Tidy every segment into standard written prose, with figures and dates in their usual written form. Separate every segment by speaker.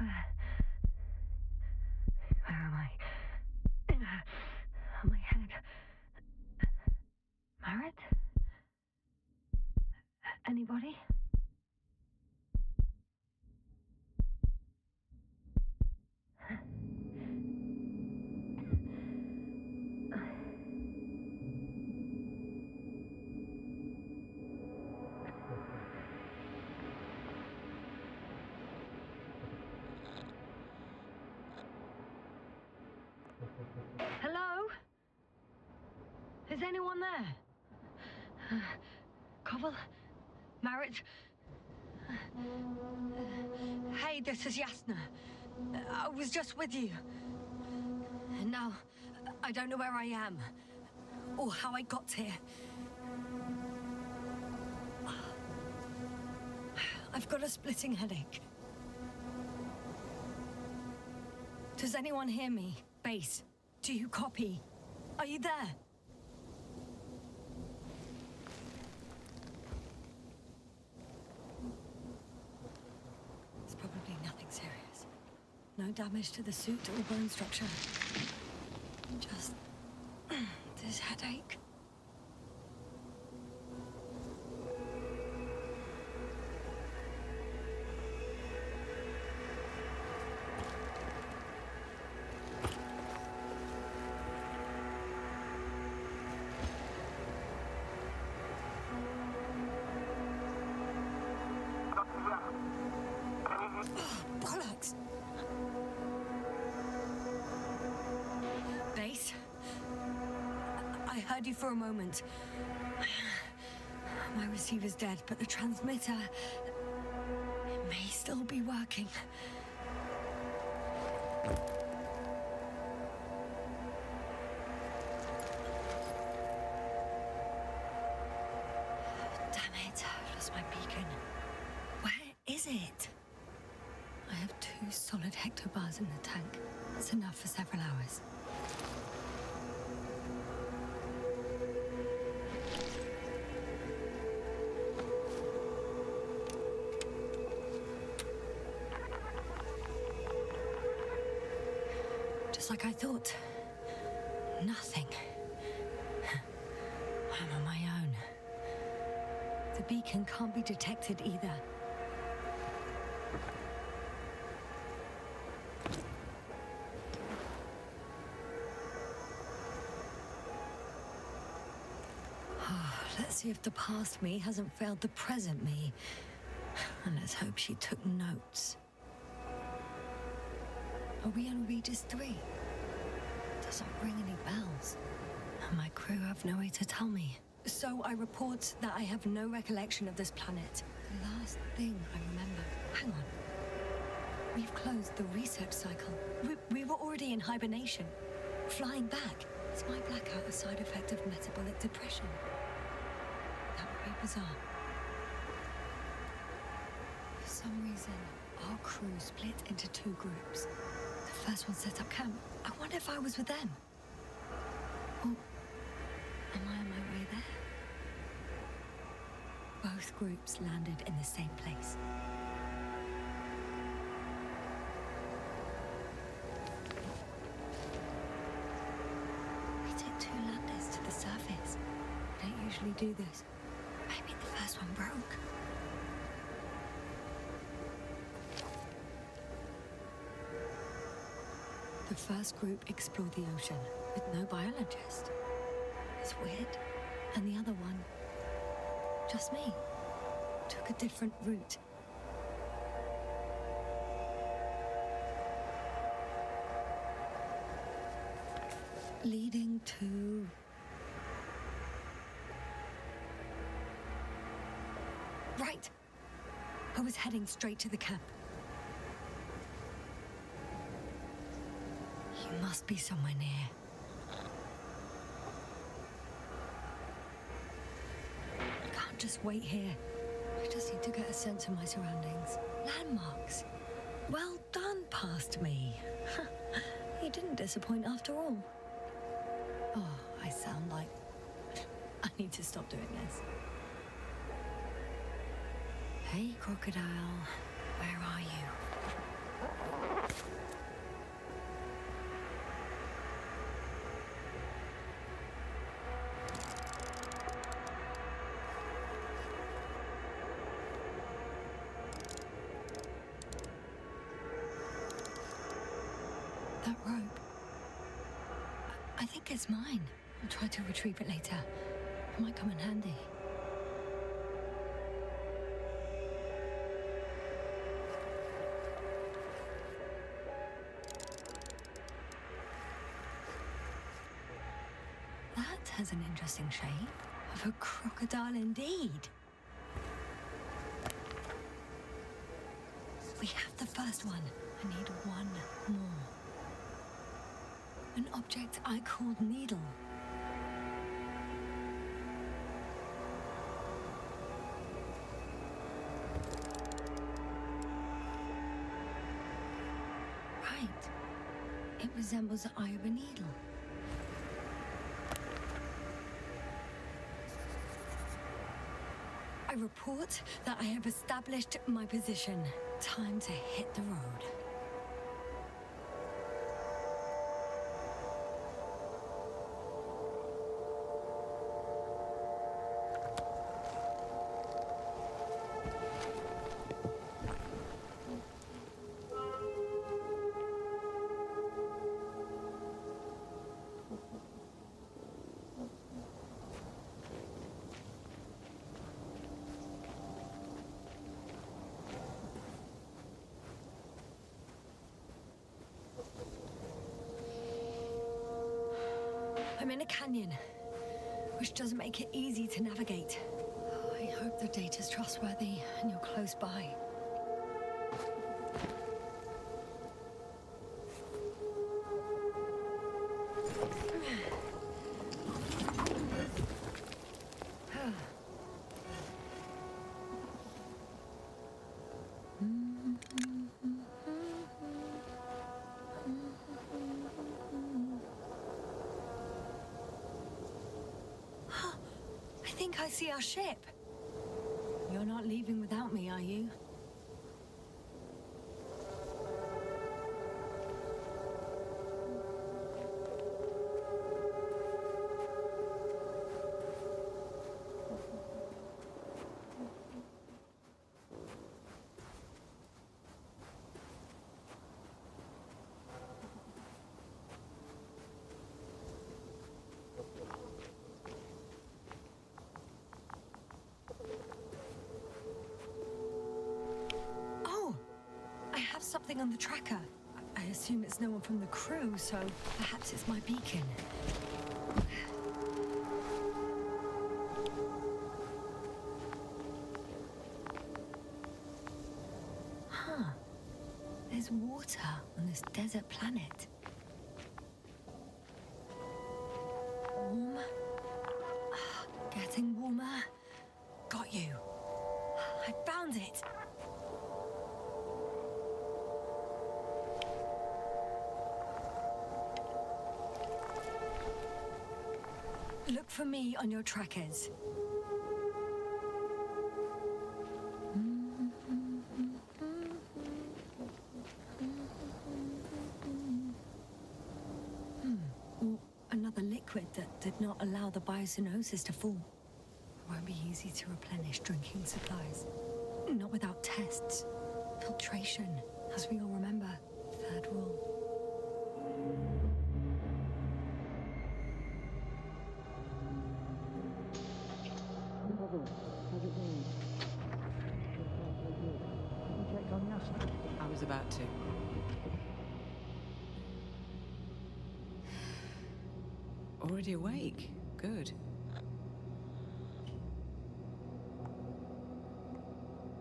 Speaker 1: Where am I? On my head. Marit? Anybody? Hello? Is anyone there? Koval? Marit? Hey, this is Yasna. I was just with you. And now, I don't know where I am. Or how I got here. I've got a splitting headache. Does anyone hear me? Base, do you copy? Are you there? It's probably nothing serious. No damage to the suit or bone structure. Just this headache. Bollocks! Base? I heard you for a moment. My receiver's dead, but the transmitter... it may still be working. Damn it, I've lost my beacon. Where is it? I have 2 solid hectobars in the tank. It's enough for several hours. Just like I thought. Nothing. I'm on my own. The beacon can't be detected either. Let's see if the past me hasn't failed the present me. And let's hope she took notes. Are we on Regis 3? Doesn't ring any bells. And my crew have no way to tell me. So I report that I have no recollection of this planet. The last thing I remember... Hang on. We've closed the research cycle. We were already in hibernation. Flying back. Is my blackout a side effect of metabolic depression? That would be bizarre. For some reason, our crew split into 2 groups. The first one set up camp. I wonder if I was with them. Or am I on my way there? Both groups landed in the same place. We took 2 landers to the surface. We don't usually do this. Maybe the first one broke. The first group explored the ocean with no biologist. It's weird. And the other one, just me, took a different route. Leading to... Right! I was heading straight to the camp. You must be somewhere near. I can't just wait here. I just need to get a sense of my surroundings. Landmarks. Well done, past me. You didn't disappoint after all. Oh, I sound like... I need to stop doing this. Hey, crocodile. Where are you? That rope. I think it's mine. I'll try to retrieve it later. It might come in handy. That has an interesting shape. Of a crocodile indeed. We have the first one. I need one more. An object I called needle. Right. It resembles the eye of a needle. I report that I have established my position. Time to hit the road. I'm in a canyon, which doesn't make it easy to navigate. Oh, I hope the data's trustworthy and you're close by. I think I see our ship. You're not leaving without me, are you? Something on the tracker. I assume it's no one from the crew, so perhaps it's my beacon. Huh. There's water on this desert planet. Warm. Getting warmer. Got you. I found it. Look for me on your trackers. Or another liquid that did not allow the biocenosis to fall. It won't be easy to replenish drinking supplies. Not without tests. Filtration, as we all remember. Third rule.
Speaker 2: I was about to. Already awake? Good.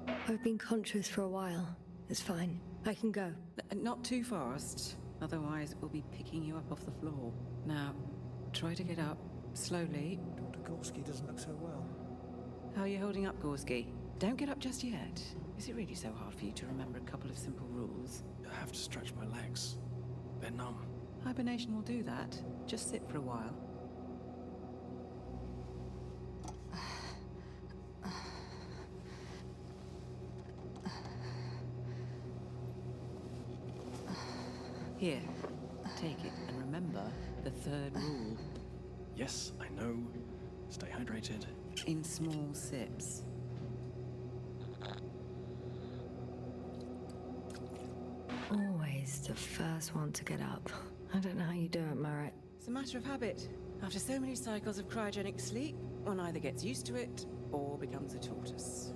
Speaker 1: I've been conscious for a while. It's fine. I can go.
Speaker 2: Not too fast, otherwise we'll be picking you up off the floor. Now, try to get up slowly.
Speaker 3: Dr. Gorski doesn't look so well.
Speaker 2: How are you holding up, Gorski? Don't get up just yet. Is it really so hard for you to remember a couple of simple rules?
Speaker 3: I have to stretch my legs. They're numb.
Speaker 2: Hibernation will do that. Just sit for a while. Here, take it and remember the third rule.
Speaker 3: Yes, I know. Stay hydrated.
Speaker 2: In small sips.
Speaker 1: Always the first one to get up. I don't know how you do it, Merritt.
Speaker 2: It's a matter of habit. After so many cycles of cryogenic sleep, one either gets used to it or becomes a tortoise.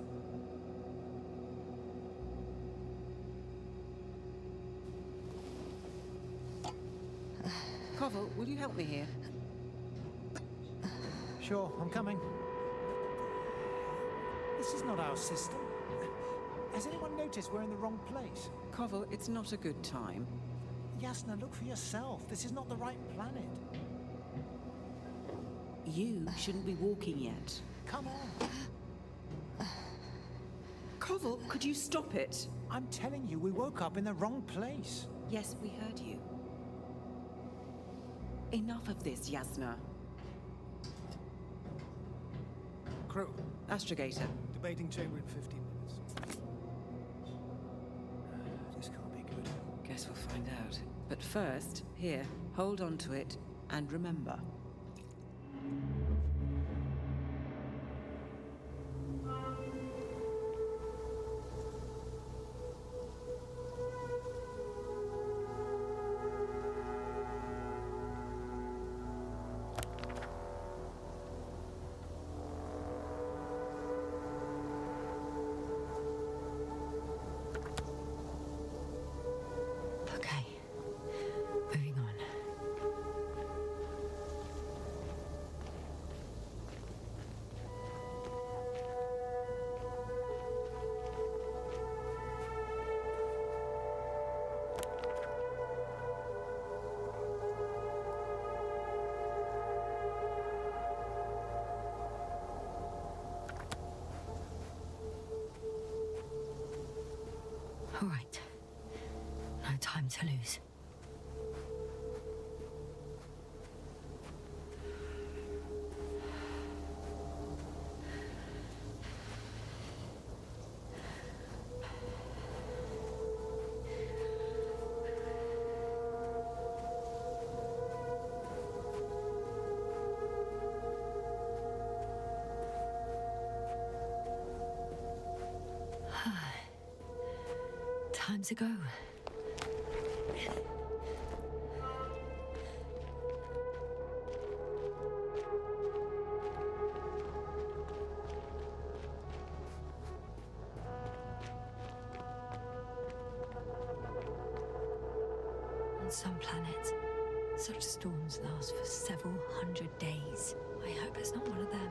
Speaker 2: Koval, will you help me here?
Speaker 3: Sure, I'm coming. This is not our system. Has anyone noticed we're in the wrong place?
Speaker 2: Koval, it's not a good time.
Speaker 3: Yasna, look for yourself. This is not the right planet.
Speaker 2: You shouldn't be walking yet.
Speaker 3: Come on.
Speaker 2: Koval, could you stop it?
Speaker 3: I'm telling you, we woke up in the wrong place.
Speaker 2: Yes, we heard you. Enough of this, Yasna.
Speaker 3: Crew,
Speaker 2: Astrogator.
Speaker 3: debating chamber in 15 minutes. This can't be good.
Speaker 2: Guess we'll find out. But first, here, hold on to it and remember.
Speaker 1: Okay. Moving on. All right. No time to lose. Time to go. On some planets, such storms last for several hundred days. I hope it's not one of them.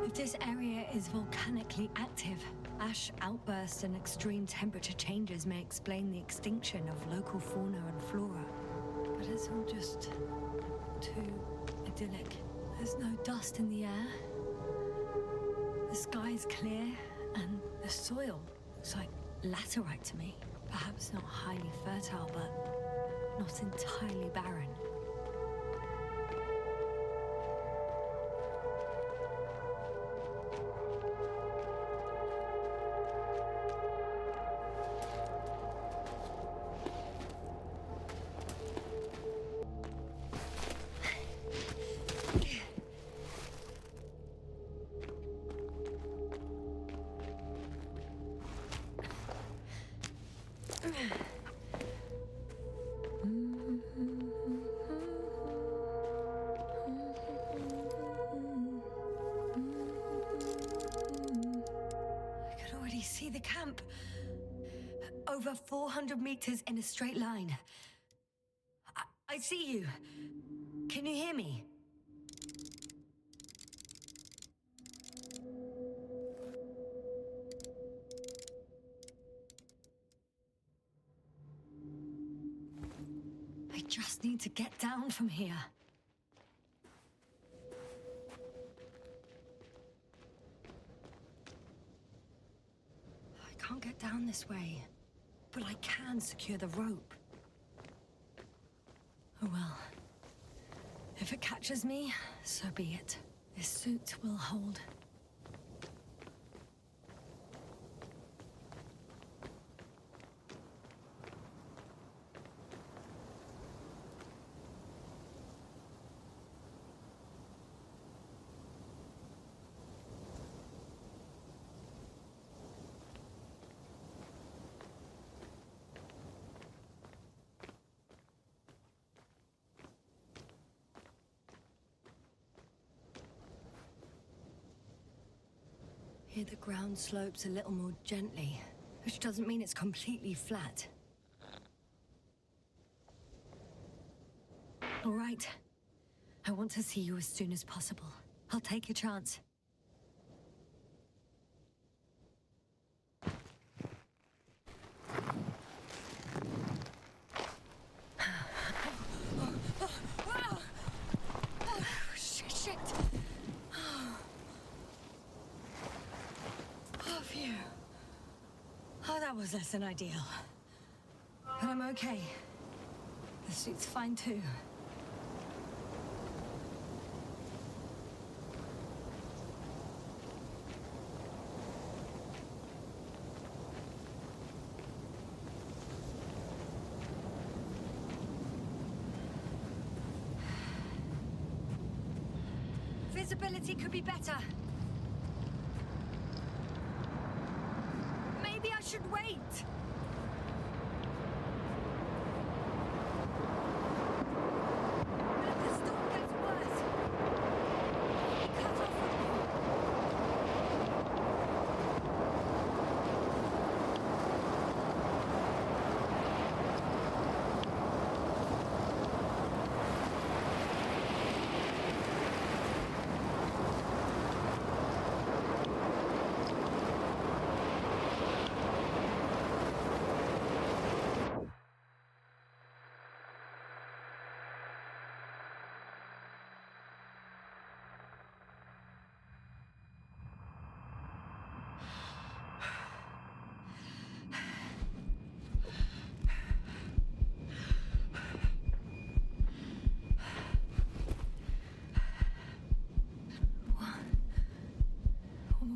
Speaker 1: If this area is volcanically active, ash outbursts and extreme temperature changes may explain the extinction of local fauna and flora. But it's all just too idyllic. There's no dust in the air. The sky's clear, and the soil looks like laterite to me. Perhaps not highly fertile, but not entirely barren. See the camp. Over 400 meters in a straight line. I see you. Can you hear me? going to get down from here? I can't get down this way, but I can secure the rope. Oh well. If it catches me, so be it. This suit will hold. Here the ground slopes a little more gently, which doesn't mean it's completely flat. All right. I want to see you as soon as possible. I'll take your chance. Shit. Oh, phew. Oh, that was less than ideal. But I'm okay. The suit's fine too. Visibility could be better. Maybe I should wait. But if the storm gets worse, I'll be cut off from you.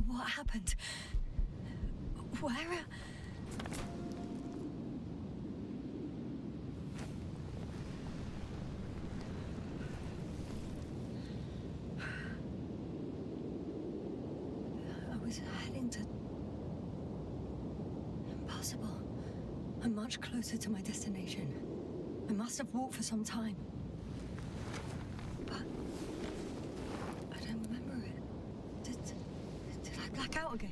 Speaker 1: What happened? Where? I was heading to... Impossible. I'm much closer to my destination. I must have walked for some time. But... I don't remember it. Did I black out again?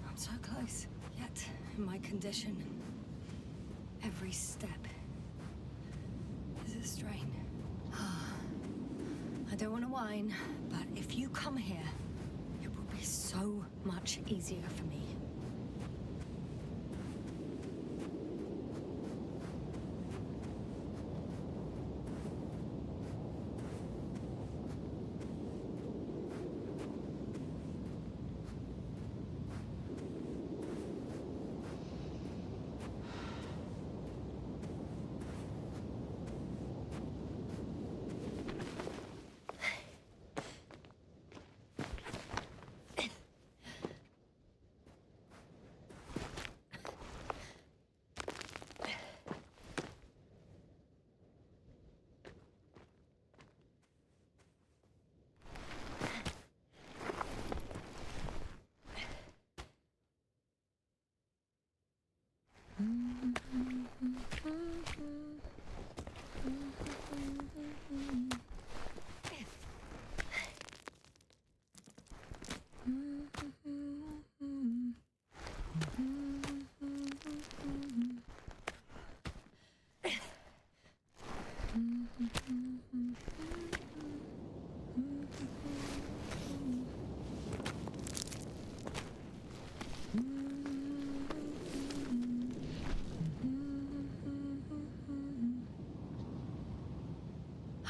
Speaker 1: I'm so close. Yet, in my condition, every step is a strain. I don't want to whine, but if you come here, it will be so much easier for me.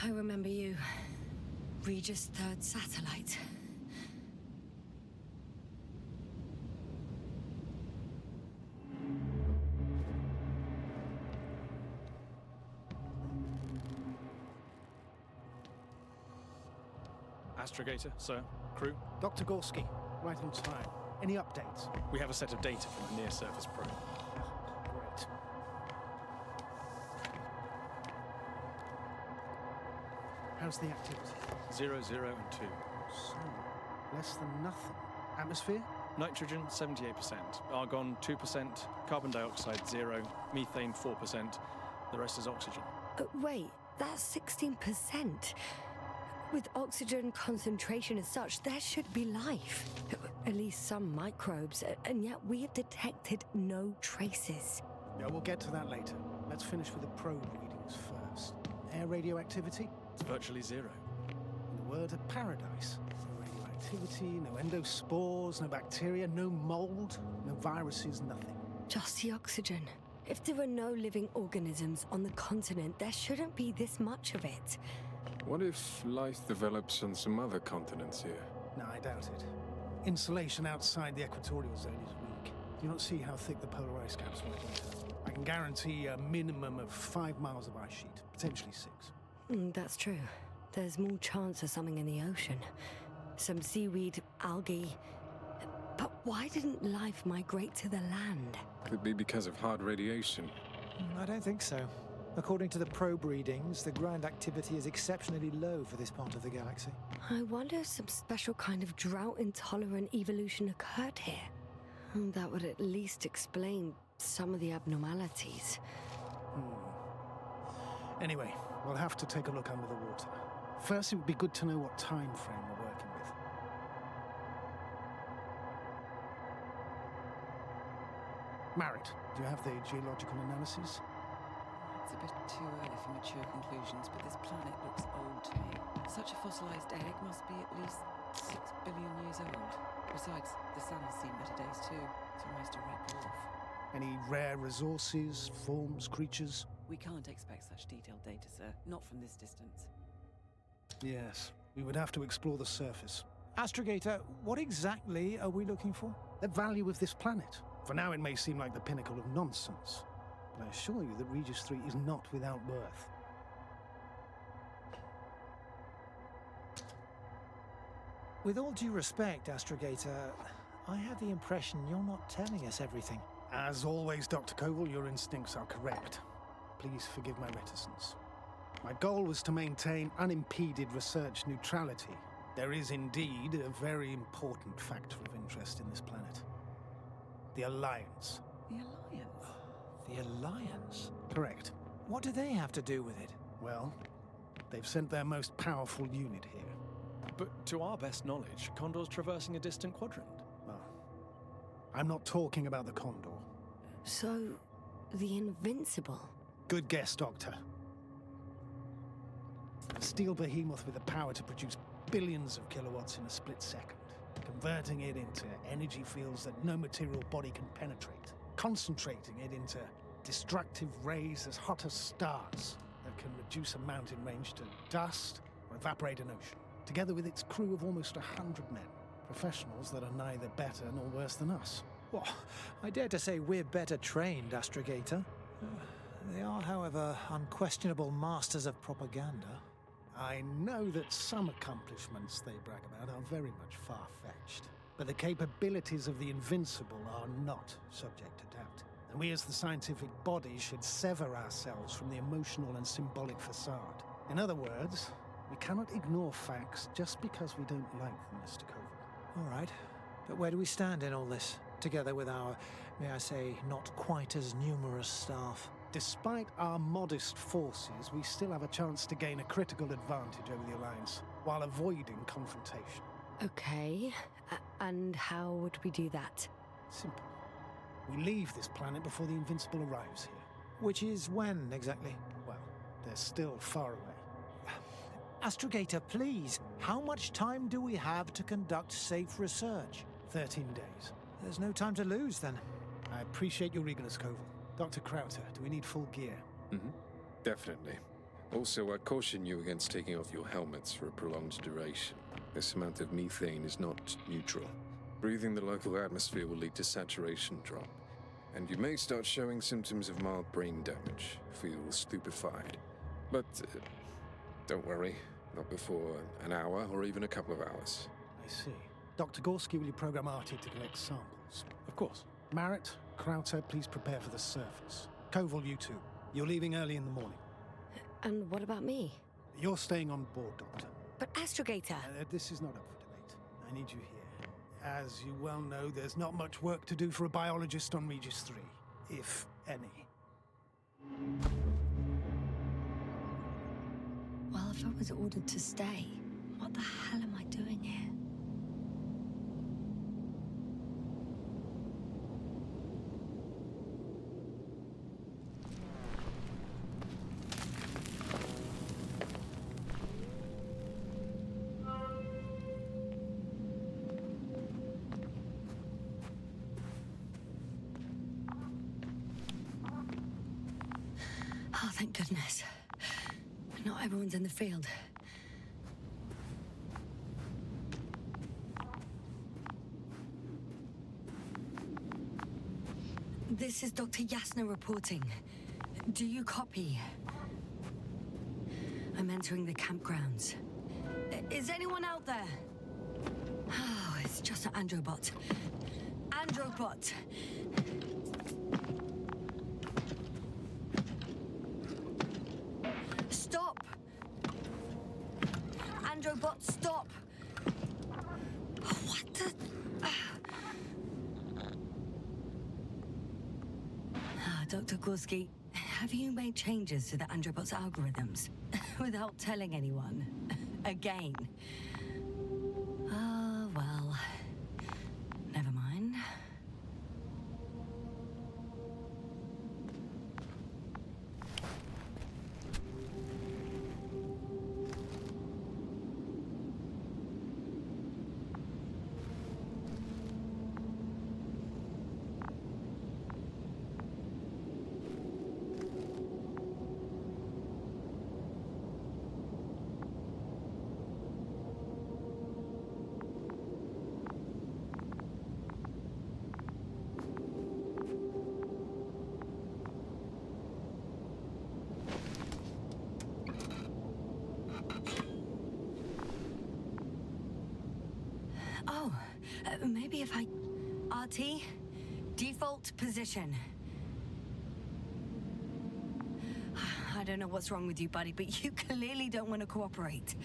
Speaker 1: I remember you. Regis' third satellite.
Speaker 4: Astrogator, sir. Crew.
Speaker 3: Dr. Gorski, right on time. Any updates?
Speaker 4: We have a set of data from the near-surface probe.
Speaker 3: Great. How's the activity?
Speaker 4: 0, 0, and 2.
Speaker 3: So, less than nothing. Atmosphere?
Speaker 4: Nitrogen, 78%. Argon, 2%. Carbon dioxide, 0. Methane, 4%. The rest is oxygen.
Speaker 1: Wait, that's 16%. With oxygen concentration as such, there should be life. At least some microbes, and yet we have detected no traces.
Speaker 3: Yeah, we'll get to that later. Let's finish with the probe readings first. Air radioactivity?
Speaker 4: It's virtually 0.
Speaker 3: In a word, a paradise. No radioactivity, no endospores, no bacteria, no mold, no viruses, nothing.
Speaker 1: Just the oxygen. If there are no living organisms on the continent, there shouldn't be this much of it.
Speaker 5: What if life develops on some other continents here?
Speaker 3: No, I doubt it. Insulation outside the equatorial zone is weak. Do you not see how thick the polar ice caps were here? I can guarantee a minimum of 5 miles of ice sheet, potentially 6.
Speaker 1: That's true. There's more chance of something in the ocean. Some seaweed, algae. But why didn't life migrate to the land?
Speaker 5: Could be because of hard radiation.
Speaker 6: I don't think so. According to the probe readings, the ground activity is exceptionally low for this part of the galaxy.
Speaker 1: I wonder if some special kind of drought-intolerant evolution occurred here. That would at least explain some of the abnormalities.
Speaker 3: Anyway, we'll have to take a look under the water. First, it would be good to know what time frame we're working with. Marit, do you have the geological analysis?
Speaker 2: It's a bit too early for mature conclusions, but this planet looks old to me. Such a fossilized egg must be at least 6 billion years old. Besides, the sun has seen better days too. It's almost a red dwarf.
Speaker 3: Any rare resources, forms, creatures?
Speaker 2: We can't expect such detailed data, sir. Not from this distance.
Speaker 3: Yes, we would have to explore the surface.
Speaker 6: Astrogator, what exactly are we looking for?
Speaker 3: The value of this planet. For now, it may seem like the pinnacle of nonsense, but I assure you that Regis 3 is not without worth.
Speaker 6: With all due respect, Astrogator, I have the impression you're not telling us everything.
Speaker 3: As always, Dr. Koval, your instincts are correct. Please forgive my reticence. My goal was to maintain unimpeded research neutrality. There is indeed a very important factor of interest in this planet. The Alliance.
Speaker 2: The Alliance?
Speaker 6: The Alliance?
Speaker 3: Correct.
Speaker 6: What do they have to do with it?
Speaker 3: Well, they've sent their most powerful unit here.
Speaker 4: But to our best knowledge, Condor's traversing a distant quadrant.
Speaker 3: Well, I'm not talking about the Condor.
Speaker 1: So, the Invincible.
Speaker 3: Good guess, Doctor. A steel behemoth with the power to produce billions of kilowatts in a split second, converting it into energy fields that no material body can penetrate, concentrating it into destructive rays as hot as stars that can reduce a mountain range to dust or evaporate an ocean, together with its crew of almost 100 men, professionals that are neither better nor worse than us.
Speaker 6: Well, I dare to say we're better trained, Astrogator. They are, however, unquestionable masters of propaganda.
Speaker 3: I know that some accomplishments they brag about are very much far-fetched, but the capabilities of the Invincible are not subject to doubt. And we as the scientific body should sever ourselves from the emotional and symbolic facade. In other words, we cannot ignore facts just because we don't like them, Mr. Koval.
Speaker 6: All right, but where do we stand in all this, together with our, may I say, not quite as numerous staff?
Speaker 3: Despite our modest forces, we still have a chance to gain a critical advantage over the Alliance, while avoiding confrontation.
Speaker 1: Okay, and how would we do that?
Speaker 3: Simple. We leave this planet before the Invincible arrives here.
Speaker 6: Which is when, exactly?
Speaker 3: Well, they're still far away.
Speaker 6: Astrogator, please, how much time do we have to conduct safe research?
Speaker 3: 13 days.
Speaker 6: There's no time to lose, then.
Speaker 3: I appreciate your eagerness, Koval. Dr. Crowther, do we need full gear?
Speaker 5: Definitely. Also, I caution you against taking off your helmets for a prolonged duration. This amount of methane is not neutral. Breathing the local atmosphere will lead to saturation drop, and you may start showing symptoms of mild brain damage, feel stupefied. But don't worry, not before an hour or even a couple of hours.
Speaker 3: I see. Dr. Gorski, will you program Artie to collect samples?
Speaker 4: Of course.
Speaker 3: Marrett, Krauter, please prepare for the surface. Koval, you too. You're leaving early in the morning.
Speaker 1: And what about me?
Speaker 3: You're staying on board, Doctor.
Speaker 1: But Astrogator...
Speaker 3: This is not up for debate. I need you here. As you well know, there's not much work to do for a biologist on Regis 3, if any.
Speaker 1: Well, if I was ordered to stay, what the hell am I doing here? Oh, thank goodness. Not everyone's in the field. This is Dr. Yasna reporting. Do you copy? I'm entering the campgrounds. Is anyone out there? Oh, it's just an Androbot. Androbot! Stop! Androbot, stop! What the... Dr. Gorski, have you made changes to the Androbot's algorithms without telling anyone? Again? Oh, well. Never mind. Oh, maybe if I... RT? Default position. I don't know what's wrong with you, buddy, but you clearly don't want to cooperate.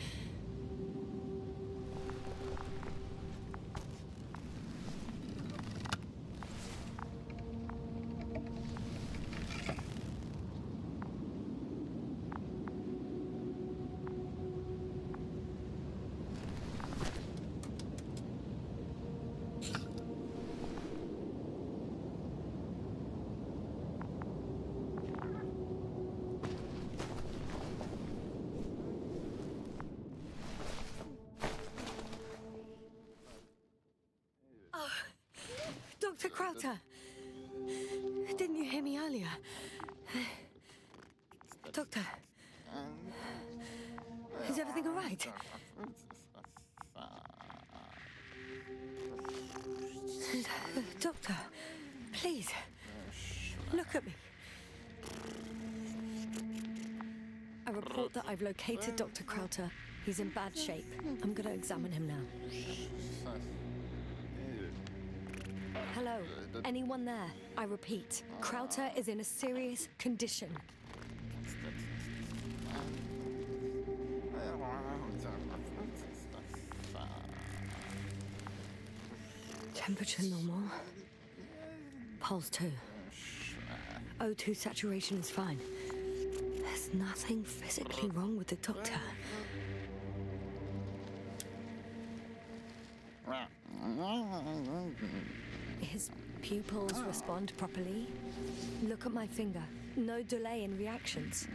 Speaker 1: Dr. Krauter! Didn't you hear me earlier? Doctor? Is everything all right? Doctor, please, look at me. I report that I've located Dr. Krauter. He's in bad shape. I'm gonna examine him now. Hello? Anyone there? I repeat, Krauter is in a serious condition. Temperature normal. Pulse 2. O2 saturation is fine. There's nothing physically wrong with the doctor. His pupils respond properly. Look at my finger. No delay in reactions.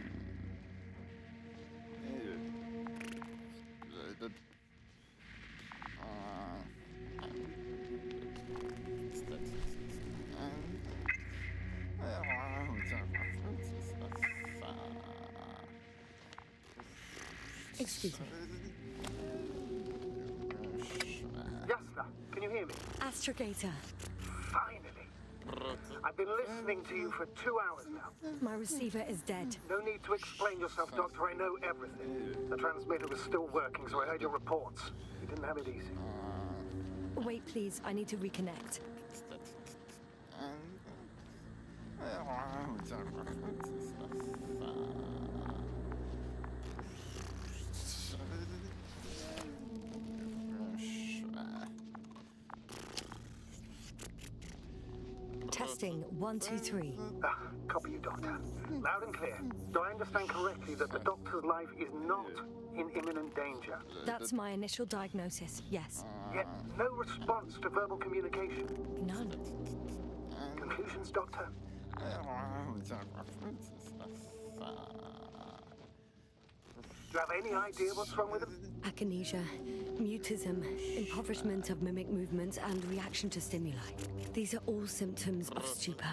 Speaker 1: Excuse me.
Speaker 3: Yasna, can you hear me?
Speaker 1: Astrogator.
Speaker 3: Finally. I've been listening to you for 2 hours now.
Speaker 1: My receiver is dead.
Speaker 3: No need to explain yourself, Doctor. I know everything. The transmitter was still working, so I heard your reports. You didn't have it easy.
Speaker 1: Wait, please. I need to reconnect. Testing 1, 2, 3.
Speaker 3: Copy you, Doctor. Loud and clear. Do I understand correctly that the Doctor's life is not in imminent danger?
Speaker 1: That's my initial diagnosis, yes.
Speaker 3: Yet no response to verbal communication.
Speaker 1: None.
Speaker 3: Conclusions, Doctor? Do you have any idea what's wrong with him?
Speaker 1: Akinesia, mutism, impoverishment of mimic movements, and reaction to stimuli. These are all symptoms of stupor.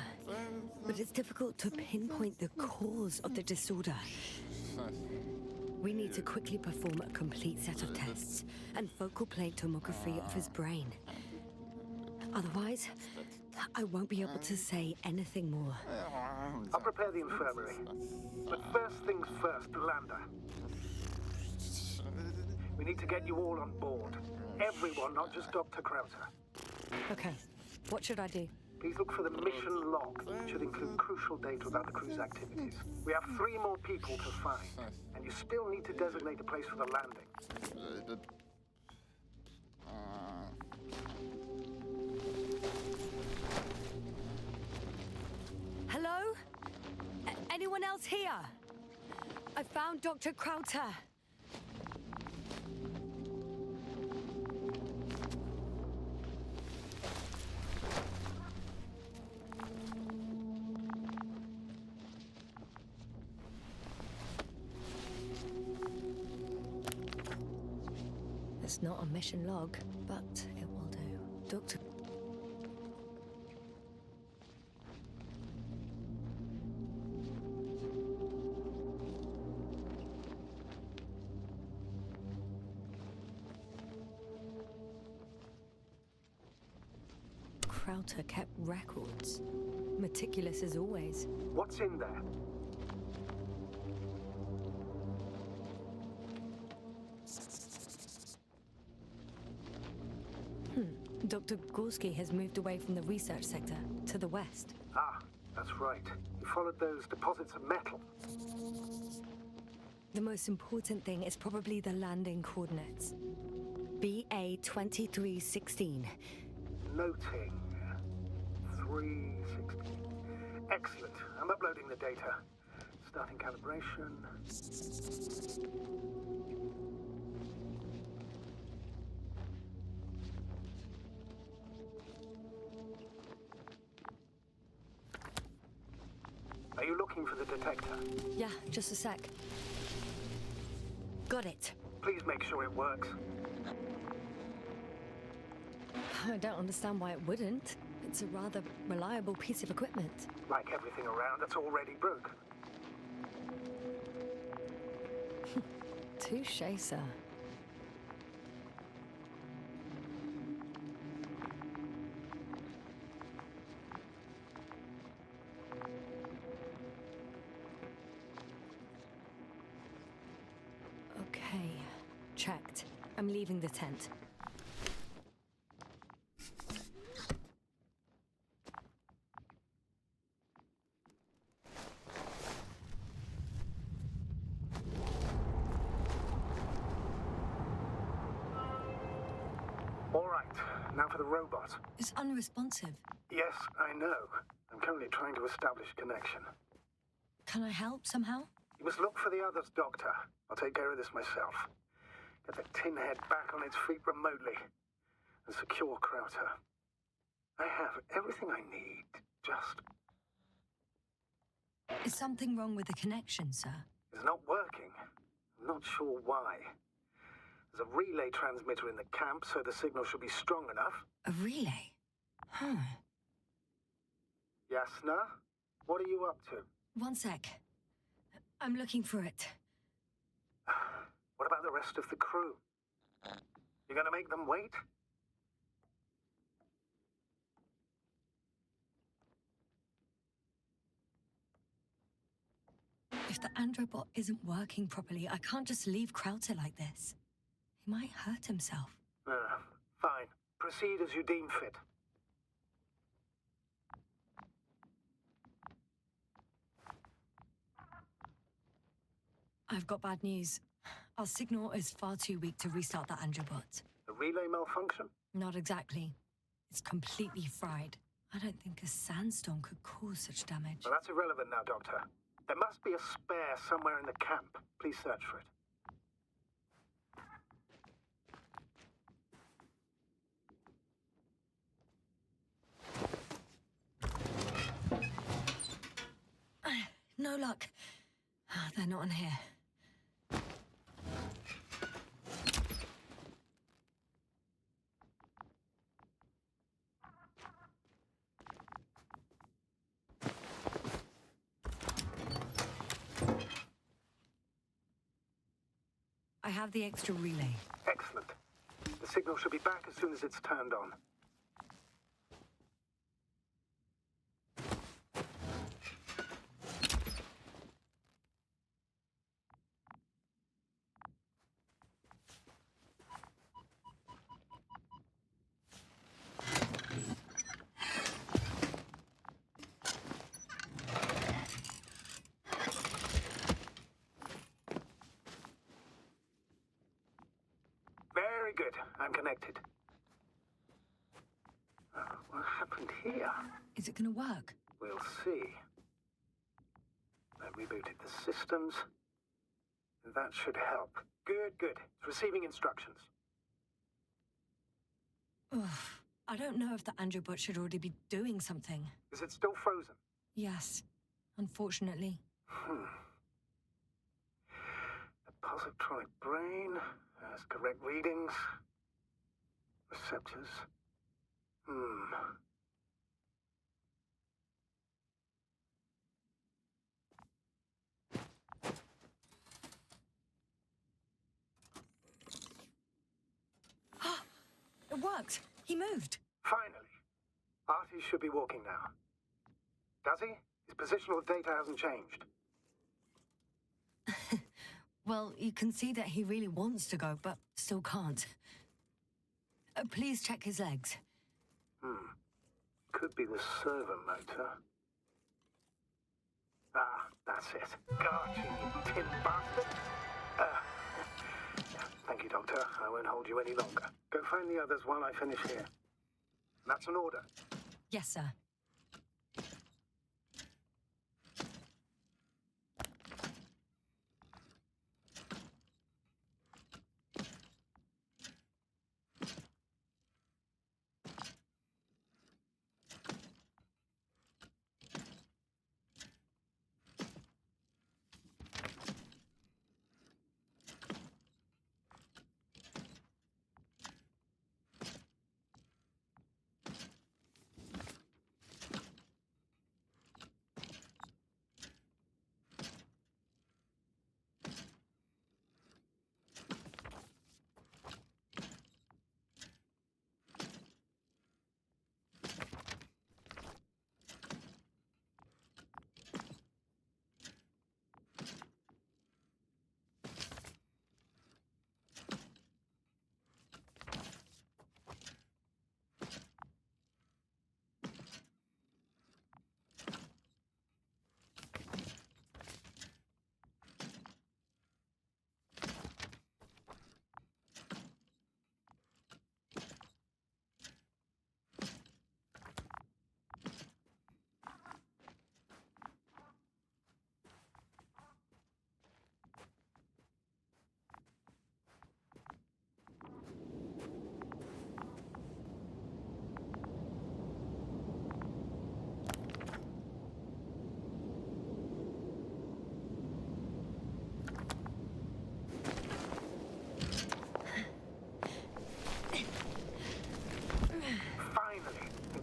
Speaker 1: But it's difficult to pinpoint the cause of the disorder. We need to quickly perform a complete set of tests and focal plane tomography of his brain. Otherwise, I won't be able to say anything more.
Speaker 3: I'll prepare the infirmary. But first things first, Lander. We need to get you all on board. Everyone, not just Dr. Krauter.
Speaker 1: Okay, what should I do?
Speaker 3: Please look for the mission log. It should include crucial data about the crew's activities. We have 3 more people to find, and you still need to designate a place for the landing.
Speaker 1: Hello? Anyone else here? I found Dr. Krauter. It's not a mission log, but it will do. Dr. Krauter kept records. Meticulous as always.
Speaker 3: What's in there?
Speaker 1: Dr. Gorski has moved away from the research sector to the west.
Speaker 3: Ah, that's right. You followed those deposits of metal.
Speaker 1: The most important thing is probably the landing coordinates. BA 2316.
Speaker 3: Noting. 316. Excellent. I'm uploading the data. Starting calibration. Are you looking for the detector?
Speaker 1: Yeah, just a sec. Got it.
Speaker 3: Please make sure it works.
Speaker 1: I don't understand why it wouldn't. It's a rather reliable piece of equipment.
Speaker 3: Like everything around that's already broke.
Speaker 1: Touche, sir. Okay, checked. I'm leaving the tent.
Speaker 3: All right, now for the robot.
Speaker 1: It's unresponsive.
Speaker 3: Yes, I know. I'm currently trying to establish a connection.
Speaker 1: Can I help somehow?
Speaker 3: You must look for the others, Doctor. I'll take care of this myself. Get the tin head back on its feet remotely. And secure Krauter. I have everything I need. Just...
Speaker 1: Is something wrong with the connection, sir?
Speaker 3: It's not working. I'm not sure why. There's a relay transmitter in the camp, so the signal should be strong enough.
Speaker 1: A relay? Huh.
Speaker 3: Yasna, what are you up to?
Speaker 1: One sec. I'm looking for it.
Speaker 3: What about
Speaker 7: the rest of the crew? You're gonna make them wait?
Speaker 1: If the androbot isn't working properly, I can't just leave Krauter like this. He might hurt himself.
Speaker 7: Fine. Proceed as you deem fit.
Speaker 1: I've got bad news. Our signal is far too weak to restart the androbot.
Speaker 7: A relay malfunction?
Speaker 1: Not exactly. It's completely fried. I don't think a sandstorm could cause such damage.
Speaker 7: Well, that's irrelevant now, Doctor. There must be a spare somewhere in the camp. Please search for it.
Speaker 1: No luck. They're not in here. I have the extra relay.
Speaker 7: Excellent. The signal should be back as soon as it's turned on. Very good. I'm connected. What happened here?
Speaker 1: Is it gonna work?
Speaker 7: We'll see. I rebooted the systems. That should help. Good, good. It's receiving instructions.
Speaker 1: Ugh. I don't know if the androbot should already be doing something.
Speaker 7: Is it still frozen?
Speaker 1: Yes, unfortunately.
Speaker 7: The positronic brain has correct readings. Receptors.
Speaker 1: It worked. He moved.
Speaker 7: Finally. Artie should be walking now. Does he? His positional data hasn't changed.
Speaker 1: Well, you can see that he really wants to go, but still can't. Please check his legs.
Speaker 7: Could be the servo motor. Ah, that's it. Got you, you tin bastard. Thank you, Doctor. I won't hold you any longer. Go find the others while I finish here. That's an order.
Speaker 1: Yes, sir.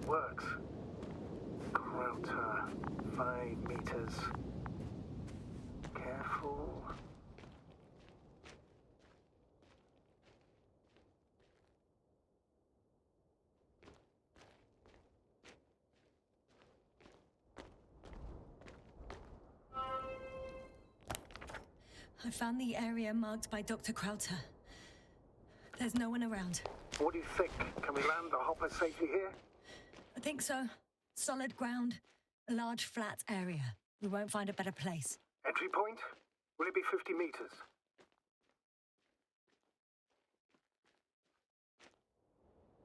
Speaker 7: Works. Krauter, 5 meters. Careful.
Speaker 1: I found the area marked by Dr. Krauter. There's no one around.
Speaker 7: What do you think? Can we land the hopper safely here?
Speaker 1: I think so. Solid ground, a large flat area. We won't find a better place.
Speaker 7: Entry point? Will it be 50 meters?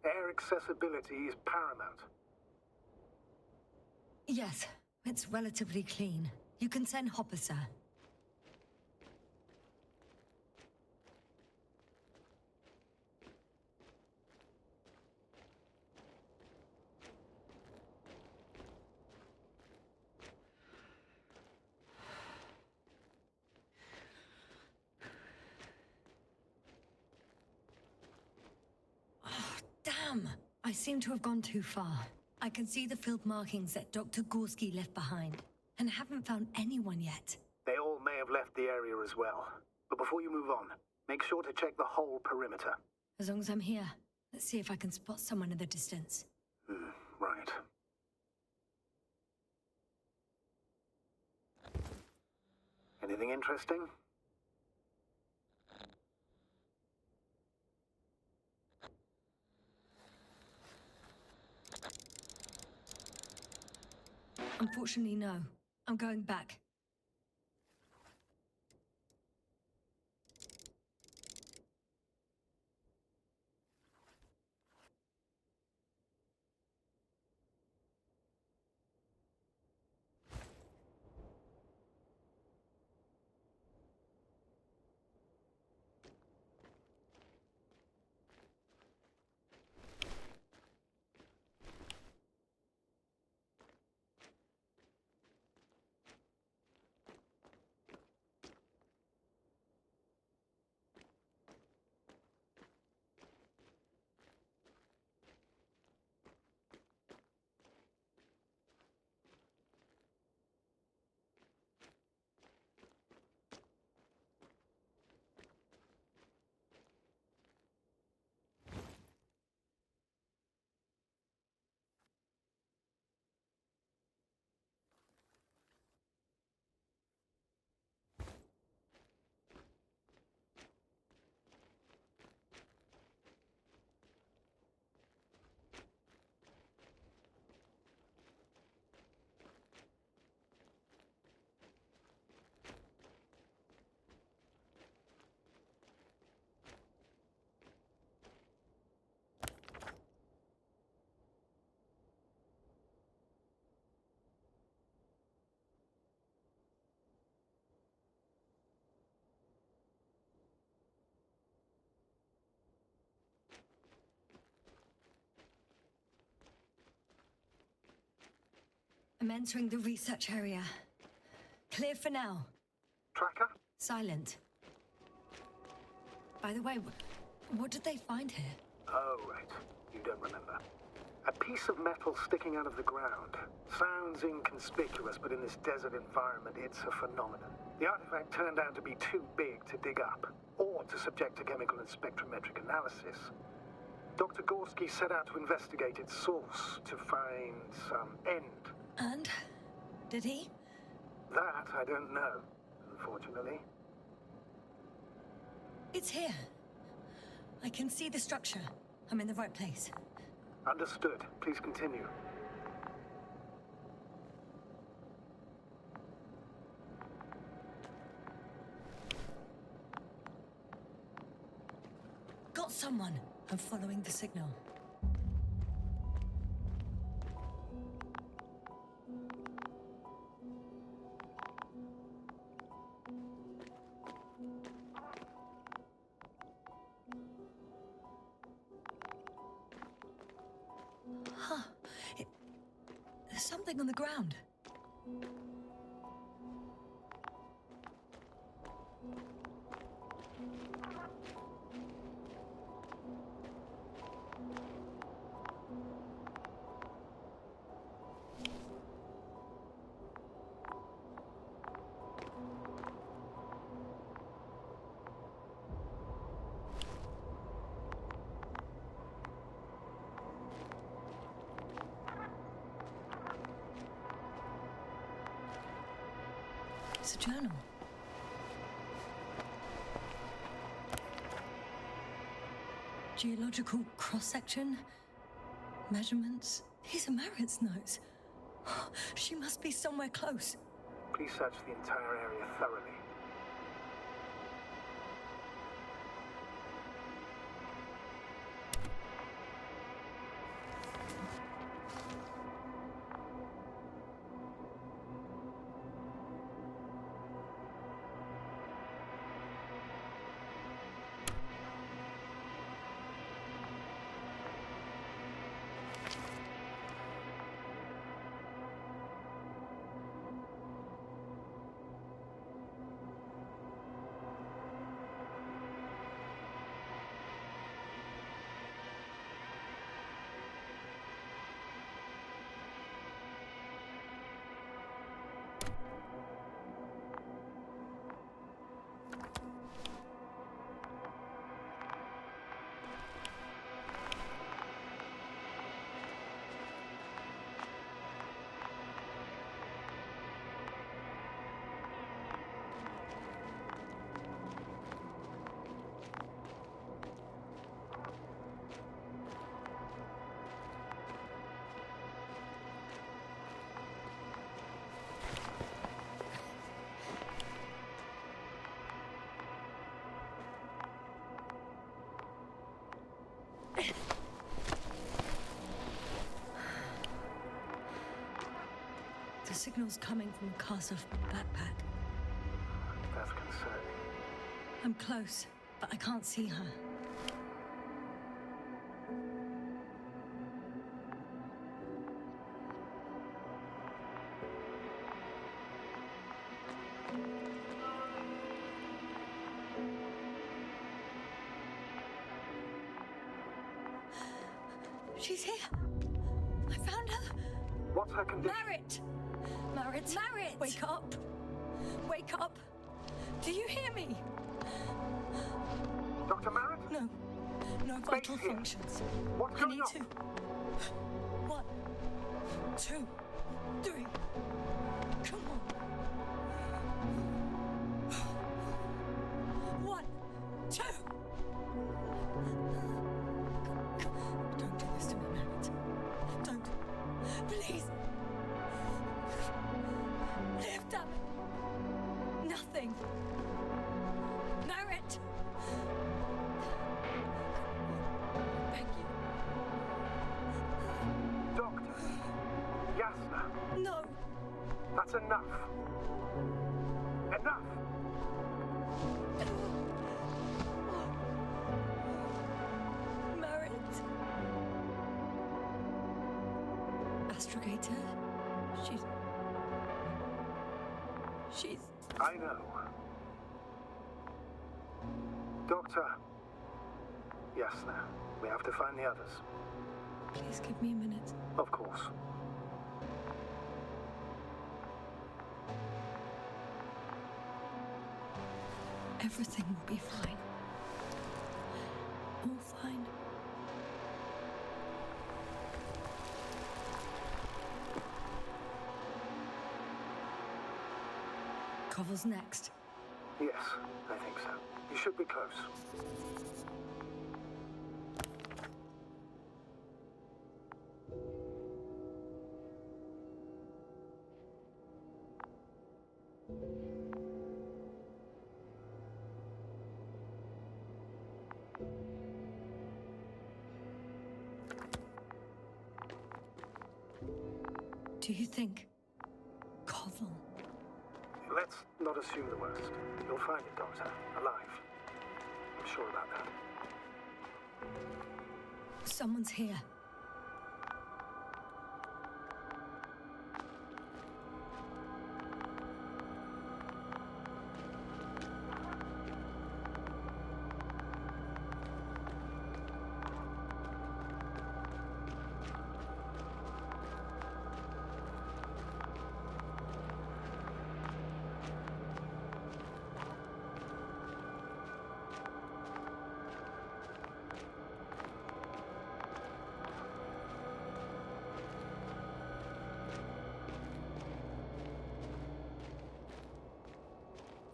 Speaker 7: Air accessibility is paramount.
Speaker 1: Yes, it's relatively clean. You can send Hopper, sir. Damn! I seem to have gone too far. I can see the field markings that Dr. Gorski left behind, and haven't found anyone yet.
Speaker 7: They all may have left the area as well. But before you move on, make sure to check the whole perimeter.
Speaker 1: As long as I'm here, let's see if I can spot someone in the distance.
Speaker 7: Right. Anything interesting?
Speaker 1: Unfortunately, no. I'm going back. I'm entering the research area. Clear for now.
Speaker 7: Tracker?
Speaker 1: Silent. By the way, what did they find here?
Speaker 7: Oh, right. You don't remember. A piece of metal sticking out of the ground. Sounds inconspicuous, but in this desert environment, it's a phenomenon. The artifact turned out to be too big to dig up, or to subject to chemical and spectrometric analysis. Dr. Gorski set out to investigate its source, to find some end.
Speaker 1: And? Did he?
Speaker 7: That I don't know, unfortunately.
Speaker 1: It's here. I can see the structure. I'm in the right place.
Speaker 7: Understood. Please continue.
Speaker 1: Got someone. I'm following the signal. There's something on the ground. It's a journal. Geological cross-section? Measurements? These are Marit's notes. She must be somewhere close.
Speaker 7: Please search the entire area thoroughly.
Speaker 1: The signal's coming from the castle backpack.
Speaker 7: That's concerning.
Speaker 1: I'm close, but I can't see her. She's here. I found her.
Speaker 7: What's her condition?
Speaker 1: Marit! Marit! Marit! Wake up! Wake up! Do you hear me?
Speaker 7: Dr. Marit?
Speaker 1: No. No vital
Speaker 7: here.
Speaker 1: functions.
Speaker 7: What's
Speaker 1: I
Speaker 7: going
Speaker 1: need
Speaker 7: on?
Speaker 1: to. 1, 2, 3. Come on. 1, 2. Don't do this to me, Marit. Don't. Please. Live, damn it. Nothing. Marit. Beg you.
Speaker 7: Doctor. Yasna.
Speaker 1: No.
Speaker 7: That's enough. Enough!
Speaker 1: Marit. Astrogator. She's.
Speaker 7: I know. Doctor. Yasna, we have to find the others.
Speaker 1: Please give me a minute.
Speaker 7: Of course.
Speaker 1: Everything will be fine. All fine. Cover's next.
Speaker 7: Yes, I think so. You should be close.
Speaker 1: Do you think Koval?
Speaker 7: Let's not assume the worst. You'll find it, Doctor. Alive. I'm sure about that.
Speaker 1: Someone's here.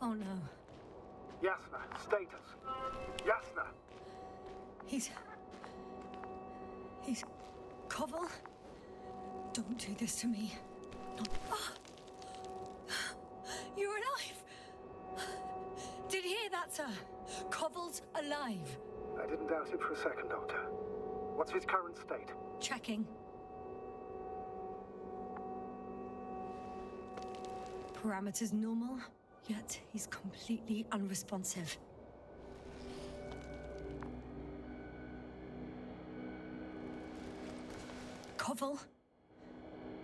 Speaker 1: Oh no.
Speaker 7: Yasna, status. Yasna!
Speaker 1: He's Please. Koval? Don't do this to me. Ah! You're alive! Did you hear that, sir? Koval's alive.
Speaker 7: I didn't doubt it for a second, Doctor. What's his current state?
Speaker 1: Checking. Parameters normal, yet he's completely unresponsive. Koval?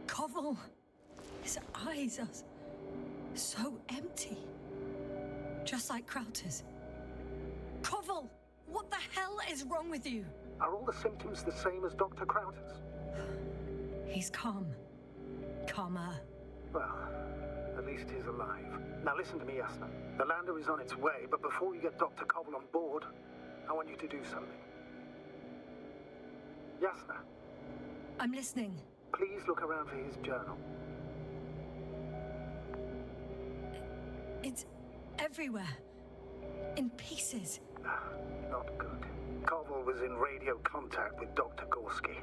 Speaker 1: Koval? His eyes are so empty. Just like Krauter's. Koval! What the hell is wrong with you?
Speaker 7: Are all the symptoms the same as Dr. Krauter's?
Speaker 1: He's calm. Calmer.
Speaker 7: Well, at least he's alive. Now listen to me, Yasna. The lander is on its way, but before you get Dr. Koval on board, I want you to do something. Yasna,
Speaker 1: I'm listening.
Speaker 7: please look around for his journal.
Speaker 1: It's everywhere. In pieces.
Speaker 7: Not good. Koval was in radio contact with Dr. Gorski.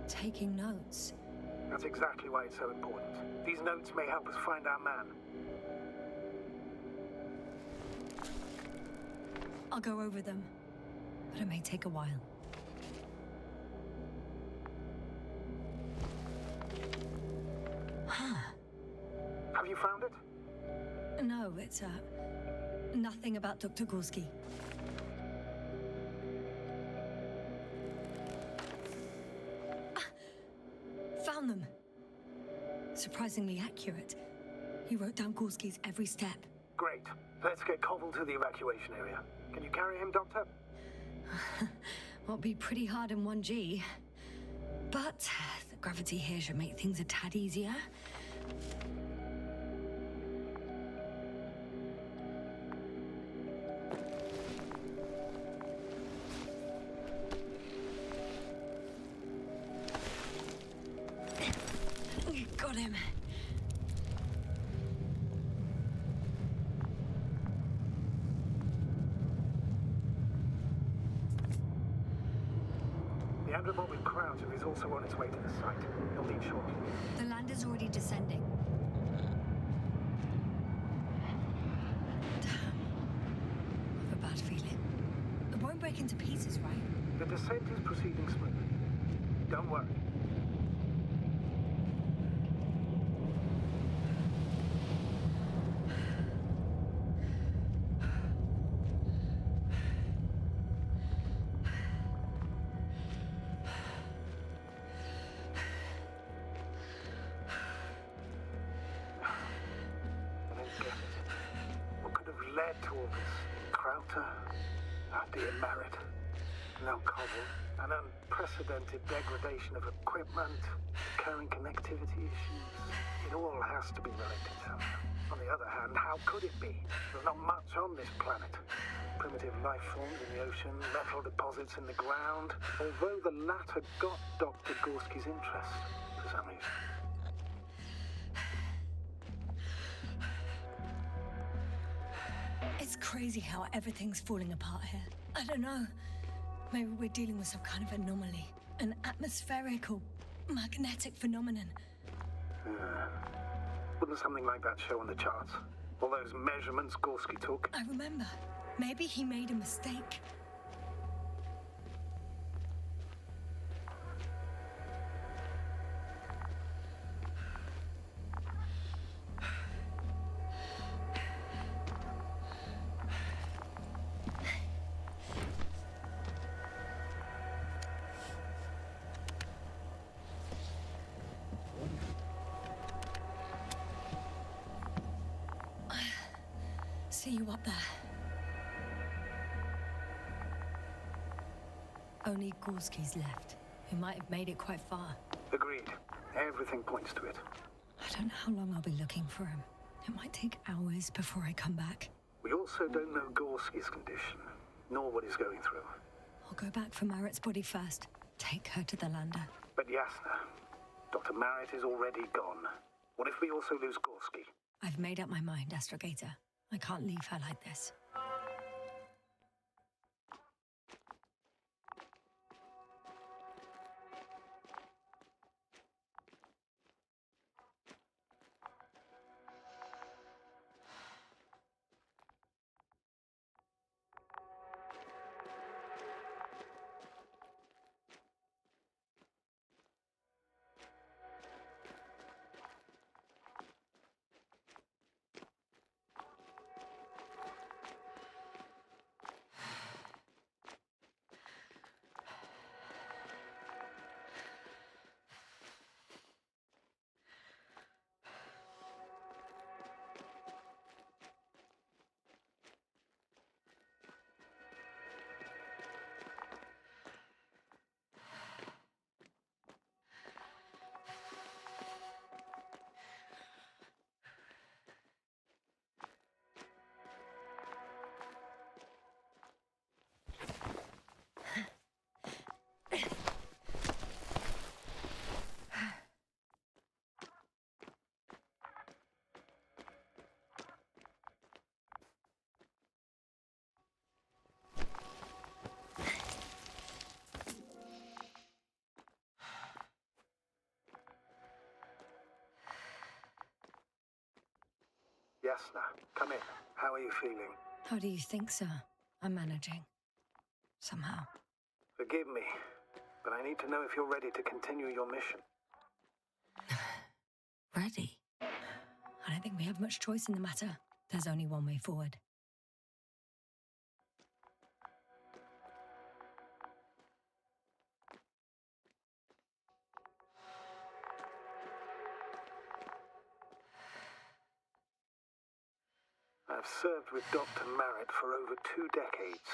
Speaker 1: Taking notes.
Speaker 7: That's exactly why it's so important. These notes may help us find our man.
Speaker 1: I'll go over them, but it may take a while.
Speaker 7: Have you found it?
Speaker 1: No, it's nothing about Dr. Gorski. Found them. Surprisingly accurate. He wrote down Gorski's every step.
Speaker 7: Great. Let's get Koval to the evacuation area. Can you carry him, Doctor?
Speaker 1: Will be pretty hard in 1G. But the gravity here should make things a tad easier. Got him.
Speaker 7: The Andromod with Krauter is also on its way to the site. He'll leave shortly.
Speaker 1: The lander's already descending. Damn. I have a bad feeling. It won't break into pieces, right?
Speaker 7: The descent is proceeding smoothly. Don't worry. To all this. Krauter, our dear Merritt, no Koval, an unprecedented degradation of equipment, recurring connectivity issues. It all has to be related somehow. On the other hand, how could it be? There's not much on this planet. Primitive life forms in the ocean, metal deposits in the ground, although the latter got Dr. Gorski's interest for some reason.
Speaker 1: It's crazy how everything's falling apart here. I don't know. Maybe we're dealing with some kind of anomaly. An atmospheric or magnetic phenomenon.
Speaker 7: Wouldn't something like that show on the charts? All those measurements Gorski took?
Speaker 1: I remember. Maybe he made a mistake. See you up there. Only Gorski's left. We might have made it quite far.
Speaker 7: Agreed. Everything points to it.
Speaker 1: I don't know how long I'll be looking for him. It might take hours before I come back.
Speaker 7: We also don't know Gorski's condition, nor what he's going through.
Speaker 1: I'll go back for Merritt's body first. Take her to the lander.
Speaker 7: But Yasna, Dr. Merritt is already gone. What if we also lose Gorski?
Speaker 1: I've made up my mind, Astrogator. I can't leave her like this.
Speaker 7: Yasna, come in. How are you feeling?
Speaker 1: How do you think, sir? I'm managing. Somehow.
Speaker 7: Forgive me, but I need to know if you're ready to continue your mission.
Speaker 1: Ready? I don't think we have much choice in the matter. There's only one way forward.
Speaker 7: I've served with Dr. Merritt for over 2 decades.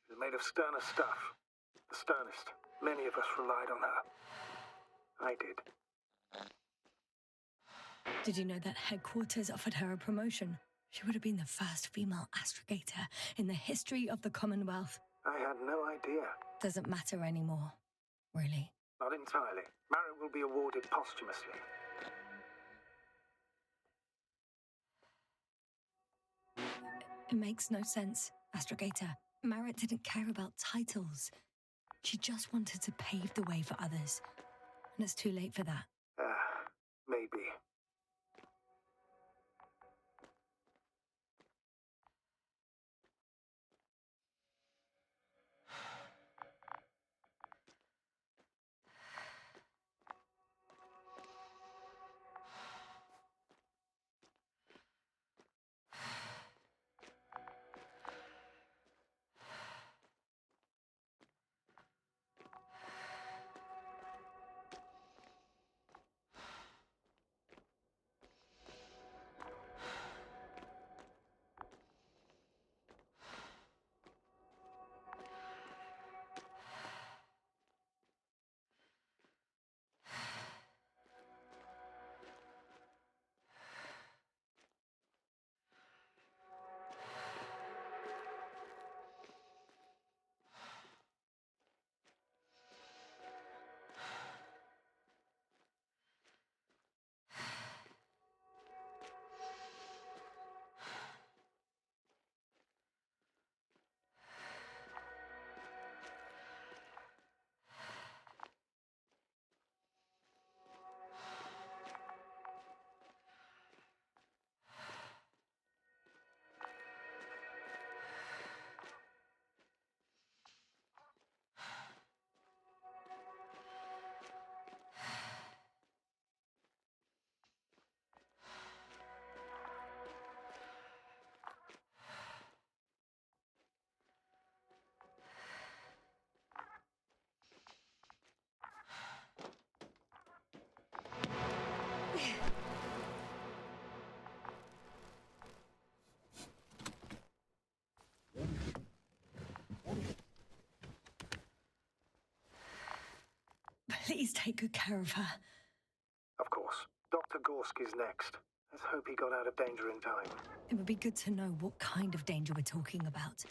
Speaker 7: She's made of sterner stuff. The sternest. Many of us relied on her. I did.
Speaker 1: Did you know that headquarters offered her a promotion? She would have been the first female astrogator in the history of the Commonwealth.
Speaker 7: I had no idea.
Speaker 1: Doesn't matter anymore, really.
Speaker 7: Not entirely. Merritt will be awarded posthumously.
Speaker 1: It makes no sense, astrogator. Merritt didn't care about titles. She just wanted to pave the way for others. And it's too late for that.
Speaker 7: Maybe.
Speaker 1: Please take good care of her.
Speaker 7: Of course. Dr. Gorski's next. Let's hope he got out of danger in time.
Speaker 1: It would be good to know what kind of danger we're talking about.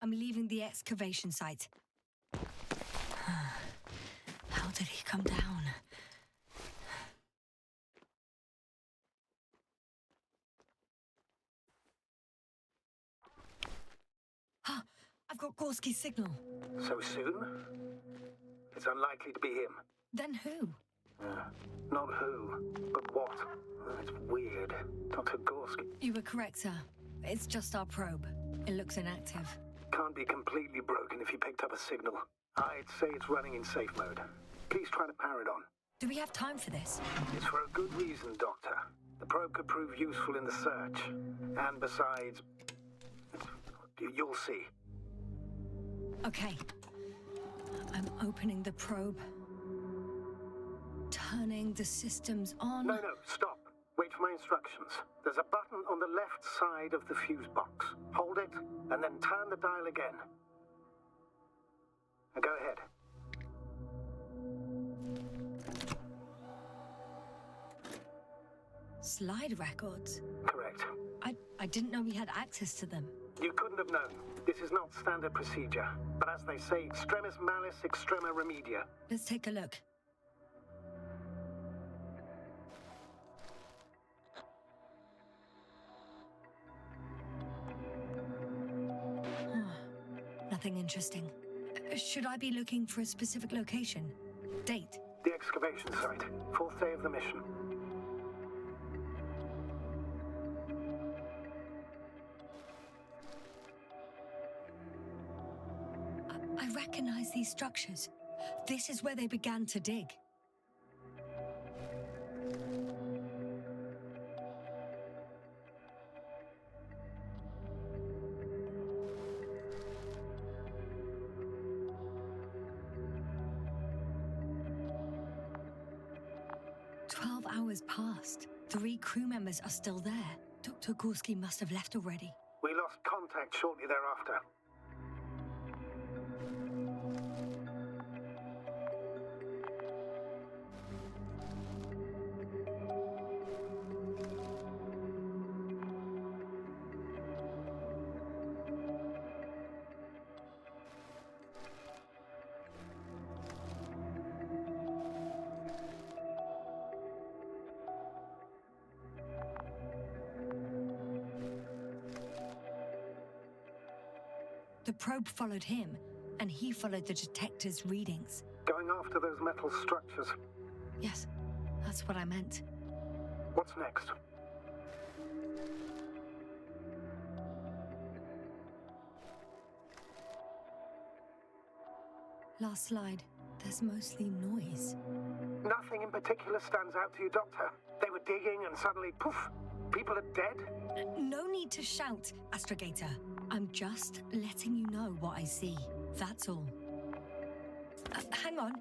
Speaker 1: I'm leaving the excavation site. How did he come down? I've got Gorski's signal.
Speaker 7: So soon? It's unlikely to be him.
Speaker 1: Then who?
Speaker 7: Not who, but what. It's weird. Dr. Gorski
Speaker 1: You were correct, sir. It's just our probe. It looks inactive.
Speaker 7: can't be completely broken if you picked up a signal. I'd say it's running in safe mode. Please try to power it on.
Speaker 1: Do we have time for this?
Speaker 7: It's for a good reason, Doctor. The probe could prove useful in the search. And besides, you'll see.
Speaker 1: Okay. I'm opening the probe. Turning the systems on.
Speaker 7: No, stop. Wait for my instructions. There's a button on the left side of the fuse box. Hold it, and then turn the dial again. Now go ahead.
Speaker 1: Slide records?
Speaker 7: Correct.
Speaker 1: I didn't know we had access to them.
Speaker 7: You couldn't have known. This is not standard procedure. But as they say, extremis malis, extrema remedia.
Speaker 1: Let's take a look. Nothing interesting. Should I be looking for a specific location? Date?
Speaker 7: The excavation site. 4th day of the mission.
Speaker 1: I recognize these structures. This is where they began to dig. Hours passed. 3 crew members are still there. Dr. Gorski must have left already.
Speaker 7: We lost contact shortly thereafter.
Speaker 1: The probe followed him, and he followed the detector's readings.
Speaker 7: Going after those metal structures.
Speaker 1: Yes, that's what I meant.
Speaker 7: What's next?
Speaker 1: Last slide. There's mostly noise.
Speaker 7: Nothing in particular stands out to you, Doctor. They were digging and suddenly, poof, people are dead?
Speaker 1: No need to shout, Astrogator. I'm just letting you know what I see. That's all. Hang on.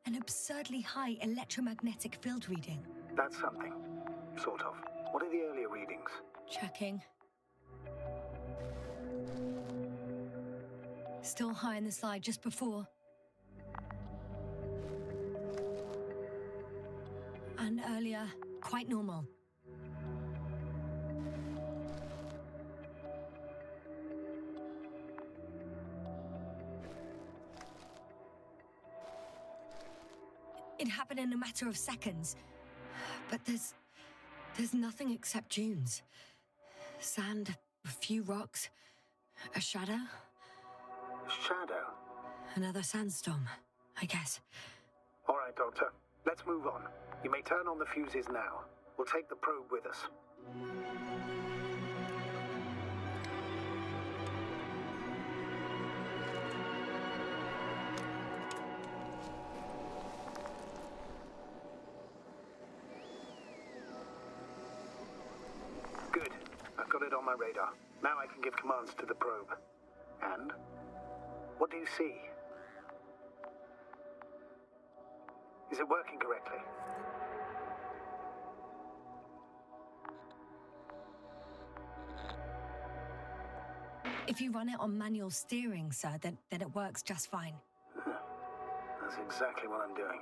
Speaker 1: An absurdly high electromagnetic field reading.
Speaker 7: That's something. Sort of. What are the earlier readings?
Speaker 1: Checking. Still high in the slide just before. And earlier, quite normal. It happened in a matter of seconds. But there's nothing except dunes. Sand, a few rocks, a shadow.
Speaker 7: Shadow?
Speaker 1: Another sandstorm, I guess.
Speaker 7: All right, Doctor. Let's move on. You may turn on the fuses now. We'll take the probe with us. Good. I've got it on my radar. Now I can give commands to the probe. And? What do you see? Is it working correctly?
Speaker 1: If you run it on manual steering, sir, then it works just fine.
Speaker 7: That's exactly what I'm doing.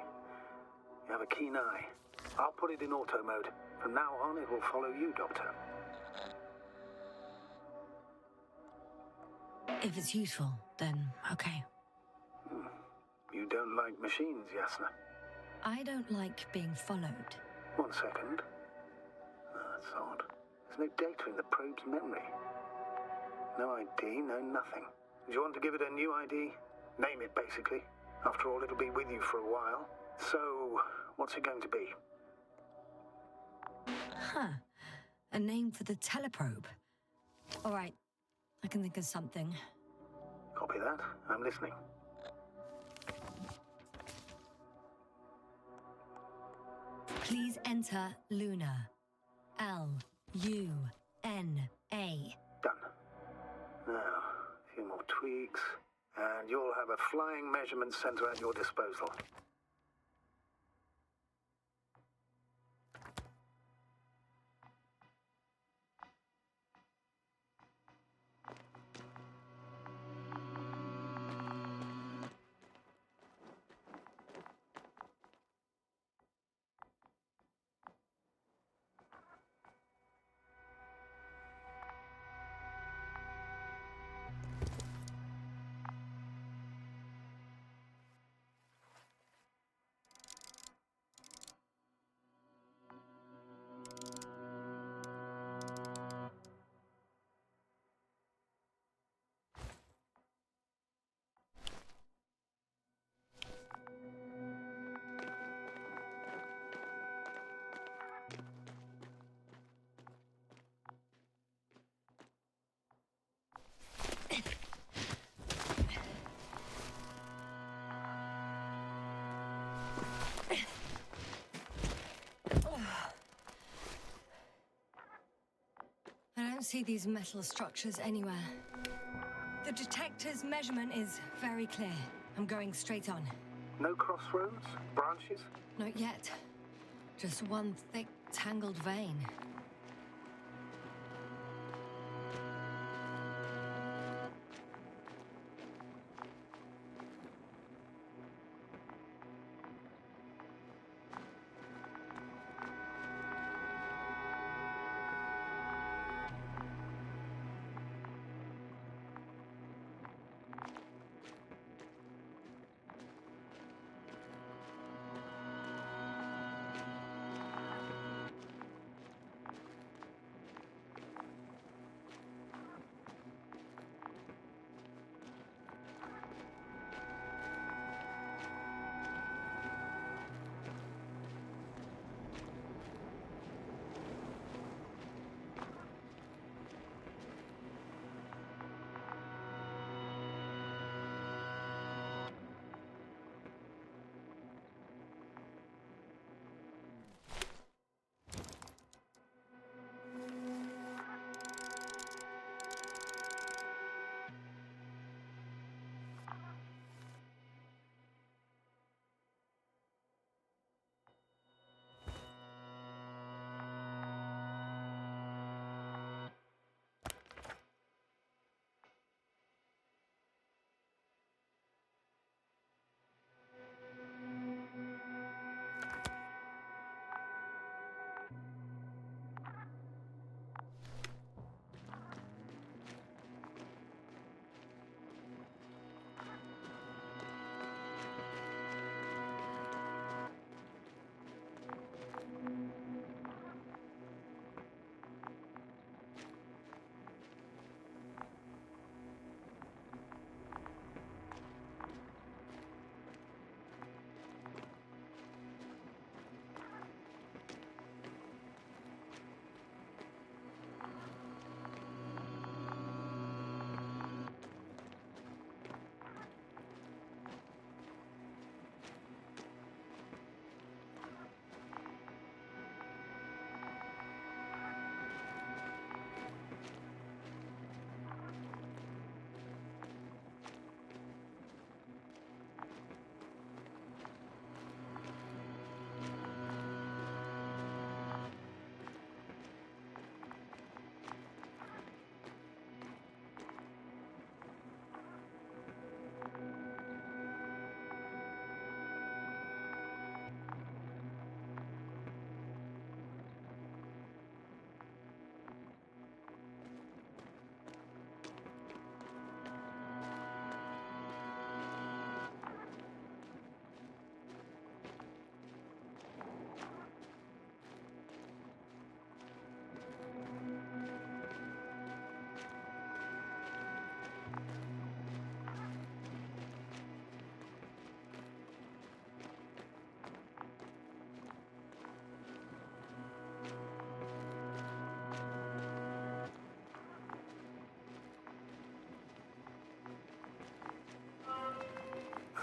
Speaker 7: You have a keen eye. I'll put it in auto mode. From now on, it will follow you, Doctor.
Speaker 1: If it's useful, then okay.
Speaker 7: You don't like machines, Yasna?
Speaker 1: I don't like being followed.
Speaker 7: 1 second. That's odd. There's no data in the probe's memory. No ID, no nothing. Do you want to give it a new ID? Name it, basically. After all, it'll be with you for a while. So, what's it going to be?
Speaker 1: Huh. A name for the teleprobe. All right. I can think of something.
Speaker 7: Copy that. I'm listening.
Speaker 1: Please enter Luna. L-U-N-A.
Speaker 7: Done. Now, a few more tweaks, and you'll have a flying measurement center at your disposal.
Speaker 1: see these metal structures anywhere. The detector's measurement is very clear. I'm going straight on.
Speaker 7: No crossroads? Branches?
Speaker 1: Not yet. Just one thick, tangled vein.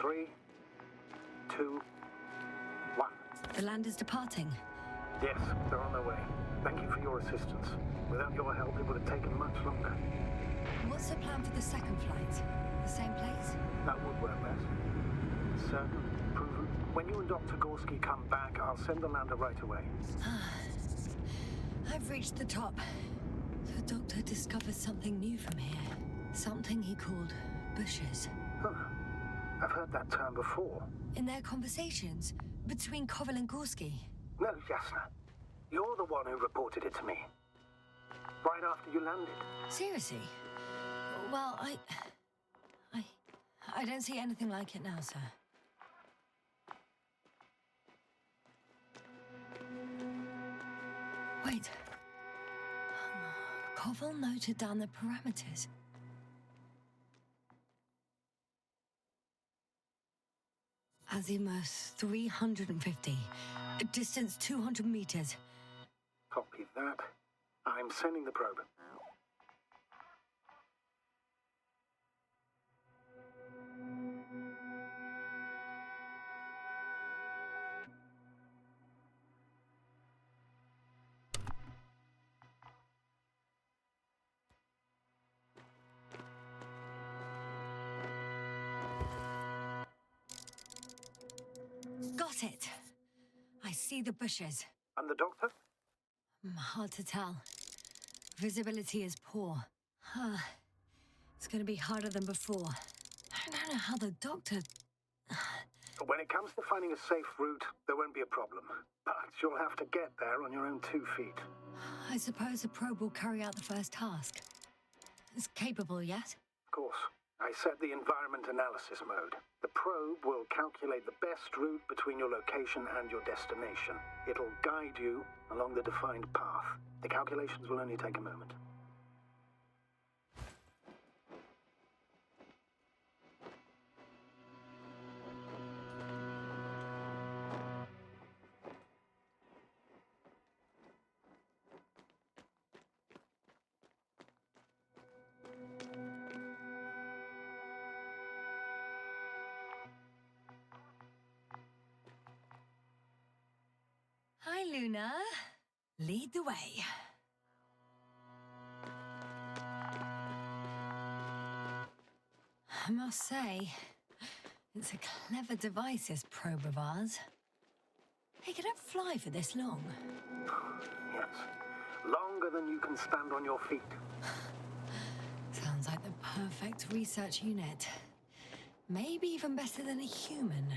Speaker 7: Three, two, one.
Speaker 1: The land is departing.
Speaker 7: Yes, they're on their way. Thank you for your assistance. Without your help, it would have taken much longer.
Speaker 1: What's the plan for the second flight? The same place?
Speaker 7: That would work best. Certain, proven. When you and Dr. Gorski come back, I'll send the lander right away.
Speaker 1: I've reached the top. The doctor discovered something new from here. Something he called bushes.
Speaker 7: Huh. I've heard that term before.
Speaker 1: In their conversations between Koval and Gorski.
Speaker 7: No, Yasna. You're the one who reported it to me. Right after you landed.
Speaker 1: Seriously? Well, I don't see anything like it now, sir. Wait. Koval noted down the parameters. Azimuth 350. Distance 200 meters.
Speaker 7: Copy that. I'm sending the probe.
Speaker 1: it. I see the bushes.
Speaker 7: And the doctor?
Speaker 1: Hard to tell. Visibility is poor. It's gonna be harder than before. I don't know how the doctor...
Speaker 7: When it comes to finding a safe route, there won't be a problem. But you'll have to get there on your own 2 feet.
Speaker 1: I suppose the probe will carry out the first task. It's capable yet?
Speaker 7: Of course. I set the environment analysis mode. The probe will calculate the best route between your location and your destination. It'll guide you along the defined path. The calculations will only take a moment.
Speaker 1: Hi, Luna. Lead the way. I must say, it's a clever device, this probe of ours. Hey, can it fly for this long?
Speaker 7: Yes. Longer than you can stand on your feet.
Speaker 1: Sounds like the perfect research unit. Maybe even better than a human.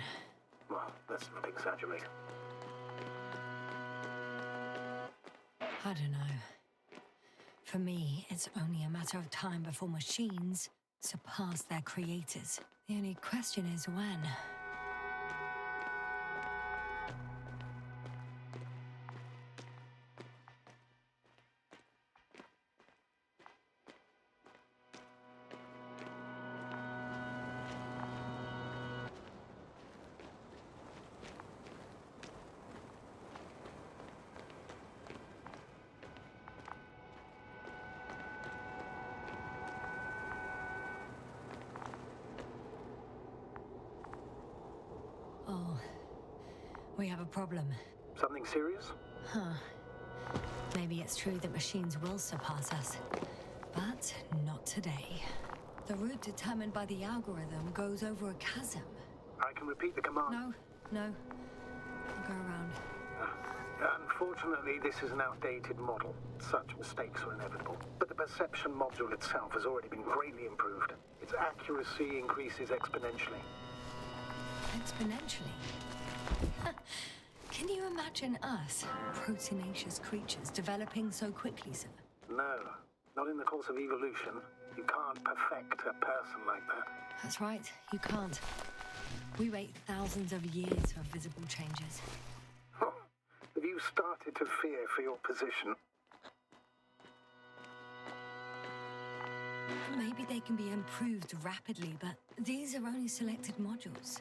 Speaker 7: Well, let's not exaggerate.
Speaker 1: I don't know. For me, it's only a matter of time before machines surpass their creators. The only question is when. Oh, we have a problem.
Speaker 7: Something serious?
Speaker 1: Huh. Maybe it's true that machines will surpass us, but not today. The route determined by the algorithm goes over a chasm.
Speaker 7: I can repeat the command.
Speaker 1: No. I'll go around.
Speaker 7: Unfortunately, this is an outdated model. Such mistakes are inevitable. But the perception module itself has already been greatly improved. Its accuracy increases exponentially.
Speaker 1: Exponentially? Can you imagine us, proteinaceous creatures, developing so quickly, sir?
Speaker 7: No, not in the course of evolution. You can't perfect a person like that.
Speaker 1: That's right, you can't. We wait thousands of years for visible changes.
Speaker 7: Have you started to fear for your position?
Speaker 1: Maybe they can be improved rapidly, but these are only selected modules.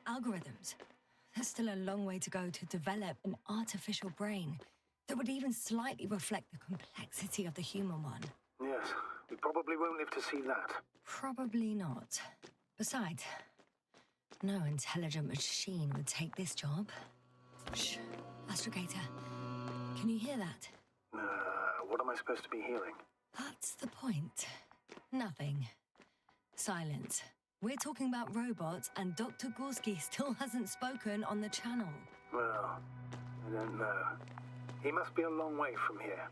Speaker 1: Algorithms. There's still a long way to go to develop an artificial brain that would even slightly reflect the complexity of the human one.
Speaker 7: Yes, we probably won't live to see that.
Speaker 1: Probably not. Besides, no intelligent machine would take this job. Shh. Astrogator, can you hear that?
Speaker 7: What am I supposed to be hearing?
Speaker 1: That's the point. Nothing. Silence. We're talking about robots, and Dr. Gorski still hasn't spoken on the channel.
Speaker 7: Well, I don't know. He must be a long way from here.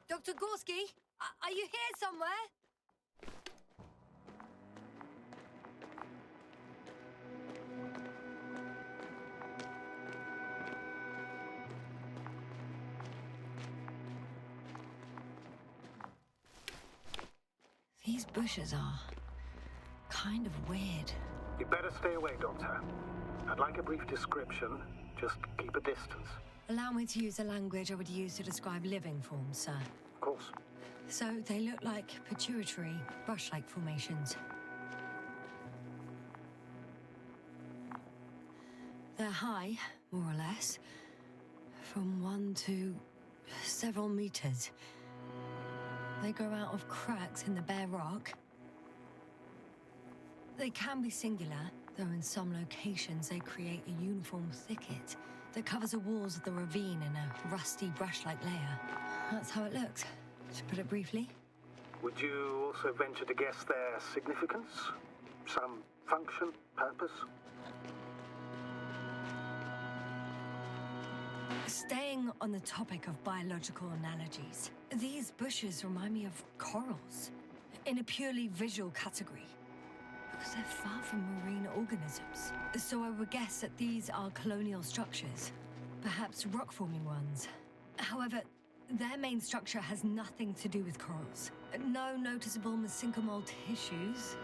Speaker 1: Dr. Gorski, are you here somewhere? These bushes are kind of weird.
Speaker 7: You better stay away, Doctor. I'd like a brief description. Just keep a distance.
Speaker 1: Allow me to use the language I would use to describe living forms, sir.
Speaker 7: Of course.
Speaker 1: So they look like pituitary, brush-like formations. They're high, more or less, from 1 to several meters. They grow out of cracks in the bare rock. They can be singular, though in some locations they create a uniform thicket that covers the walls of the ravine in a rusty brush-like layer. That's how it looks, to put it briefly.
Speaker 7: Would you also venture to guess their significance? Some function, purpose?
Speaker 1: Staying on the topic of biological analogies, these bushes remind me of corals in a purely visual category because they're far from marine organisms. So I would guess that these are colonial structures, perhaps rock-forming ones. However, their main structure has nothing to do with corals. No noticeable mesenchymal tissues,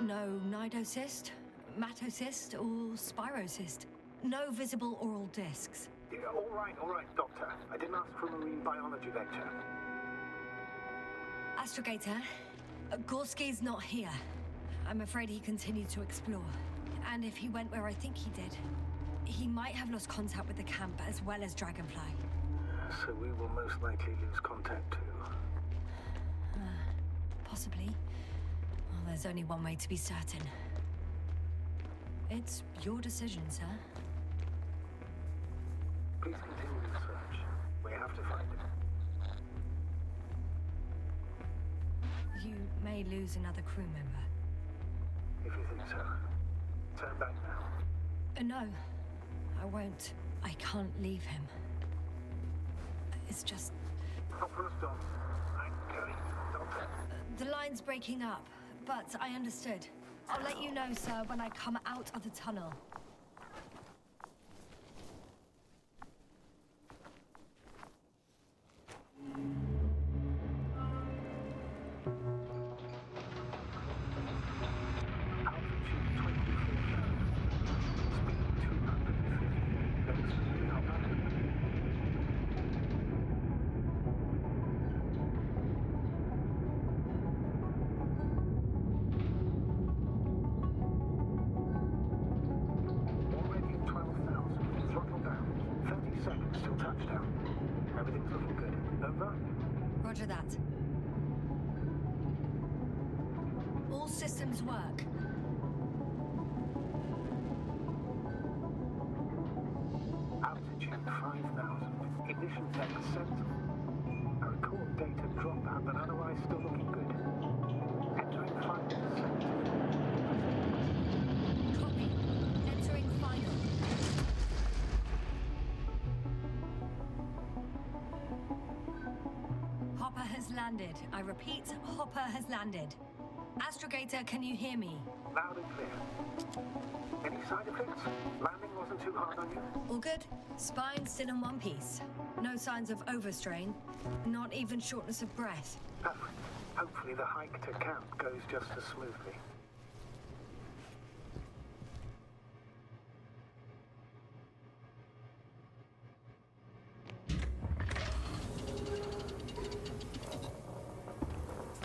Speaker 1: no nidocyst, matocyst, or spirocyst. No visible oral discs.
Speaker 7: Yeah, all right, Doctor. I didn't ask for a marine biology lecture.
Speaker 1: Astrogator, Gorski's not here. I'm afraid he continued to explore. And if he went where I think he did, he might have lost contact with the camp as well as Dragonfly.
Speaker 7: So we will most likely lose contact too.
Speaker 1: Possibly. Well, there's only one way to be certain. It's your decision, sir.
Speaker 7: Please continue the search. We have to find him.
Speaker 1: You may lose another crew member.
Speaker 7: If you think so. Turn back now.
Speaker 1: No, I won't. I can't leave him. It's just...
Speaker 7: Opera's done. I'm going, Doctor.
Speaker 1: The line's breaking up, but I understood. I'll let you know, sir, when I come out of the tunnel. Roger that. All systems work.
Speaker 7: Altitude 5,000. Ignition tech acceptable. I record data dropout, but otherwise still looking good. Entering final descent.
Speaker 1: Copy. Entering final. Hopper has landed. I repeat, Hopper has landed. Astrogator, can you hear me?
Speaker 7: Loud and clear. Any side effects? Landing wasn't too hard on you?
Speaker 1: All good? Spine still in one piece. No signs of overstrain. Not even shortness of breath.
Speaker 7: Perfect. Hopefully the hike to camp goes just as smoothly.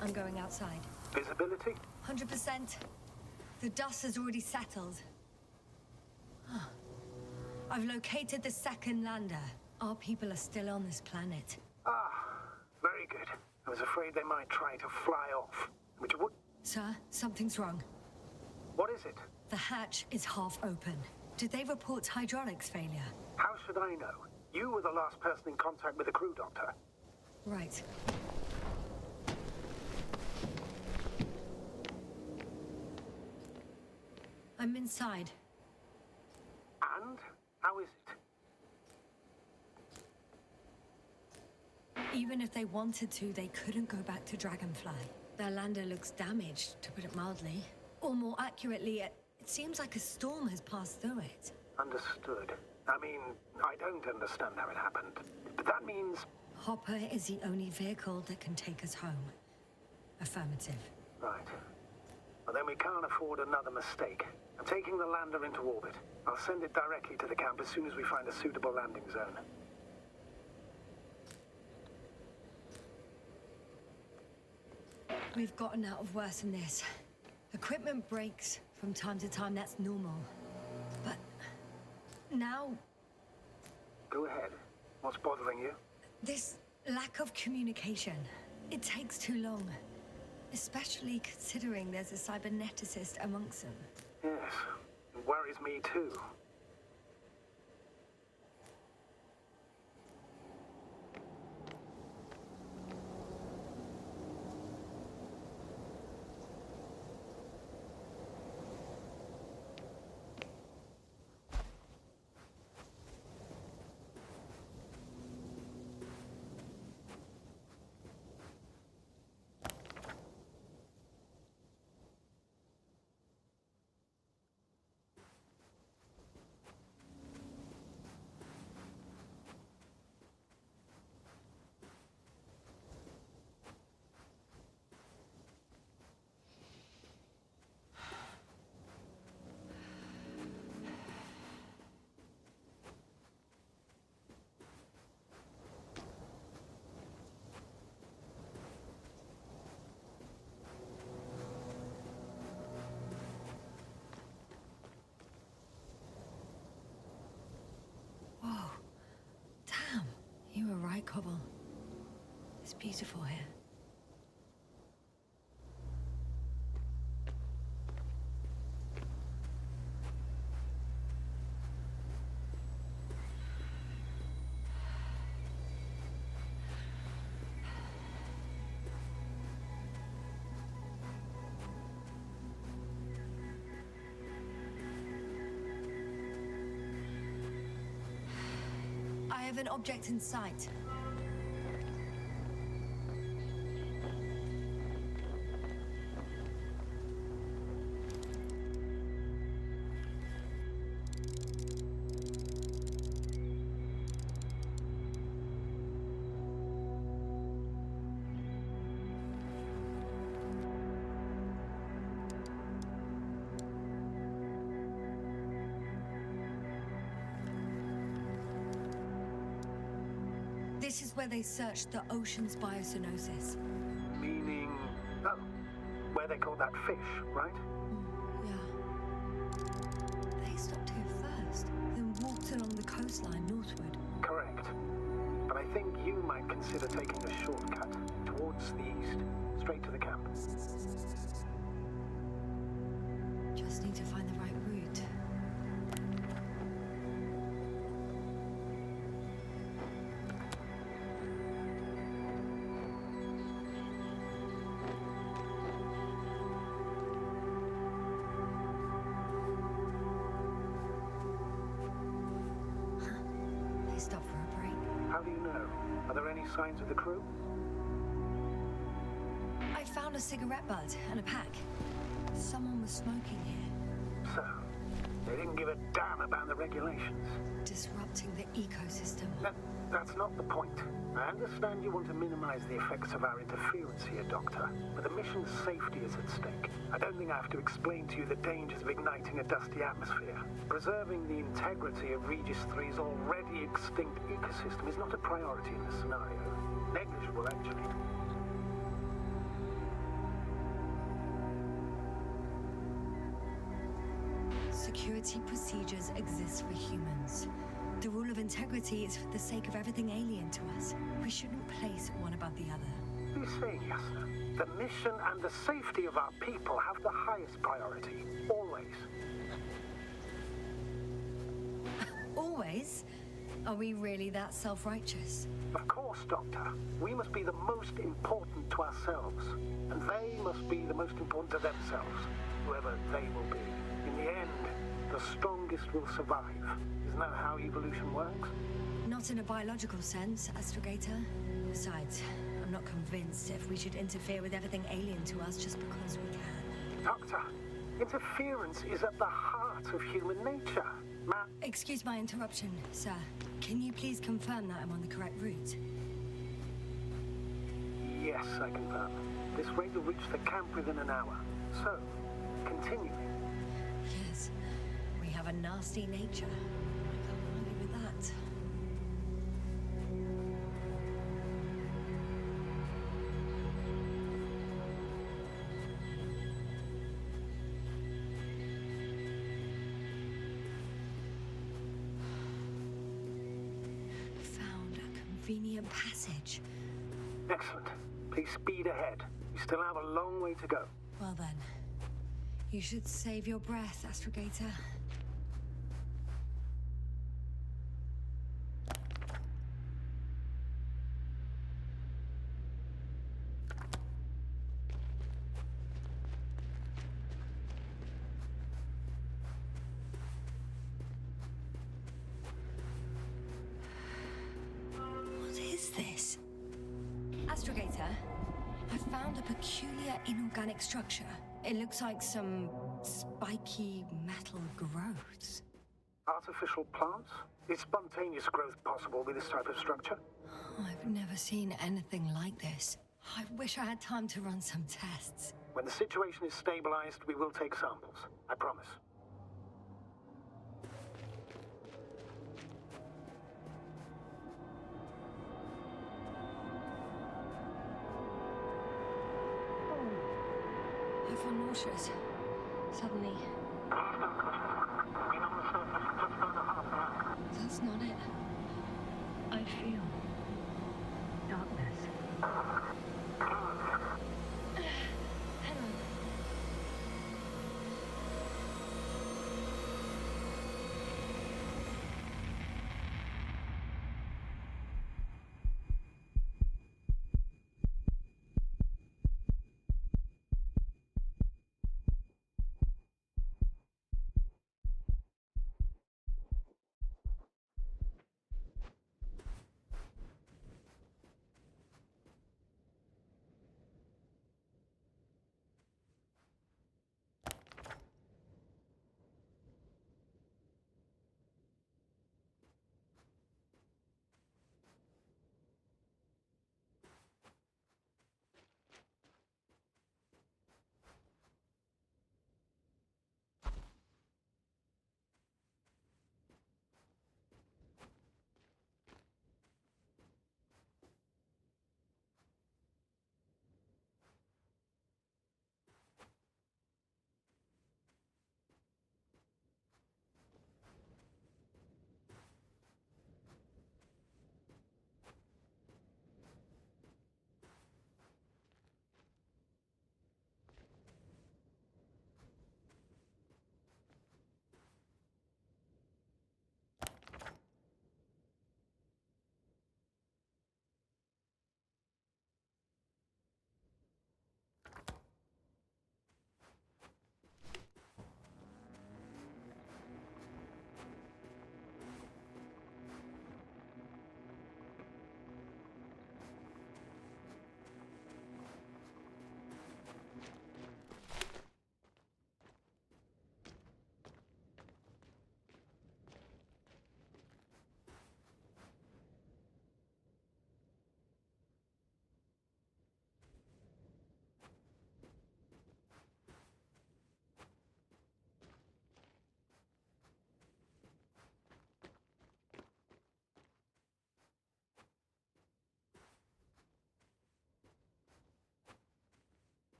Speaker 1: I'm going outside.
Speaker 7: Visibility?
Speaker 1: 100%. The dust has already settled. I've located the second lander. Our people are still on this planet.
Speaker 7: Ah, very good. I was afraid they might try to fly off, which would...
Speaker 1: Sir, something's wrong.
Speaker 7: What is it?
Speaker 1: The hatch is half open. Did they report hydraulics failure?
Speaker 7: How should I know? You were the last person in contact with the crew, Doctor.
Speaker 1: Right. I'm inside.
Speaker 7: And? How is it?
Speaker 1: Even if they wanted to, they couldn't go back to Dragonfly. Their lander looks damaged, to put it mildly. Or more accurately, it seems like a storm has passed through it.
Speaker 7: Understood. I mean, I don't understand how it happened. But that means...
Speaker 1: Hopper is the only vehicle that can take us home. Affirmative.
Speaker 7: Right. Well, then we can't afford another mistake. I'm taking the lander into orbit. I'll send it directly to the camp as soon as we find a suitable landing zone.
Speaker 1: We've gotten out of worse than this. Equipment breaks from time to time, that's normal. But now...
Speaker 7: Go ahead. What's bothering you?
Speaker 1: This lack of communication. It takes too long. Especially considering there's a cyberneticist amongst them.
Speaker 7: Yes. It worries me too.
Speaker 1: right, Cobble. It's beautiful here. I have an object in sight. This is where they searched the ocean's biocenosis.
Speaker 7: Meaning, oh, where they caught that fish, right?
Speaker 1: Yeah. They stopped here first, then walked along the coastline northward.
Speaker 7: Correct. But I think you might consider taking a shortcut towards the east, straight to the camp.
Speaker 1: Just need to find the right route. They stopped for a break.
Speaker 7: How do you know? Are there any signs of the crew?
Speaker 1: I found a cigarette butt and a pack. Someone was smoking here,
Speaker 7: So, they didn't give a damn about the regulations.
Speaker 1: disrupting the ecosystem.
Speaker 7: That's not the point. I understand you want to minimize the effects of our interference here, Doctor, but the mission's safety is at stake. I don't think I have to explain to you the dangers of igniting a dusty atmosphere. Preserving the integrity of Regis 3's already extinct ecosystem is not a priority in this scenario. Negligible, actually.
Speaker 1: Security procedures exist for humans. The rule of integrity is for the sake of everything alien to us. We shouldn't place one above the other.
Speaker 7: What are you saying, Yasna? The mission and the safety of our people have the highest priority. Always.
Speaker 1: Always? Are we really that self-righteous?
Speaker 7: Of course, Doctor. We must be the most important to ourselves. And they must be the most important to themselves, whoever they will be. In the end, the strongest will survive. Isn't that how evolution works?
Speaker 1: Not in a biological sense, Astrogator. Besides, I'm not convinced if we should interfere with everything alien to us just because we can.
Speaker 7: Doctor, interference is at the heart of human nature.
Speaker 1: Excuse my interruption, sir. Can you please confirm that I'm on the correct route?
Speaker 7: Yes, I confirm. This rate will reach the camp within an hour. So, continuing.
Speaker 1: Yes. We have a nasty nature. I can't argue with that. Found a convenient passage.
Speaker 7: Excellent. Please speed ahead. We still have a long way to go.
Speaker 1: Well then, you should save your breath, Astrogator. What is this? Astrogator, I found a peculiar inorganic structure. It looks like some spiky metal growths.
Speaker 7: Artificial plants? Is spontaneous growth possible with this type of structure?
Speaker 1: I've never seen anything like this. I wish I had time to run some tests.
Speaker 7: When the situation is stabilized, we will take samples. I promise.
Speaker 1: I feel nauseous. Suddenly. That's not it. I feel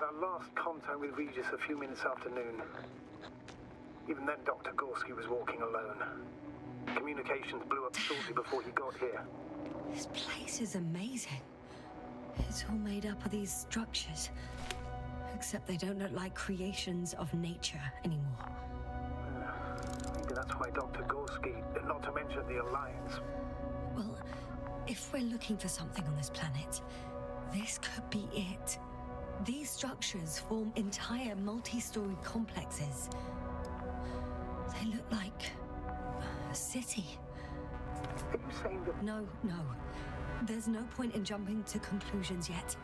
Speaker 7: had our last contact with Regis a few minutes after noon. Even then, Dr. Gorski was walking alone. Communications blew up shortly before he got here.
Speaker 1: This place is amazing. It's all made up of these structures. Except they don't look like creations of nature anymore.
Speaker 7: Maybe that's why Dr. Gorski, not to mention the Alliance.
Speaker 1: Well, if we're looking for something on this planet, this could be it. These structures form entire multi-story complexes. They look like a city.
Speaker 7: Are you saying that...
Speaker 1: No. There's no point in jumping to conclusions yet.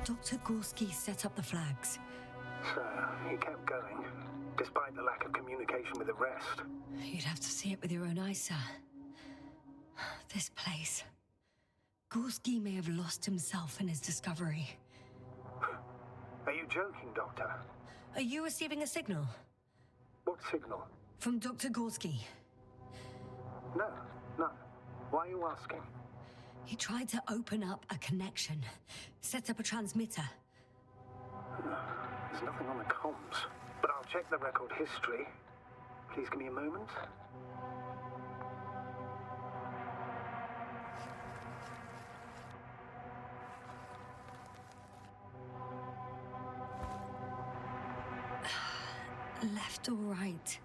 Speaker 1: Dr. Gorski set up the flags.
Speaker 7: So, he kept going, despite the lack of communication with the rest.
Speaker 1: You'd have to see it with your own eyes, sir. This place. Gorski may have lost himself in his discovery.
Speaker 7: Are you joking, Doctor?
Speaker 1: Are you receiving a signal?
Speaker 7: What signal?
Speaker 1: From Dr. Gorski.
Speaker 7: No. Why are you asking?
Speaker 1: He tried to open up a connection, set up a transmitter.
Speaker 7: There's nothing on the comms, but I'll check the record history. Please give me a moment.
Speaker 1: Left or right?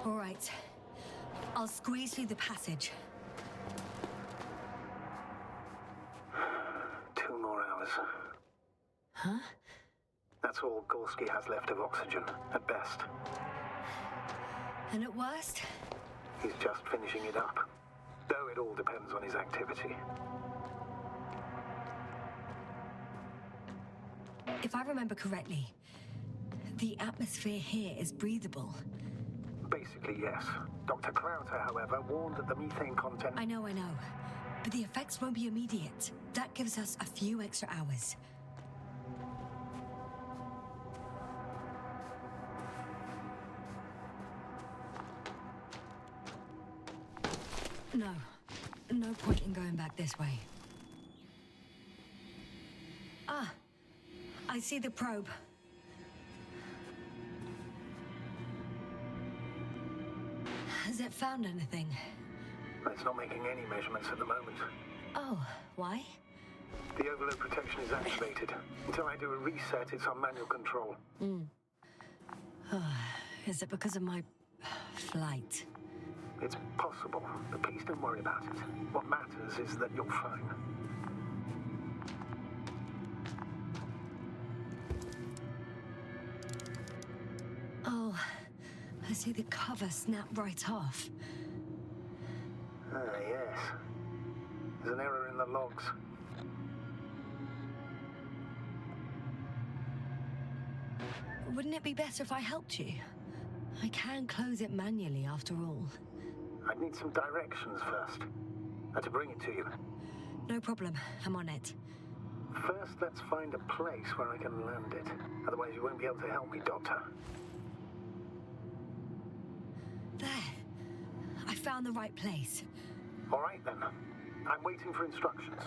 Speaker 1: All right. I'll squeeze through the passage.
Speaker 7: 2 more hours.
Speaker 1: Huh?
Speaker 7: That's all Gorski has left of oxygen, at best.
Speaker 1: And at worst?
Speaker 7: He's just finishing it up. Though it all depends on his activity.
Speaker 1: If I remember correctly, the atmosphere here is breathable.
Speaker 7: Basically, yes. Dr. Krauter, however, warned that the methane content...
Speaker 1: I know. But the effects won't be immediate. That gives us a few extra hours. No point in going back this way. Ah, I see the probe. Has it found anything?
Speaker 7: It's not making any measurements at the moment.
Speaker 1: Oh, why?
Speaker 7: The overload protection is activated. Until I do a reset, it's on manual control.
Speaker 1: Is it because of my flight?
Speaker 7: It's possible, but please don't worry about it. What matters is that you're fine.
Speaker 1: Oh, I see the cover snap right off.
Speaker 7: Ah, yes. There's an error in the logs.
Speaker 1: Wouldn't it be better if I helped you? I can close it manually after all.
Speaker 7: I'd need some directions first. And to bring it to you.
Speaker 1: No problem, I'm on it.
Speaker 7: First, let's find a place where I can land it. Otherwise, you won't be able to help me, Doctor.
Speaker 1: There. I found the right place.
Speaker 7: All right, then. I'm waiting for instructions.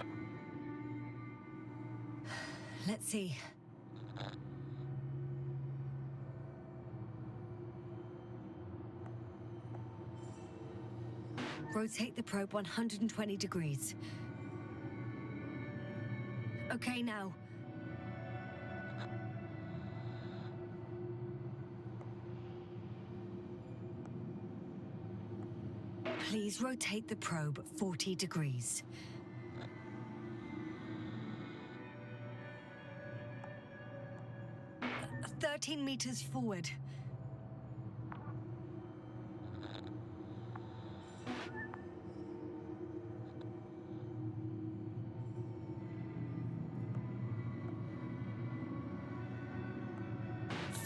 Speaker 1: Let's see. Rotate the probe 120 degrees. Okay, now. Please rotate the probe 40 degrees. Uh, 13 meters forward.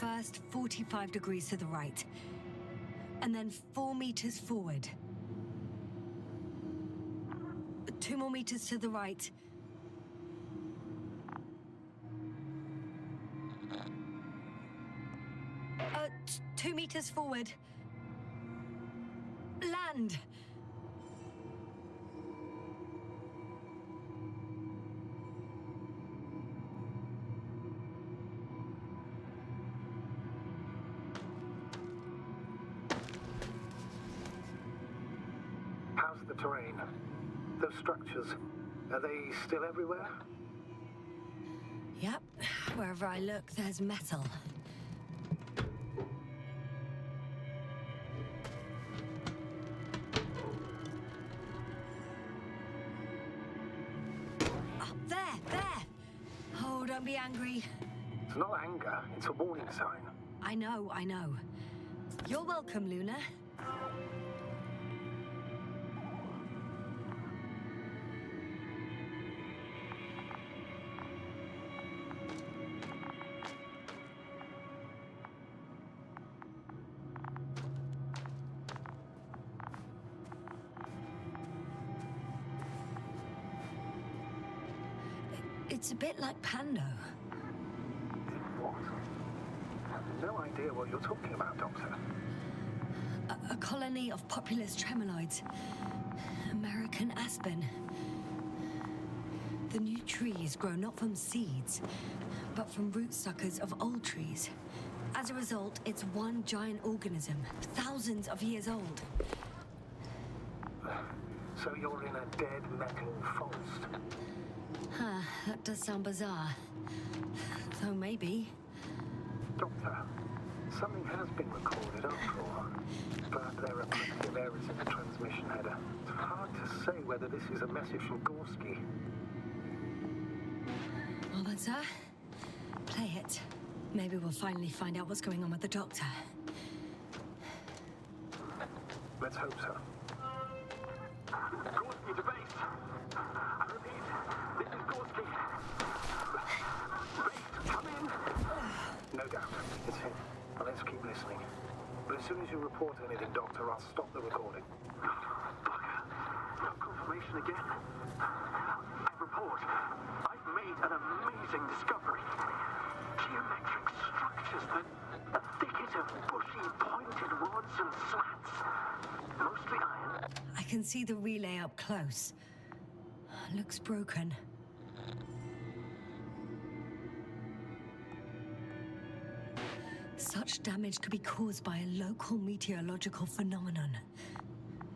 Speaker 1: first 45 degrees to the right, and then 4 meters forward. 2 more meters to the right. 2 meters forward. Land.
Speaker 7: How's the terrain? Those structures, are they still everywhere?
Speaker 1: Yep. Wherever I look, there's metal. There! Oh, don't be angry.
Speaker 7: It's not anger, it's a warning sign.
Speaker 1: I know. You're welcome, Luna. It's a bit like Pando.
Speaker 7: What? I have no idea what you're talking about, Doctor.
Speaker 1: A colony of populous tremoloids. American aspen. The new trees grow not from seeds, but from rootsuckers of old trees. As a result, it's one giant organism, thousands of years old.
Speaker 7: So you're in a dead metal forest.
Speaker 1: Huh, that does sound bizarre. Though maybe.
Speaker 7: Doctor, something has been recorded after all, but there are plenty of errors in the transmission header. It's hard to say whether this is a message from Gorski.
Speaker 1: Well then, sir, play it. Maybe we'll finally find out what's going on with the doctor.
Speaker 7: Let's hope so. Gorski to base. I repeat, this is Gorski. Base, come in. No doubt, it's him. Well, let's keep listening. But as soon as you report anything, Doctor, I'll stop the recording. Bugger. No confirmation again. I report. I've made an amazing discovery. Geometric structures that a thicket of bushy, pointed rods and slats. Mostly iron.
Speaker 1: I can see the relay up close. Looks broken. Such damage could be caused by a local meteorological phenomenon.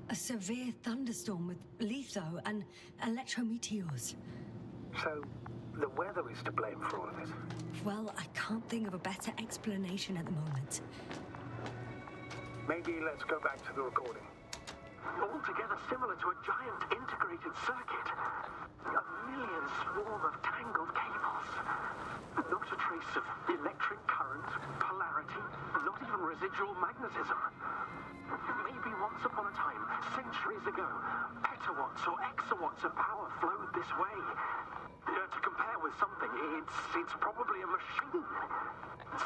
Speaker 1: A severe thunderstorm with litho and electrometeors.
Speaker 7: So, the weather is to blame for all of it.
Speaker 1: Well, I can't think of a better explanation at the moment.
Speaker 7: Maybe let's go back to the recording. Altogether similar to a giant integrated circuit. A million swarm of tangled cables. Not a trace of electric current, polarity, not even residual magnetism. Maybe once upon a time, centuries ago, petawatts or exawatts of power flowed this way. To compare with something, it's probably a machine.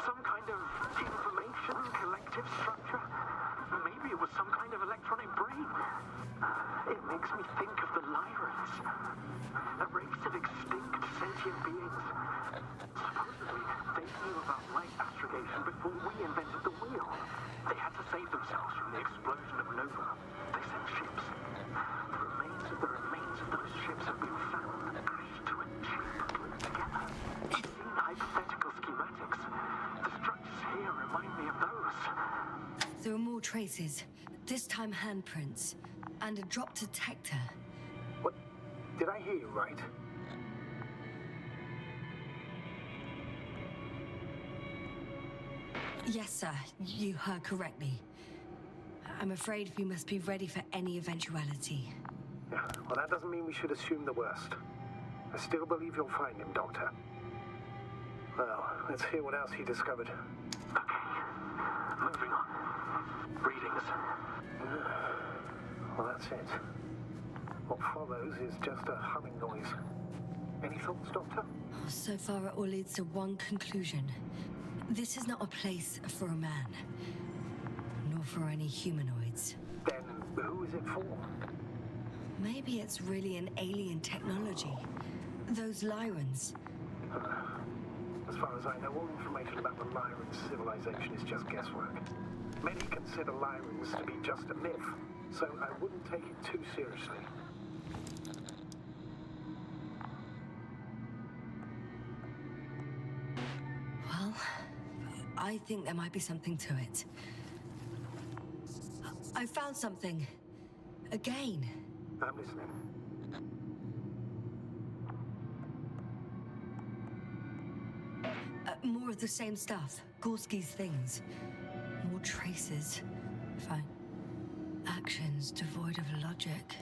Speaker 7: Some kind of information collective structure. Maybe it was some kind of electronic brain. It makes me think of the Lyrans. A race of extinct sentient beings. Supposedly, they knew about light astrogation before we invented the wheel. They had to save themselves from the explosion of Nova. They sent ships. The remains of those ships have been found, crashed to a chip put together. I've seen hypothetical schematics. The structures here remind me of those.
Speaker 1: There are more traces, this time handprints, and a drop detector.
Speaker 7: What? Did I hear you right?
Speaker 1: Yes, sir, you heard correctly. I'm afraid we must be ready for any eventuality.
Speaker 7: Yeah, well, that doesn't mean we should assume the worst. I still believe you'll find him, Doctor. Well, let's hear what else he discovered. Okay, moving on. Readings. Well, that's it. What follows is just a humming noise. Any thoughts, Doctor?
Speaker 1: So far, it all leads to one conclusion. This is not a place for a man, nor for any humanoids.
Speaker 7: Then who is it for?
Speaker 1: Maybe it's really an alien technology. Those Lyrans.
Speaker 7: As far as I know, all information about the Lyran civilization is just guesswork. Many consider Lyrans to be just a myth, so I wouldn't take it too seriously.
Speaker 1: Well, I think there might be something to it. I found something. Again.
Speaker 7: I'm listening.
Speaker 1: More of the same stuff. Gorski's things. More traces. Fine. Actions devoid of logic.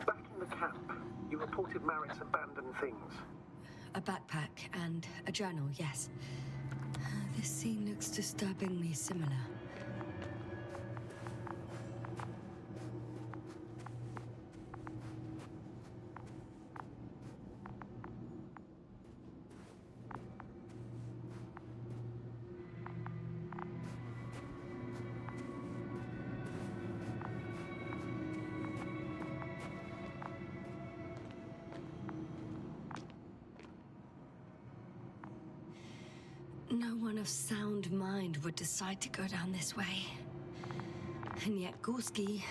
Speaker 7: Back in the camp, you reported Marritt's abandoned things.
Speaker 1: A backpack and a journal, yes. This scene looks disturbingly similar. No one of sound mind would decide to go down this way. And yet Gorski...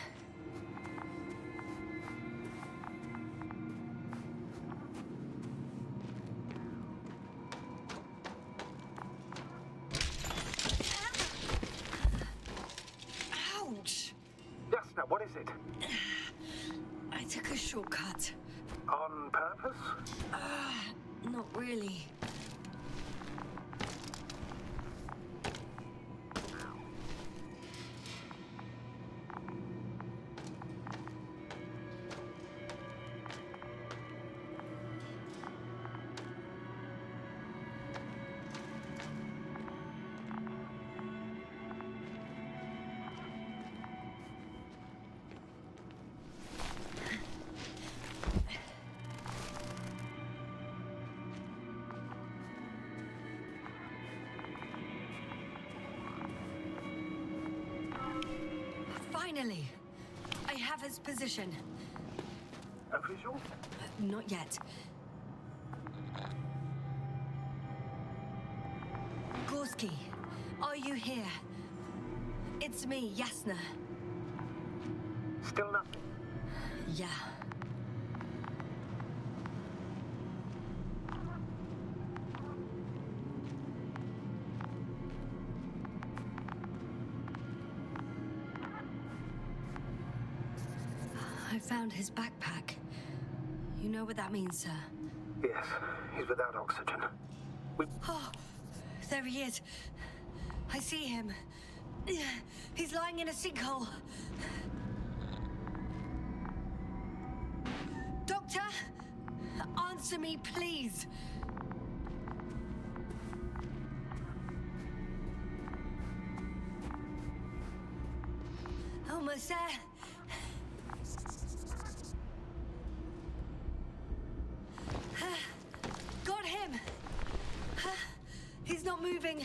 Speaker 1: Ouch!
Speaker 7: Yasna, what is it?
Speaker 1: I took a shortcut.
Speaker 7: On purpose?
Speaker 1: Not really. Finally! I have his position.
Speaker 7: A visual?
Speaker 1: Not yet. Gorski, are you here? It's me, Yasna.
Speaker 7: Still nothing.
Speaker 1: Yeah. I found his backpack. You know what that means, sir?
Speaker 7: Yes, he's without oxygen.
Speaker 1: Oh, there he is. I see him. He's lying in a sinkhole. Doctor, answer me, please. Almost there. Got him. He's not moving.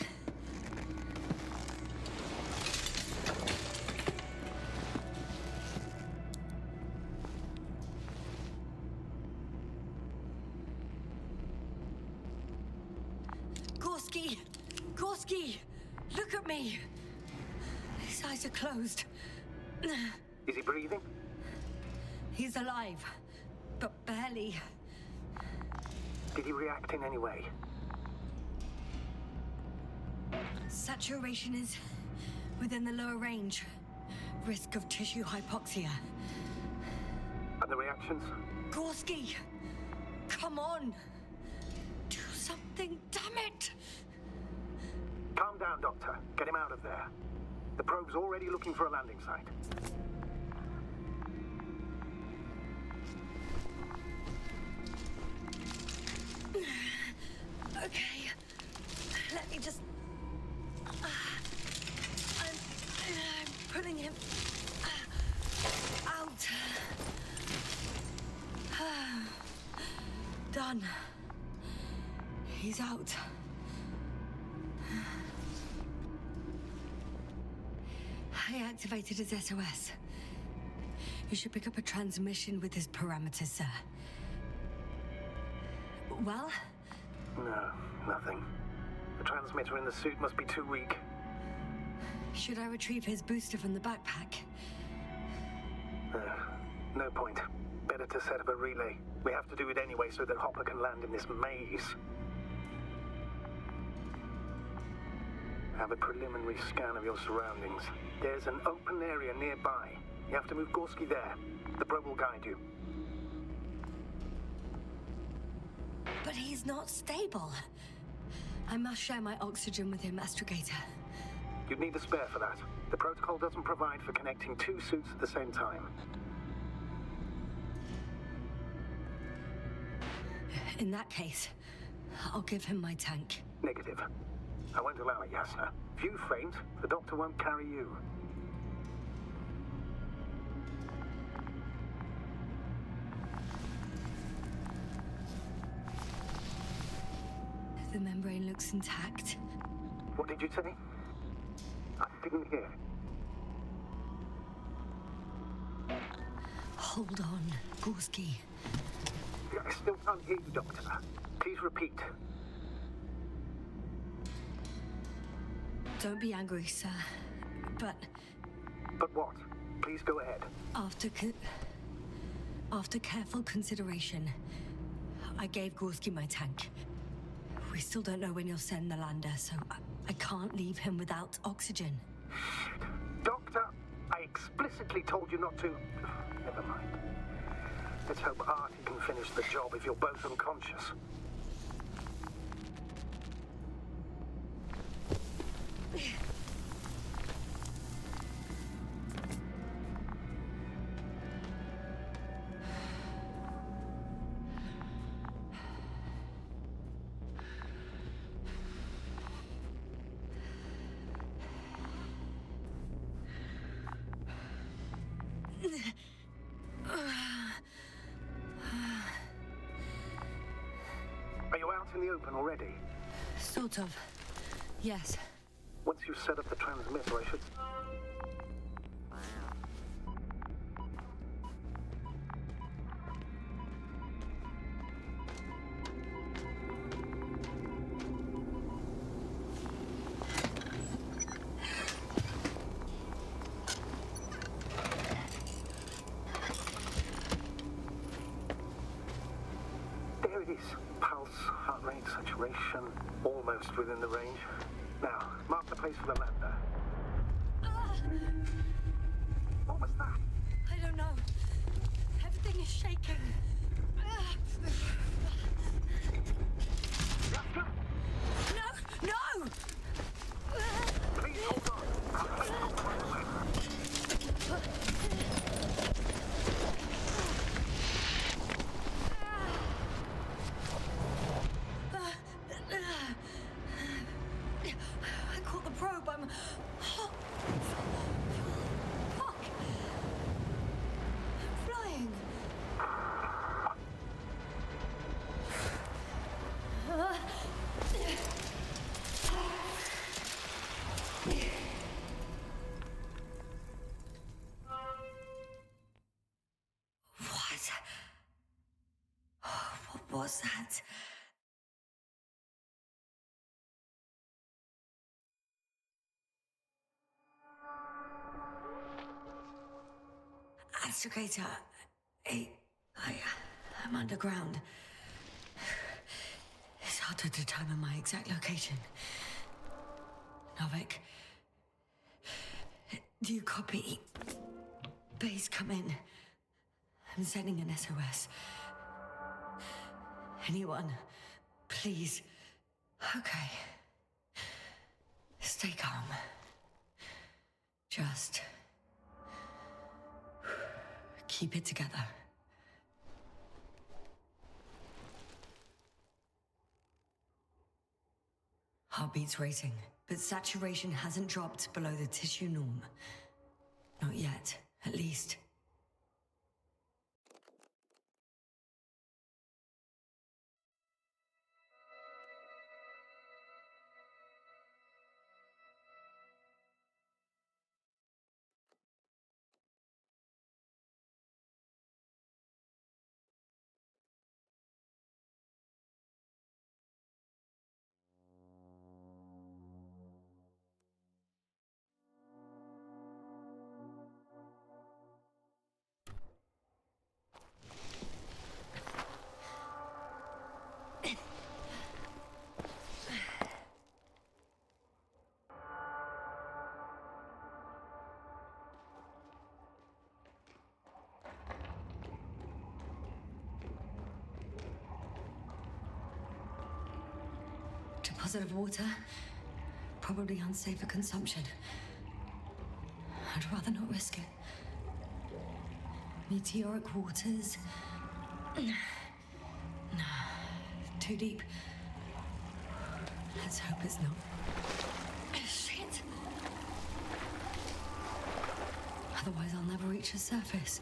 Speaker 1: Gorski! Gorski! Look at me! His eyes are closed.
Speaker 7: Is he breathing?
Speaker 1: He's alive, but barely.
Speaker 7: Did he react in any way?
Speaker 1: Saturation is within the lower range. Risk of tissue hypoxia.
Speaker 7: And the reactions?
Speaker 1: Gorski! Come on! Do something, damn it!
Speaker 7: Calm down, Doctor. Get him out of there. The probe's already looking for a landing site.
Speaker 1: Okay, let me just... I'm pulling him out. Done. He's out. deactivated his SOS. You should pick up a transmission with his parameters, sir. Well?
Speaker 7: No, nothing. The transmitter in the suit must be too weak.
Speaker 1: Should I retrieve his booster from the backpack?
Speaker 7: No point. Better to set up a relay. We have to do it anyway so that Hopper can land in this maze. Have a preliminary scan of your surroundings. There's an open area nearby. You have to move Gorski there. The probe will guide you.
Speaker 1: But he's not stable. I must share my oxygen with him, Astrogator.
Speaker 7: You'd need a spare for that. The protocol doesn't provide for connecting two suits at the same time.
Speaker 1: In that case, I'll give him my tank.
Speaker 7: Negative. I won't allow it, Yasna. If you faint, the doctor won't carry you.
Speaker 1: The membrane looks intact.
Speaker 7: What did you say? I didn't hear.
Speaker 1: Hold on, Gorski.
Speaker 7: I still can't hear you, Doctor. Please repeat.
Speaker 1: Don't be angry, sir. But
Speaker 7: But what? Please go ahead.
Speaker 1: after careful consideration, I gave Gorski my tank. We still don't know when you'll send the lander, so I can't leave him without oxygen.
Speaker 7: Doctor, I explicitly told you not to. Never mind. Let's hope Artie can finish the job if you're both unconscious. Are you out in the open already?
Speaker 1: Sort of. Yes.
Speaker 7: Once you've set up the transmitter, I should... There it is. Pulse, heart rate, saturation, almost within the range. Now, mark the place for the lander. What was that?
Speaker 1: I don't know. Everything is shaking.
Speaker 7: Yaska,
Speaker 1: No! No!
Speaker 7: please hold on. I'll take you right away.
Speaker 1: I caught the probe. I'm... Fuck! I'm flying. What was that? Astrogator, I'm underground. It's hard to determine my exact location. Novik, do you copy? Base, come in. I'm sending an SOS. Anyone, please. Okay. Stay calm. Just keep it together. Heartbeat's racing, but saturation hasn't dropped below the tissue norm. Not yet, at least. hazard of water. Probably unsafe for consumption. I'd rather not risk it. Meteoric waters. No. Too deep. Let's hope it's not. Shit! Otherwise I'll never reach the surface.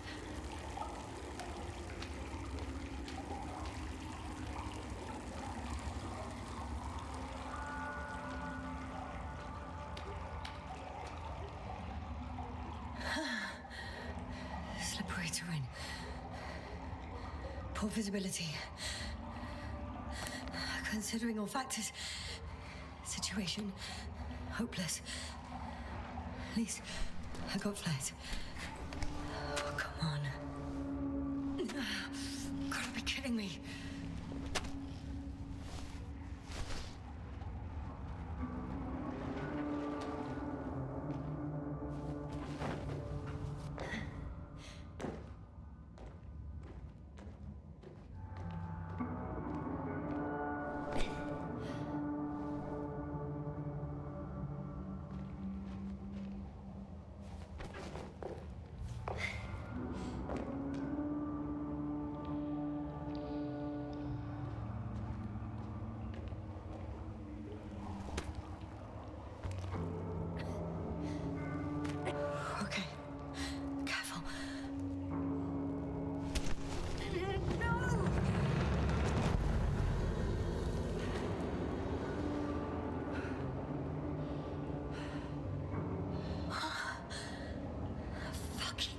Speaker 1: Slippery terrain. Poor visibility. Considering all factors, situation hopeless. At least I got flares. Oh, come on. Gotta be kidding me.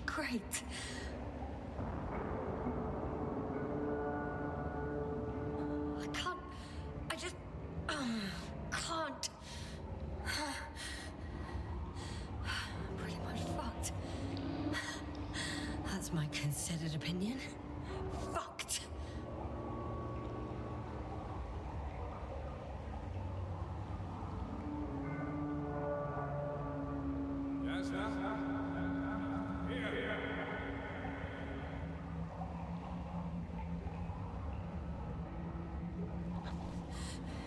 Speaker 1: Great. I can't. I just can't. I'm pretty much fucked. That's my considered opinion. Fucked.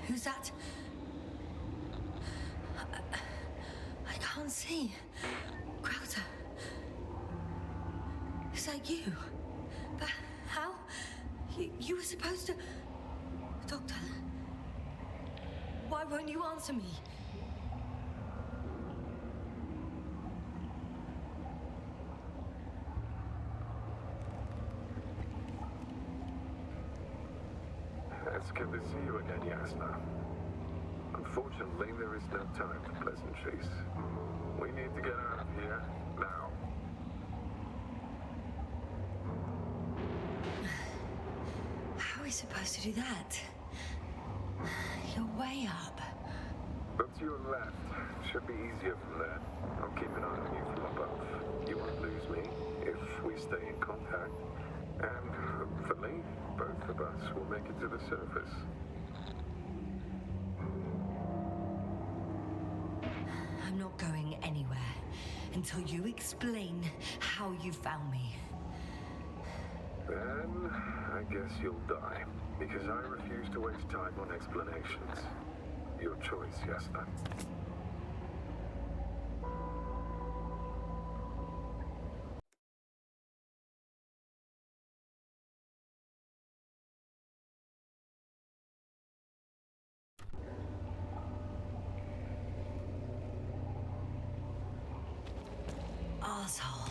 Speaker 1: Who's that? I can't see. Crowder. Is that you? But how? You were supposed to... Doctor? Why won't you answer me?
Speaker 8: It's good to see you again, Yasna. Unfortunately, there is no time for pleasantries. We need to get out of here, now.
Speaker 1: How are we supposed to do that? You're way up.
Speaker 8: Look to your left. Should be easier from there. I'll keep an eye on you from above. You won't lose me if we stay in contact. And hopefully, both of us will make it to the surface.
Speaker 1: I'm not going anywhere until you explain how you found me.
Speaker 8: Then, I guess you'll die, because I refuse to waste time on explanations. Your choice, Yasna.
Speaker 1: Asshole.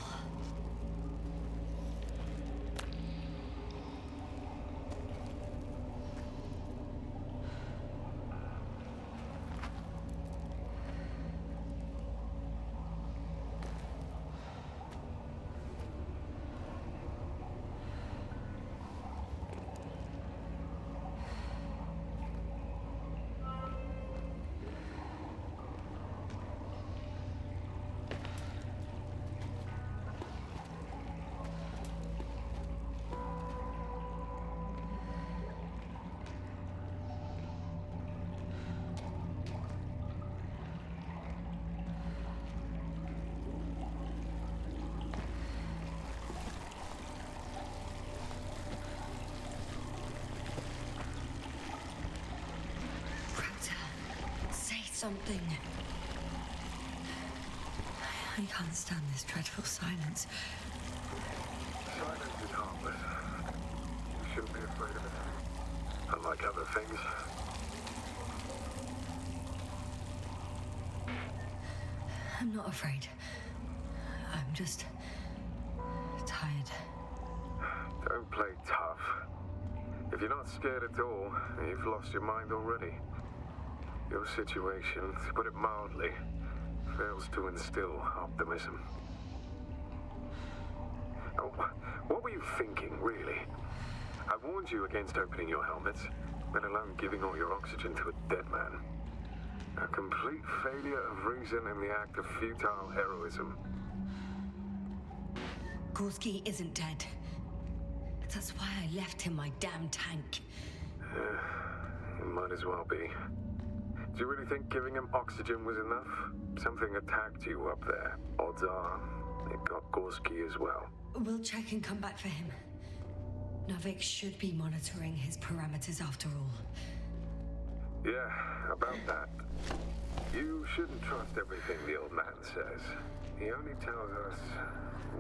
Speaker 1: something. I can't stand this dreadful silence.
Speaker 8: Silence is harmless. You shouldn't be afraid of it. Unlike other things.
Speaker 1: I'm not afraid. I'm just tired.
Speaker 8: Don't play tough. If you're not scared at all, you've lost your mind already. Your situation, to put it mildly, fails to instill optimism. Oh, what were you thinking, really? I warned you against opening your helmets, let alone giving all your oxygen to a dead man. A complete failure of reason in the act of futile heroism.
Speaker 1: Gorski isn't dead. That's why I left him my damn tank.
Speaker 8: It might as well be. Do you really think giving him oxygen was enough? Something attacked you up there. Odds are, it got Gorski as well.
Speaker 1: We'll check and come back for him. Novik should be monitoring his parameters after all.
Speaker 8: Yeah, about that. You shouldn't trust everything the old man says. He only tells us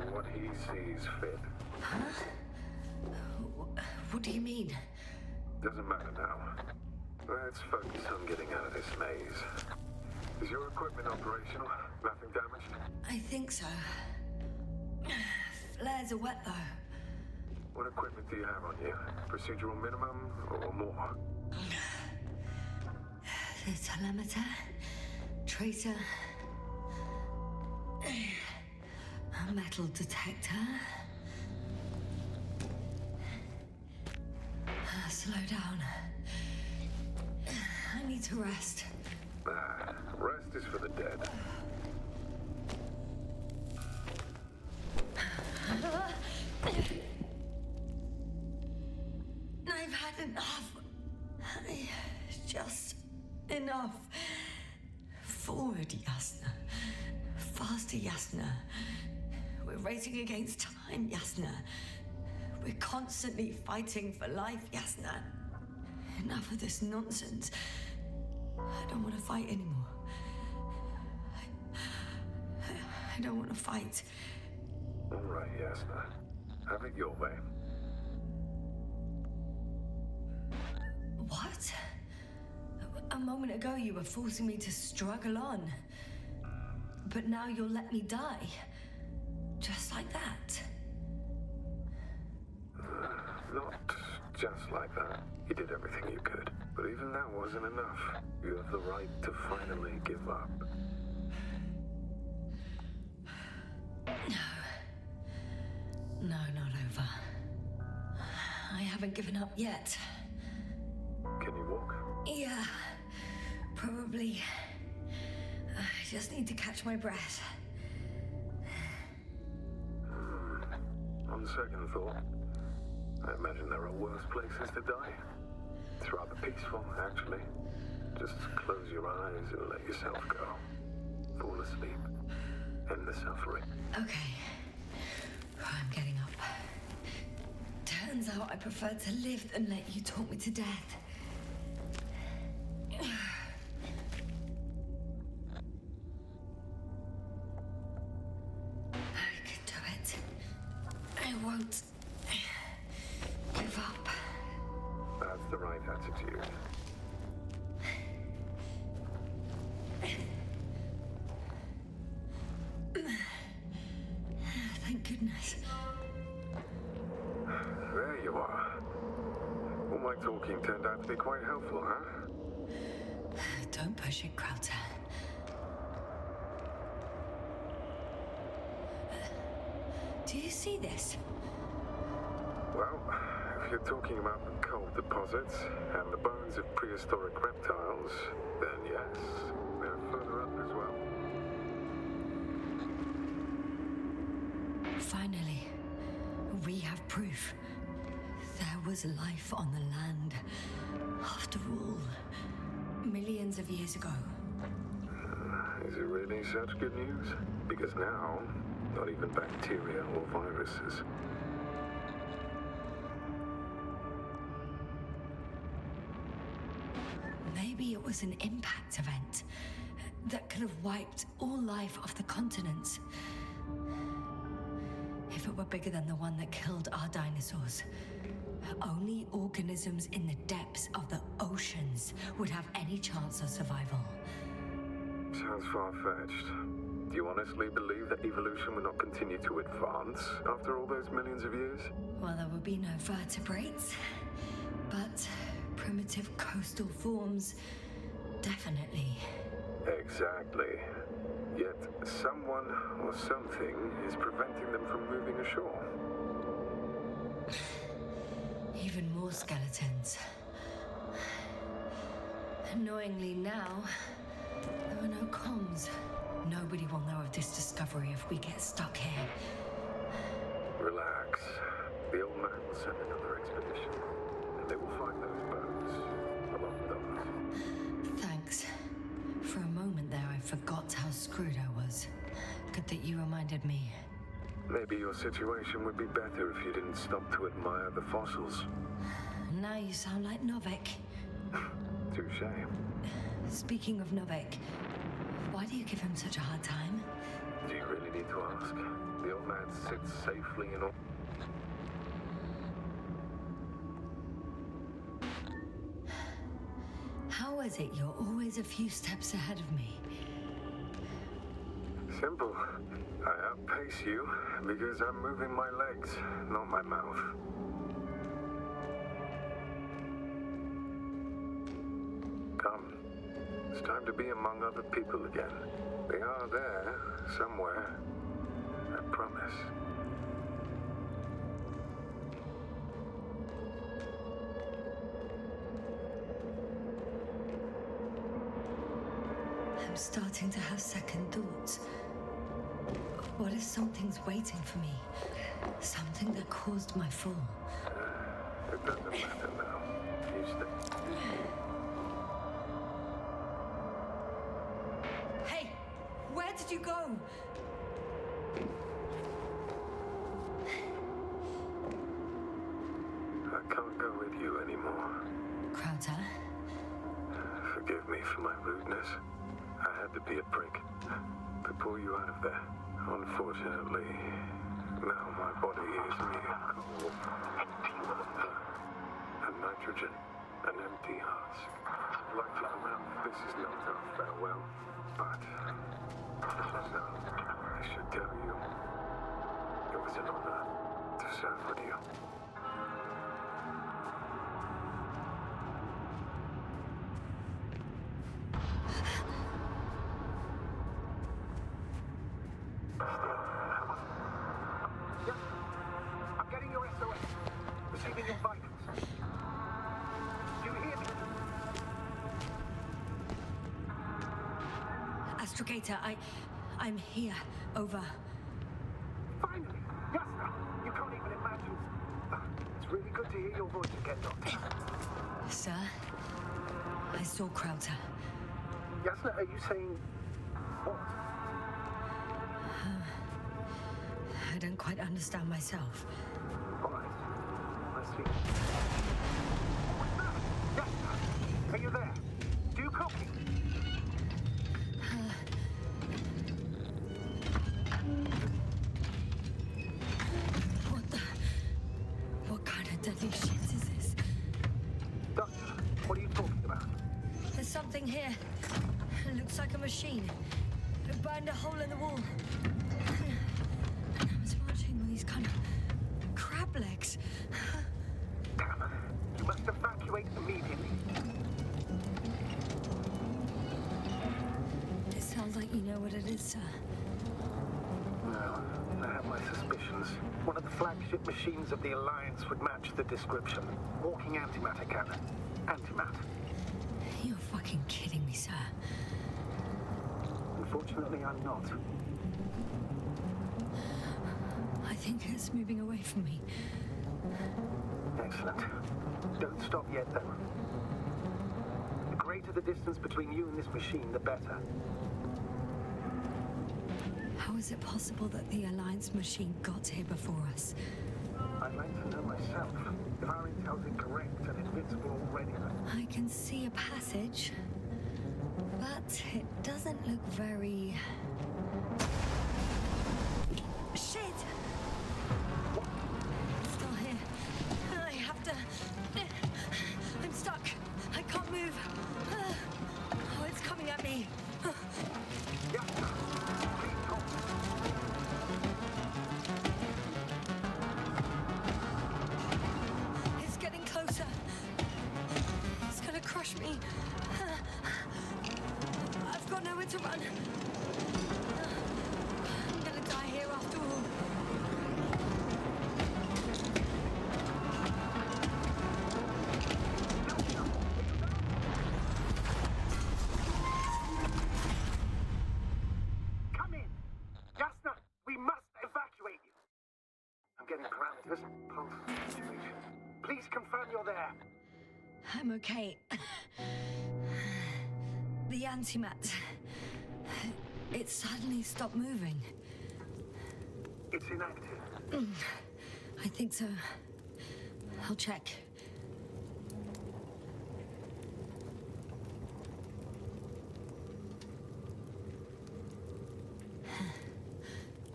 Speaker 8: what he sees fit.
Speaker 1: Huh? What do you mean?
Speaker 8: Doesn't matter now. Let's focus on getting out of this maze. Is your equipment operational? Nothing damaged?
Speaker 1: I think so. Flares are wet, though.
Speaker 8: What equipment do you have on you? Procedural minimum or more?
Speaker 1: The telemeter, tracer, a metal detector. Slow down. I need to rest.
Speaker 8: Rest is for the dead.
Speaker 1: I've had enough. Just enough. Forward, Yasna. Faster, Yasna. We're racing against time, Yasna. We're constantly fighting for life, Yasna. Enough of this nonsense. I don't want to fight anymore. I don't want to fight.
Speaker 8: All right, Yasna. Have it your way.
Speaker 1: What? A moment ago you were forcing me to struggle on. But now you'll let me die. Just like that.
Speaker 8: Not just like that. You did everything you could. But even that wasn't enough. You have the right to finally give up.
Speaker 1: No, not over. I haven't given up yet.
Speaker 8: Can you walk?
Speaker 1: Yeah, probably. I just need to catch my breath.
Speaker 8: On second thought, I imagine there are worse places to die. It's rather peaceful, actually. Just close your eyes and let yourself go. Fall asleep. End the suffering.
Speaker 1: Okay. I'm getting up. Turns out I prefer to live than let you talk me to death. I can do it. I won't give up.
Speaker 8: That's the right attitude.
Speaker 1: Thank goodness.
Speaker 8: There you are. All my talking turned out to be quite helpful, huh?
Speaker 1: Don't push it, Krauter. Do you see this?
Speaker 8: Well, if you're talking about the coal deposits and the bones of prehistoric reptiles, then yes, they're further up as well.
Speaker 1: Finally, we have proof. There was life on the land. After all, millions of years ago.
Speaker 8: Is it really such good news? Because now, not even bacteria or viruses.
Speaker 1: Maybe it was an impact event that could have wiped all life off the continents. If it were bigger than the one that killed our dinosaurs, only organisms in the depths of the oceans would have any chance of survival.
Speaker 8: Sounds far-fetched. Do you honestly believe that evolution will not continue to advance after all those millions of years?
Speaker 1: Well, there would be no vertebrates, but primitive coastal forms, definitely.
Speaker 8: Exactly. Yet someone or something is preventing them from moving ashore.
Speaker 1: Even more skeletons. Annoyingly now, there are no comms. Nobody will know of this discovery if we get stuck here.
Speaker 8: Relax. The old man will send another expedition, and they will find those bones, along with others.
Speaker 1: Thanks. For a moment there, I forgot how screwed I was. Good that you reminded me.
Speaker 8: Maybe your situation would be better if you didn't stop to admire the fossils.
Speaker 1: Now you sound like Novik.
Speaker 8: Touché.
Speaker 1: Speaking of Novik, why do you give him such a hard time?
Speaker 8: Do you really need to ask? The old man sits safely in all...
Speaker 1: How is it you're always a few steps ahead of me?
Speaker 8: Simple. I outpace you because I'm moving my legs, not my mouth. Come. It's time to be among other people again. They are there, somewhere. I promise.
Speaker 1: I'm starting to have second thoughts. What if something's waiting for me? Something that caused my fall?
Speaker 8: It doesn't matter now. You stay.
Speaker 1: Hey! Where did you go?
Speaker 8: I can't go with you anymore.
Speaker 1: Crowder?
Speaker 8: Forgive me for my rudeness. I had to be a prick to pull you out of there. Unfortunately, now my body is mere coal, and nitrogen, an empty husk. Like to the mouth, this is not our farewell, but I should tell you, it was an honor to serve with you.
Speaker 7: I'm getting your SOS. Receiving your vitals. Do you hear me?
Speaker 1: Astrogator, I'm here. Over.
Speaker 7: Finally! Yasna! You can't even imagine. It's really good to hear your voice again, Doctor.
Speaker 1: Sir? I saw Crowder.
Speaker 7: Yasna, are you saying... what?
Speaker 1: I don't quite understand myself.
Speaker 7: All right. I see. What's that? Yasna! Are you there? Do you copy?
Speaker 1: What kind of deadly shit is this?
Speaker 7: Doctor, what are you talking about?
Speaker 1: There's something here. It looks like a machine. It burned a hole in the wall. And it's marching with these kind of crab legs.
Speaker 7: Damn. You must evacuate immediately.
Speaker 1: It sounds like you know what it is, sir.
Speaker 7: Well, I have my suspicions. One of the flagship machines of the Alliance would match the description. Walking antimatter cannon. Antimatter.
Speaker 1: You're fucking kidding me, sir.
Speaker 7: Unfortunately, I'm not.
Speaker 1: I think it's moving away from me.
Speaker 7: Excellent. Don't stop yet, though. The greater the distance between you and this machine, the better.
Speaker 1: How is it possible that the Alliance machine got here before us?
Speaker 7: I'd like to know myself. myself. If our intel's incorrect and Invincible already...
Speaker 1: I can see a passage, but it doesn't look very... Shit! It's still here. I have to... I'm stuck. I can't move. Oh, it's coming at me. It's getting closer. It's gonna crush me. I've got nowhere to run. I'm gonna die here after all.
Speaker 7: Come in! Yasna, we must evacuate you! I'm getting parameters, pulse, situation. Please confirm you're there.
Speaker 1: I'm okay. The antimat. It suddenly stopped moving.
Speaker 7: It's inactive.
Speaker 1: I think so. I'll check.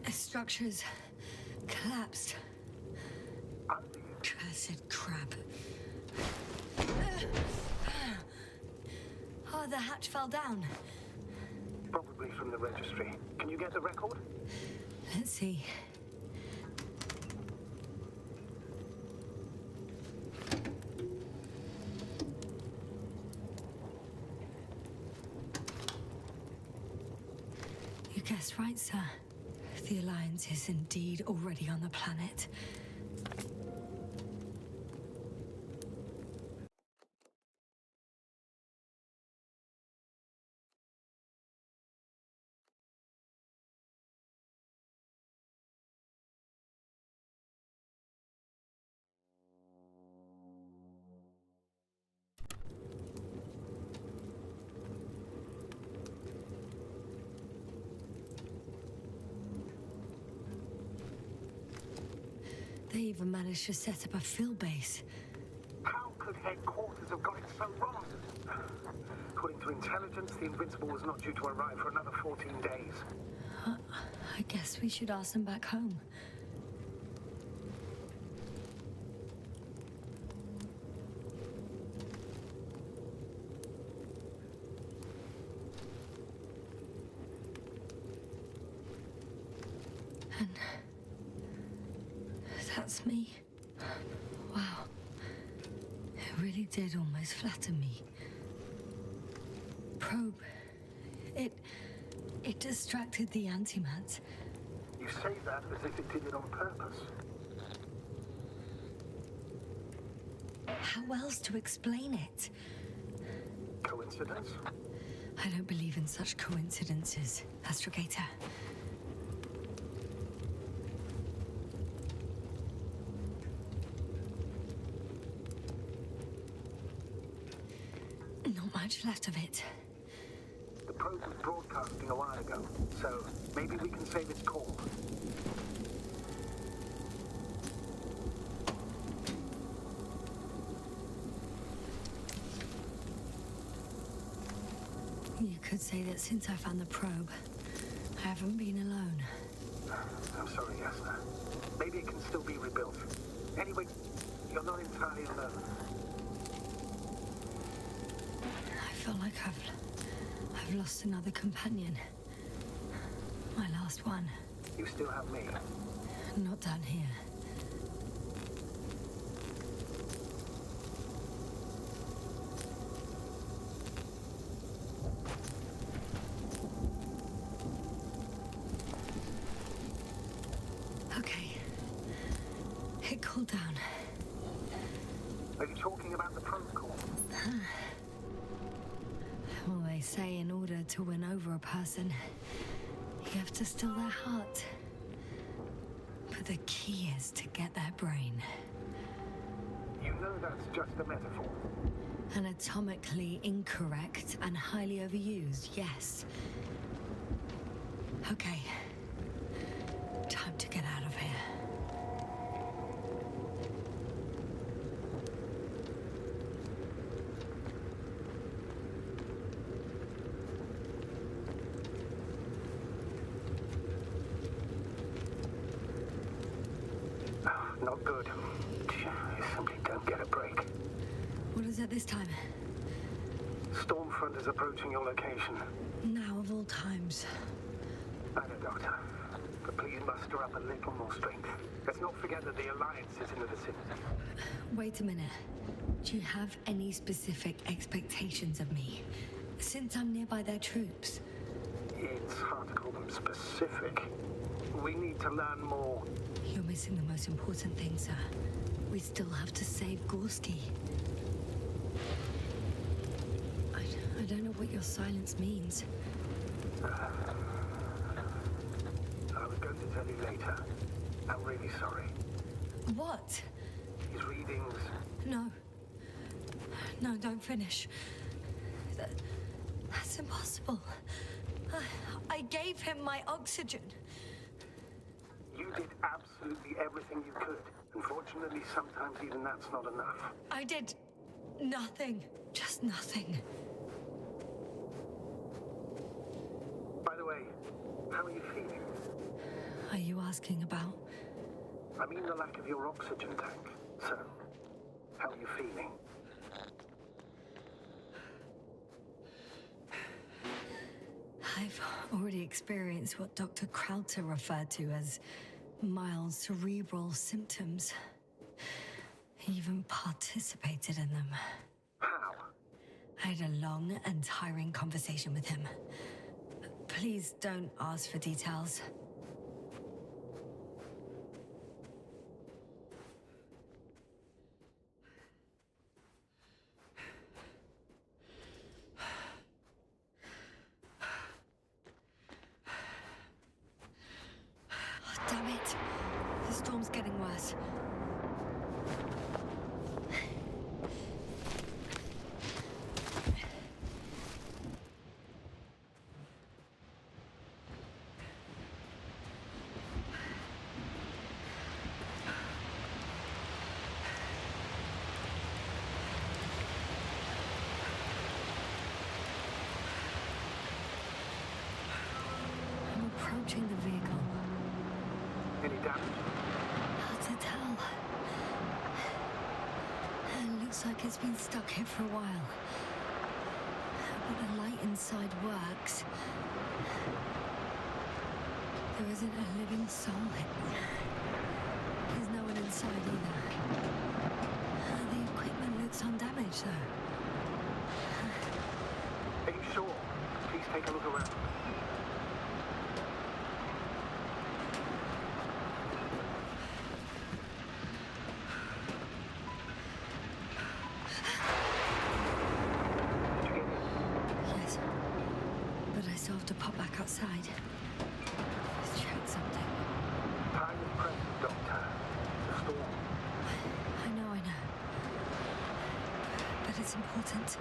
Speaker 1: Structures collapsed. Cursed crap. Oh, the hatch fell down.
Speaker 7: Probably from the registry. Can you get the record?
Speaker 1: Let's see. You guessed right, sir. The Alliance is indeed already on the planet. They even managed to set up a field base.
Speaker 7: How could headquarters have got it so wrong? According to intelligence, the Invincible was not due to arrive for another 14 days.
Speaker 1: I guess we should ask them back home. And that's me. Wow. It really did almost flatten me. Probe. It distracted the antimat.
Speaker 7: You say that as if it did it on purpose.
Speaker 1: How else to explain it?
Speaker 7: Coincidence?
Speaker 1: I don't believe in such coincidences, Astrogator. Not much left of it.
Speaker 7: The probe was broadcasting a while ago, so maybe we can save its call.
Speaker 1: You could say that since I found the probe, I haven't been alone.
Speaker 7: I'm sorry, Yasna. Maybe it can still be rebuilt. Anyway, you're not entirely alone.
Speaker 1: I feel like I've lost another companion. My last one.
Speaker 7: You still have me.
Speaker 1: Not down here. Okay. It cooled down.
Speaker 7: Are you talking about the probe call?
Speaker 1: Well, they say in order to win over a person, you have to steal their heart. But the key is to get their brain.
Speaker 7: You know that's just a metaphor.
Speaker 1: Anatomically incorrect and highly overused, yes. Okay. Time to get out of here.
Speaker 7: not good. You simply don't get a break.
Speaker 1: What is it this time?
Speaker 7: Stormfront is approaching your location.
Speaker 1: Now of all times.
Speaker 7: I know, Doctor. But please muster up a little more strength. Let's not forget that the Alliance is in the vicinity.
Speaker 1: Wait a minute. Do you have any specific expectations of me? Since I'm nearby their troops.
Speaker 7: It's hard to call them specific. We need to learn more.
Speaker 1: You're missing the most important thing, sir. We still have to save Gorski. I don't know what your silence means.
Speaker 7: I was going to tell you later. I'm really sorry.
Speaker 1: What?
Speaker 7: His readings...
Speaker 1: No. No, don't finish. That's impossible. I gave him my oxygen.
Speaker 7: You did absolutely everything you could. Unfortunately, sometimes even that's not enough.
Speaker 1: I did nothing. Just nothing.
Speaker 7: By the way, how are you feeling?
Speaker 1: Are you asking about?
Speaker 7: I mean the lack of your oxygen tank. So, how are you feeling?
Speaker 1: I've already experienced what Dr. Krauter referred to as mild cerebral symptoms. He even participated in them.
Speaker 7: How?
Speaker 1: I had a long and tiring conversation with him. Please don't ask for details. Damn it. The storm's getting worse. I'm approaching the vehicle.
Speaker 7: Any damage?
Speaker 1: Hard to tell. It looks like it's been stuck here for a while. But the light inside works. There isn't a living soul. There's no one inside either. The equipment looks undamaged, though.
Speaker 7: Are you sure? Please take a look around.
Speaker 1: Yes. But I still have to pop back outside. Let's check something.
Speaker 7: Time is precious, Doctor. The storm.
Speaker 1: I know. But it's important.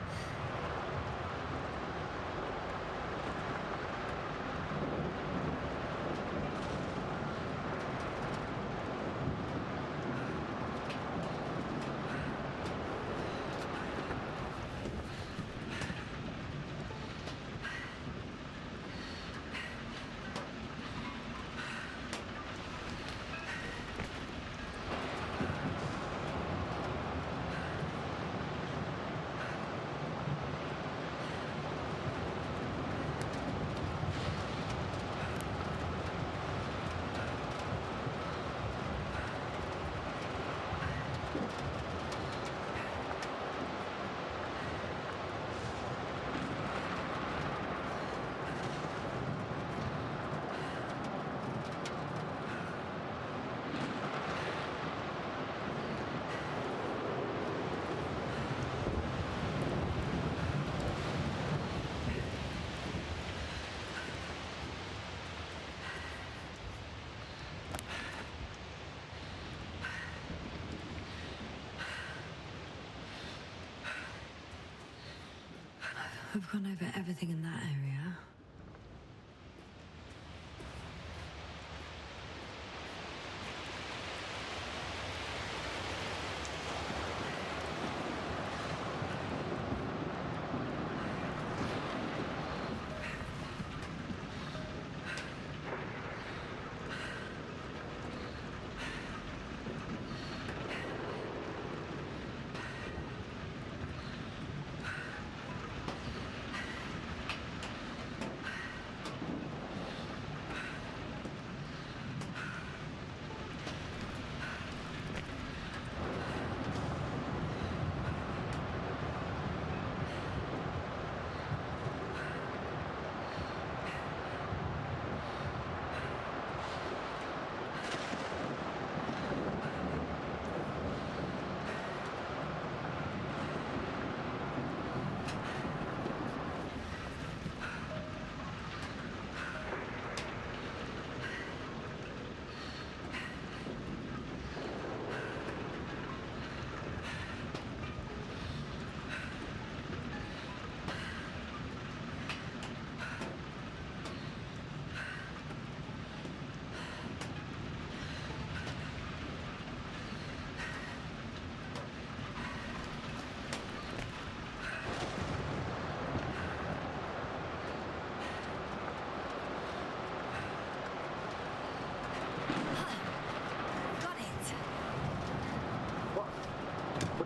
Speaker 1: I've gone over everything in that area.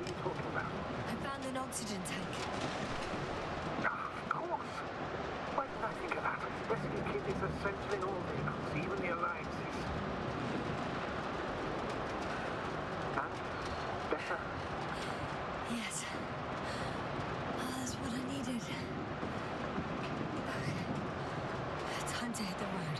Speaker 7: are you talking about?
Speaker 1: I found an oxygen tank.
Speaker 7: Of course. Why didn't I think of that? Rescue kit is essential in all vehicles, even the Alliances. And better.
Speaker 1: Yes. Oh, that's what I needed. Okay. Time to hit the road.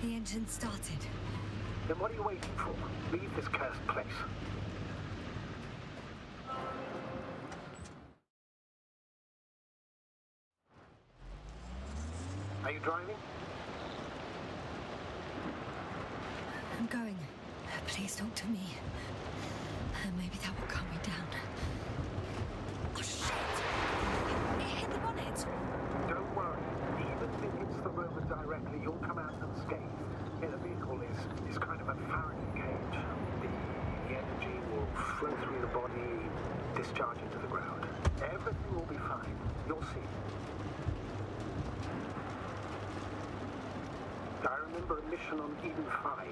Speaker 1: The engine started.
Speaker 7: Then what are you waiting for? Leave this cursed place. Are you driving?
Speaker 1: I'm going. Please talk to me. Maybe that will calm me down. Oh, shit! It hit the bonnet!
Speaker 7: Don't worry. Even if it hits the rover directly, you'll come out unscathed. Yeah, the vehicle is kind of a Faraday cage. The energy will flow through the body, discharge into the ground. Everything will be fine. You'll see. I remember a mission on Eden 5.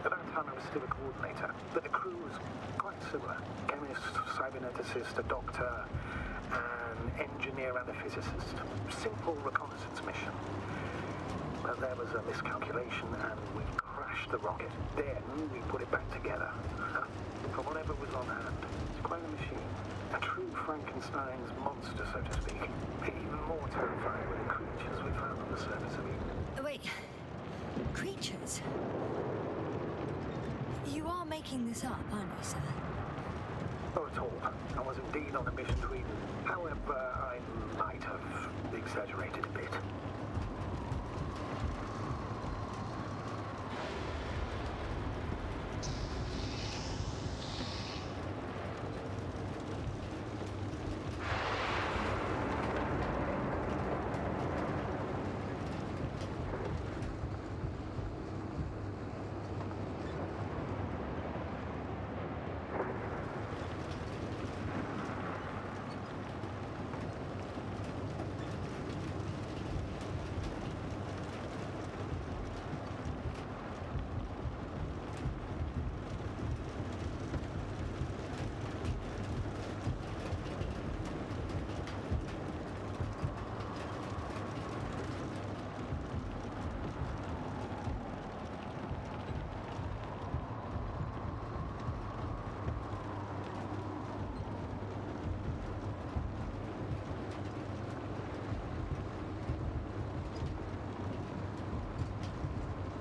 Speaker 7: At that time I was still a coordinator, but the crew was quite similar. Chemist, cyberneticist, a doctor, an engineer and a physicist. Simple reconnaissance mission. But there was a miscalculation and we crashed the rocket. Then we put it back together. From whatever was on hand. It's quite a machine. A true Frankenstein's monster, so to speak. Even more terrifying were the creatures we found on the surface of Eden.
Speaker 1: Oh, wait. Creatures? You are making this up, aren't you, sir?
Speaker 7: Not at all. I was indeed on a mission to Eden. However, I might have exaggerated a bit.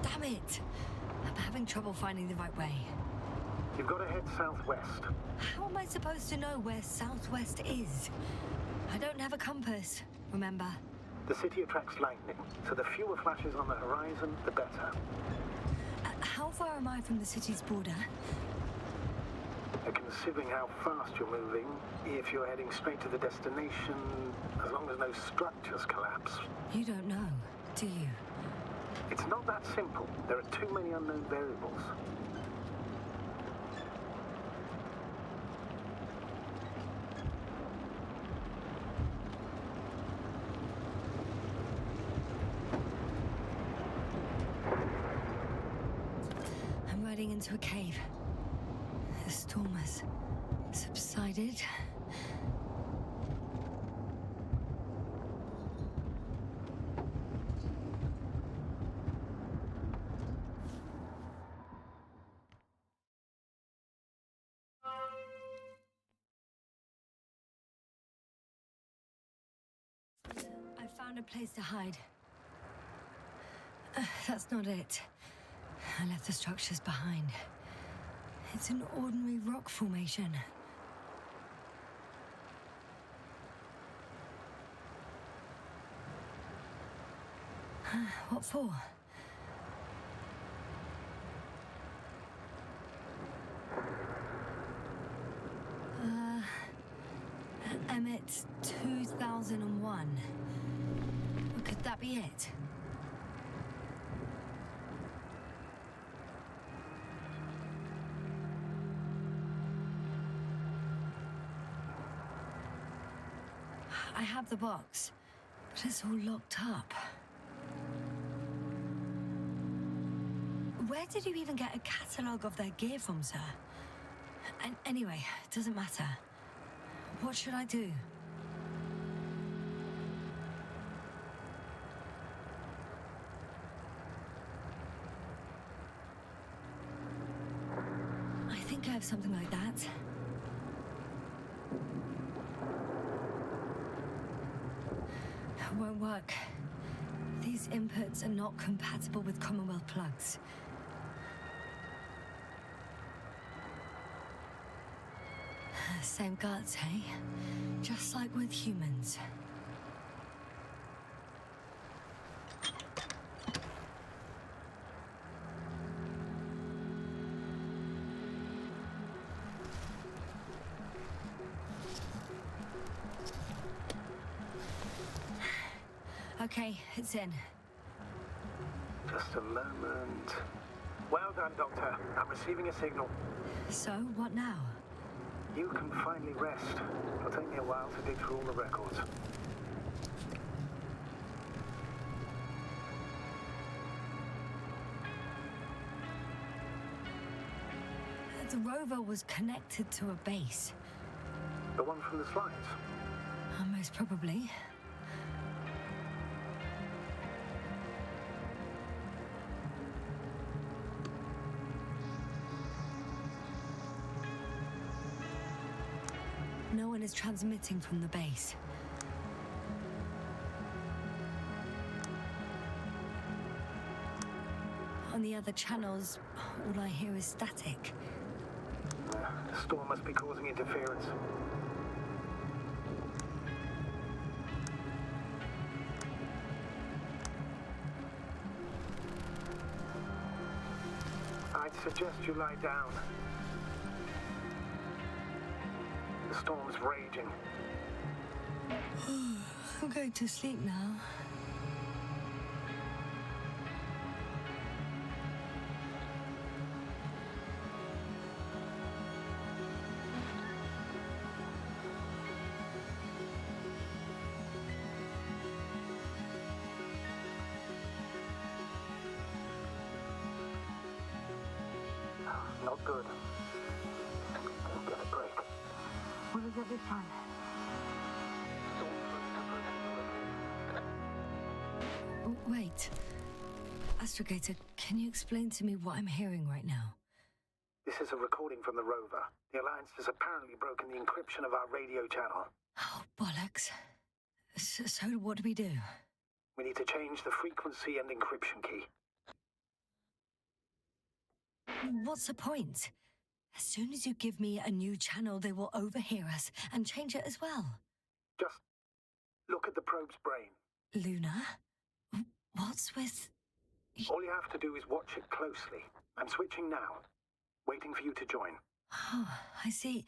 Speaker 1: Damn it! I'm having trouble finding the right way.
Speaker 7: You've got to head southwest.
Speaker 1: How am I supposed to know where southwest is? I don't have a compass, remember?
Speaker 7: The city attracts lightning, so the fewer flashes on the horizon, the better.
Speaker 1: How far am I from the city's border?
Speaker 7: Considering how fast you're moving, if you're heading straight to the destination, as long as no structures collapse.
Speaker 1: You don't know, do you?
Speaker 7: It's not that simple. There are too many unknown variables.
Speaker 1: I'm riding into a cave. The storm has subsided. I found a place to hide. That's not it. I left the structures behind. It's an ordinary rock formation. What for? Emmett 2001. Could that be it? I have the box, but it's all locked up. Where did you even get a catalogue of their gear from, sir? And anyway, it doesn't matter. What should I do? I think I have something like that. Won't work. These inputs are not compatible with Commonwealth plugs. Same guts, hey? Just like with humans. Okay, it's in.
Speaker 7: Just a moment. Well done, Doctor. I'm receiving a signal.
Speaker 1: So, what now?
Speaker 7: You can finally rest. It'll take me a while to dig through all the records.
Speaker 1: The rover was connected to a base.
Speaker 7: The one from the slides?
Speaker 1: Most probably. No one is transmitting from the base. On the other channels, all I hear is static.
Speaker 7: The storm must be causing interference. I'd suggest you lie down. The storm's raging.
Speaker 1: I'm going to sleep now.
Speaker 7: Not good. Don't get a break.
Speaker 1: What is it this time? Wait. Astrogator, can you explain to me what I'm hearing right now?
Speaker 7: This is a recording from the rover. The Alliance has apparently broken the encryption of our radio channel.
Speaker 1: Oh, bollocks. So what do we do?
Speaker 7: We need to change the frequency and encryption key.
Speaker 1: What's the point? As soon as you give me a new channel, they will overhear us and change it as well.
Speaker 7: Just look at the probe's brain.
Speaker 1: Luna? What's with...
Speaker 7: All you have to do is watch it closely. I'm switching now. Waiting for you to join.
Speaker 1: Oh, I see.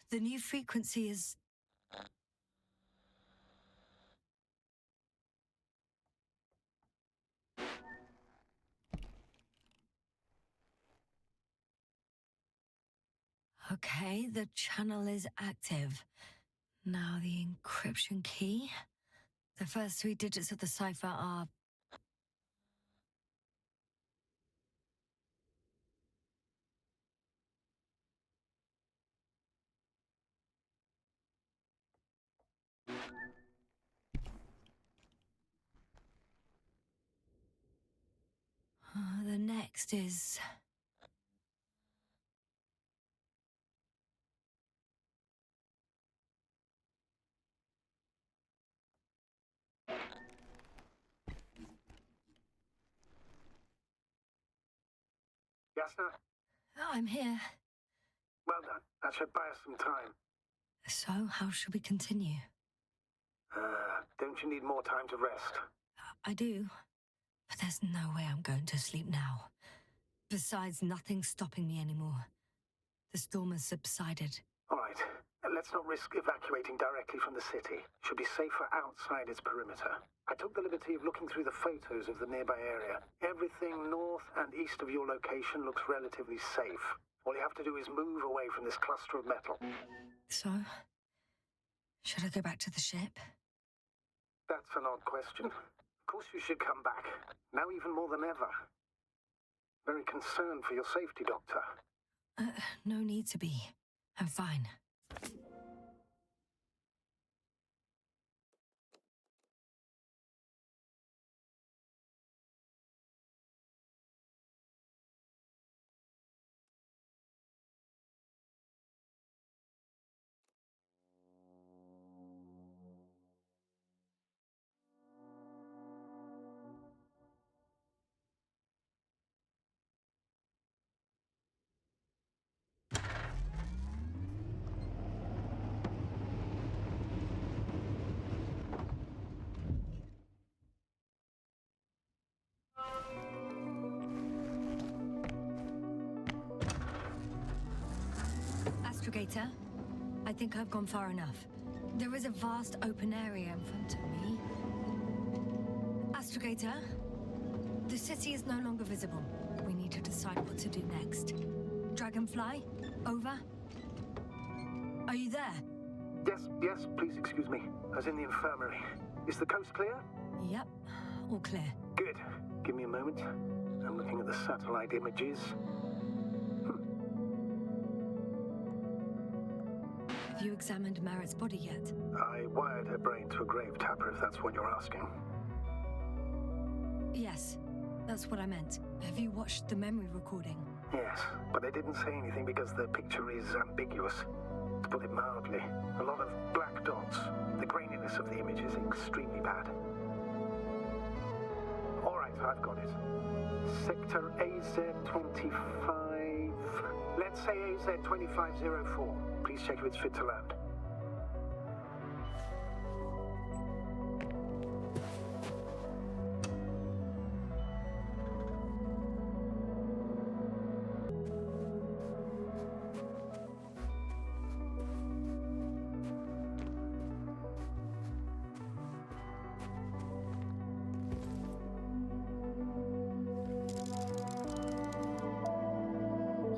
Speaker 1: The new frequency is... Okay, the channel is active. Now the encryption key. The first 3 digits of the cipher are... the next is...
Speaker 7: Yasna?
Speaker 1: I'm here.
Speaker 7: Well done. That should buy us some time.
Speaker 1: So, how should we continue?
Speaker 7: Don't you need more time to rest?
Speaker 1: I do. But there's no way I'm going to sleep now. Besides, nothing's stopping me anymore. The storm has subsided.
Speaker 7: All right. Let's not risk evacuating directly from the city. Should be safer outside its perimeter. I took the liberty of looking through the photos of the nearby area. Everything north and east of your location looks relatively safe. All you have to do is move away from this cluster of metal.
Speaker 1: So, should I go back to the ship?
Speaker 7: That's an odd question. Of course you should come back. Now even more than ever. Very concerned for your safety, Doctor.
Speaker 1: No need to be. I'm fine. Astrogator, I think I've gone far enough. There is a vast open area in front of me. Astrogator, the city is no longer visible. We need to decide what to do next. Dragonfly, over. Are you there?
Speaker 7: Yes, please excuse me. I was in the infirmary. Is the coast clear?
Speaker 1: Yep, all clear.
Speaker 7: Good. Give me a moment. I'm looking at the satellite images.
Speaker 1: Have you examined Merritt's body yet?
Speaker 7: I wired her brain to a grave tapper, if that's what you're asking.
Speaker 1: Yes, that's what I meant. Have you watched the memory recording?
Speaker 7: Yes, but I didn't say anything because the picture is ambiguous. To put it mildly, a lot of black dots. The graininess of the image is extremely bad. All right, I've got it. Sector AZ-25... Let's say AZ-2504. Please check if it's fit to land.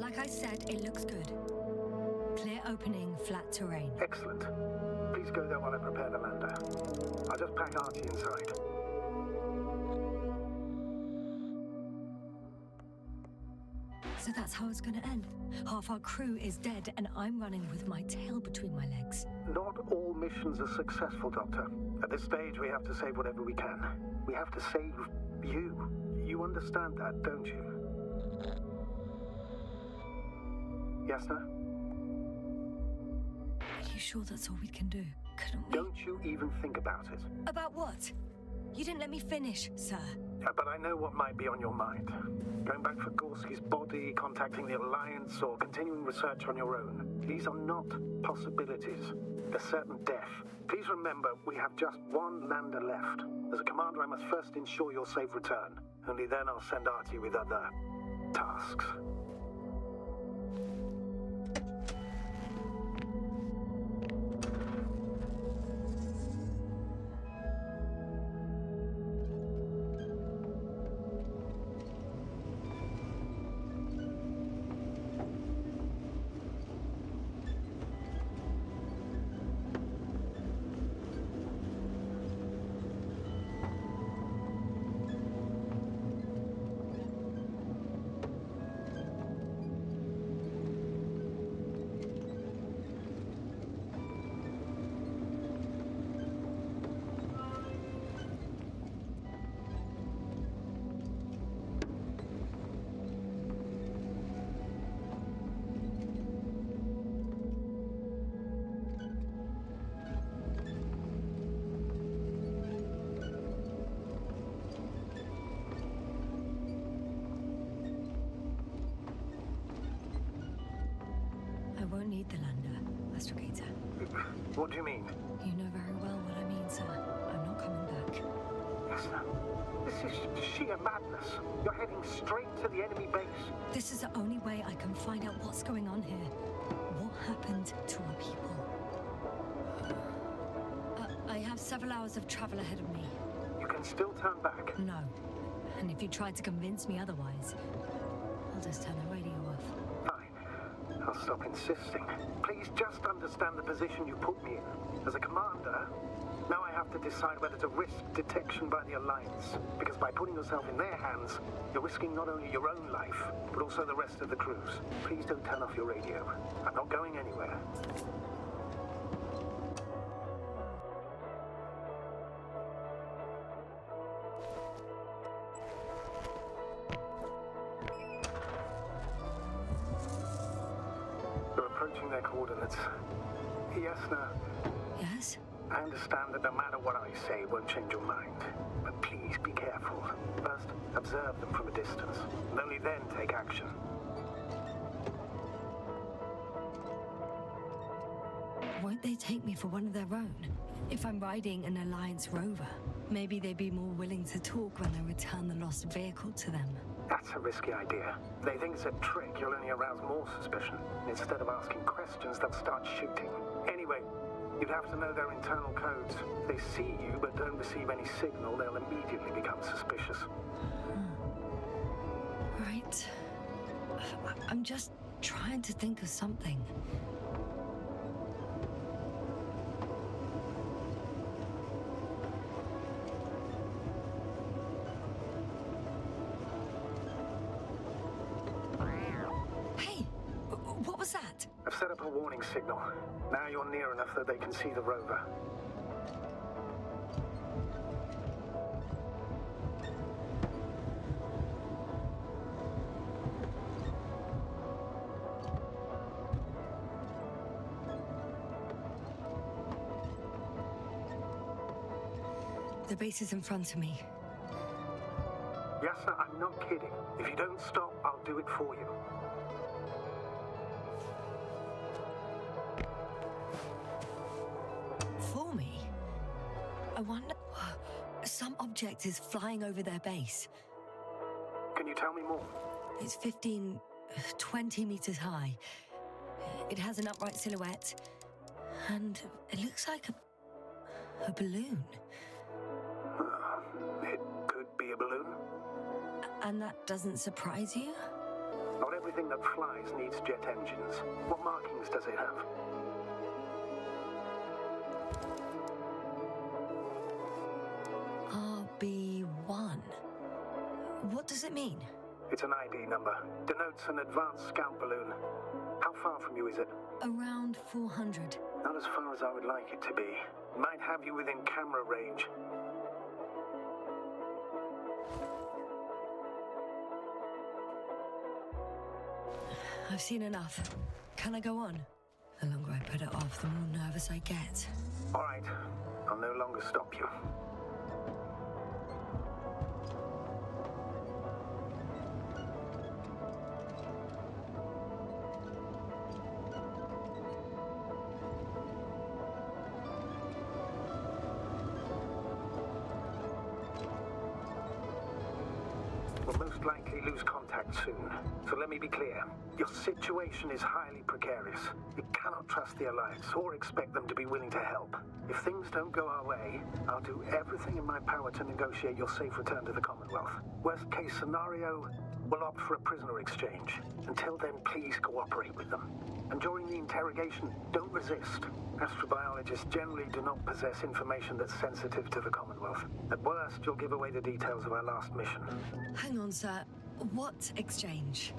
Speaker 1: Like I said, it looks good. Clear opening, flat terrain.
Speaker 7: Excellent. Please go there while I prepare the lander. I'll just pack Archie inside.
Speaker 1: So that's how it's gonna end. Half our crew is dead, and I'm running with my tail between my legs.
Speaker 7: Not all missions are successful, Doctor. At this stage, we have to save whatever we can. We have to save you. You understand that, don't you? Yasna?
Speaker 1: Are you sure that's all we can do? Couldn't we?
Speaker 7: Don't you even think about it.
Speaker 1: About what? You didn't let me finish, sir.
Speaker 7: But I know what might be on your mind. Going back for Gorski's body, contacting the Alliance, or continuing research on your own. These are not possibilities. A certain death. Please remember, we have just one lander left. As a commander, I must first ensure your safe return. Only then I'll send Archie with other tasks.
Speaker 1: won't need the lander, Astrogator.
Speaker 7: What do you mean?
Speaker 1: You know very well what I mean, sir. I'm not coming back.
Speaker 7: Yes, sir. This is sheer madness. You're heading straight to the enemy base.
Speaker 1: This is the only way I can find out what's going on here. What happened to our people? I have several hours of travel ahead of me.
Speaker 7: You can still turn back.
Speaker 1: No. And if you try to convince me otherwise, I'll just turn the radio off.
Speaker 7: Fine. I'll stop insisting. Please just understand the position you put me in. As a commander, now I have to decide whether to risk detection by the Alliance. Because by putting yourself in their hands, you're risking not only your own life, but also the rest of the crew's. Please don't turn off your radio. I'm not going anywhere. You're approaching their coordinates. Yasna,
Speaker 1: Yes?
Speaker 7: I understand that no matter what I say won't change your mind. But please be careful. First, observe them from a distance, and only then take action.
Speaker 1: Won't they take me for one of their own? If I'm riding an Alliance rover, maybe they'd be more willing to talk when I return the lost vehicle to them.
Speaker 7: That's a risky idea. If they think it's a trick, you'll only arouse more suspicion. Instead of asking questions, they'll start shooting. Anyway, you'd have to know their internal codes. If they see you but don't receive any signal, they'll immediately become suspicious.
Speaker 1: Right. I'm just trying to think of something. Hey, what was that?
Speaker 7: I've set up a warning signal. Now you're near enough that they can see the rover.
Speaker 1: The base is in front of me.
Speaker 7: Yes, sir, I'm not kidding. If you don't stop, I'll do it for you.
Speaker 1: For me? I wonder... Some object is flying over their base.
Speaker 7: Can you tell me more?
Speaker 1: It's 15, 20 meters high. It has an upright silhouette. And it looks like a balloon.
Speaker 7: It could be a balloon.
Speaker 1: And that doesn't surprise you?
Speaker 7: Not everything that flies needs jet engines. What markings does it have?
Speaker 1: RB1. What does it mean?
Speaker 7: It's an ID number. Denotes an advanced scout balloon. How far from you is it?
Speaker 1: Around 400.
Speaker 7: Not as far as I would like it to be. Might have you within camera range.
Speaker 1: I've seen enough. Can I go on? The longer I put it off, the more nervous I get.
Speaker 7: All right. I'll no longer stop you. We'll most likely lose contact soon. So let me be clear. Your situation is highly precarious. You cannot trust the Alliance or expect them to be willing to help. If things don't go our way, I'll do everything in my power to negotiate your safe return to the Commonwealth. Worst case scenario, we'll opt for a prisoner exchange. Until then, please cooperate with them. And during the interrogation, don't resist. Astrobiologists generally do not possess information that's sensitive to the Commonwealth. At worst, you'll give away the details of our last mission.
Speaker 1: Hang on, sir. What exchange?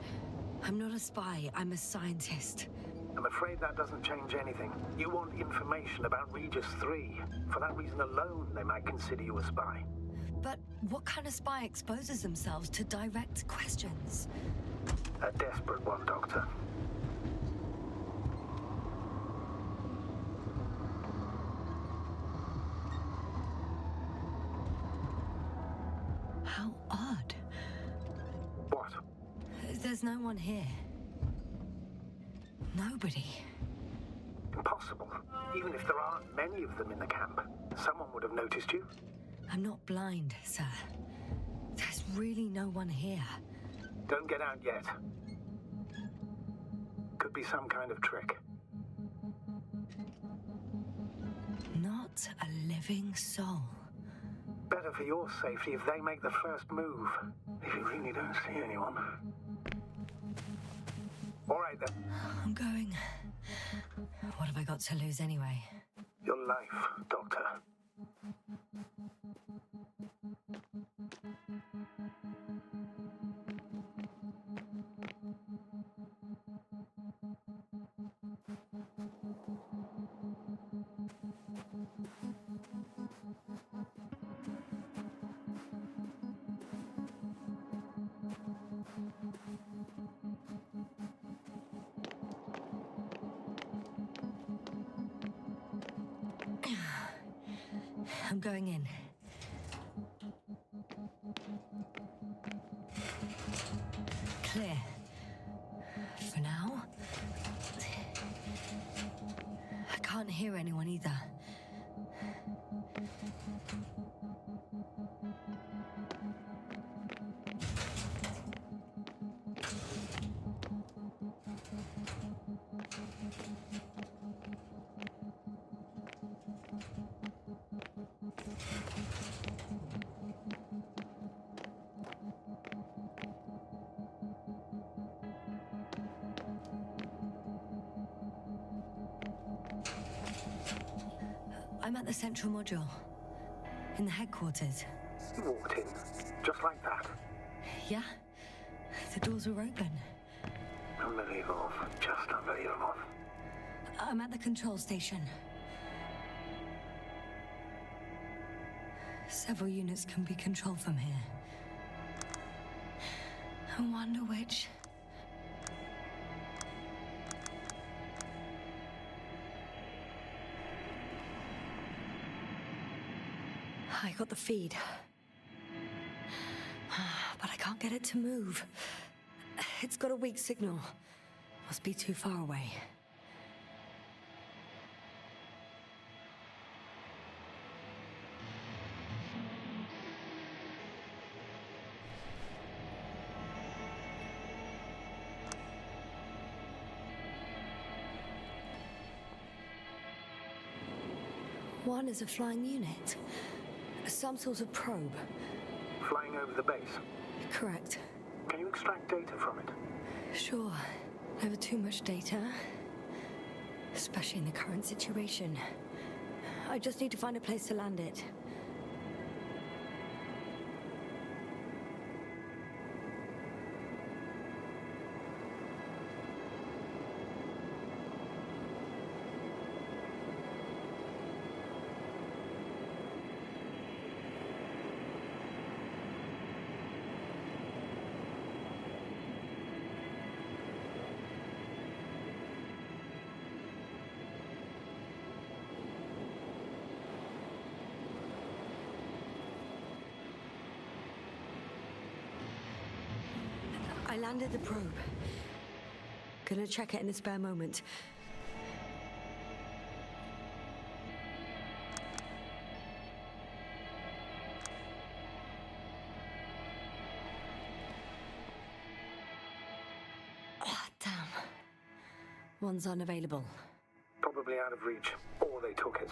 Speaker 1: I'm not a spy. I'm a scientist.
Speaker 7: I'm afraid that doesn't change anything. You want information about Regis 3. For that reason alone, they might consider you a spy.
Speaker 1: But what kind of spy exposes themselves to direct questions?
Speaker 7: A desperate one, Doctor.
Speaker 1: How odd.
Speaker 7: What?
Speaker 1: There's no one here. Nobody.
Speaker 7: Impossible. Even if there aren't many of them in the camp, someone would have noticed you.
Speaker 1: I'm not blind, sir. There's really no one here.
Speaker 7: Don't get out yet. Could be some kind of trick.
Speaker 1: Not a living soul.
Speaker 7: Better for your safety if they make the first move. If you really don't see anyone. All right then.
Speaker 1: I'm going. What have I got to lose anyway?
Speaker 7: Your life, Doctor.
Speaker 1: I'm going in. Clear. For now. I can't hear anyone either. I'm at the central module. In the headquarters.
Speaker 7: You walked in, just like that.
Speaker 1: Yeah? The doors were open.
Speaker 7: Unbelievable. Just unbelievable.
Speaker 1: I'm at the control station. Several units can be controlled from here. I wonder which... I got the feed. But I can't get it to move. It's got a weak signal. Must be too far away. One is a flying unit. Some sort of probe.
Speaker 7: Flying over the base.
Speaker 1: Correct.
Speaker 7: Can you extract data from it?
Speaker 1: Sure. Never too much data. Especially in the current situation. I just need to find a place to land it. I landed the probe. Gonna check it in a spare moment. Ah, damn. One's unavailable.
Speaker 7: Probably out of reach, or they took it.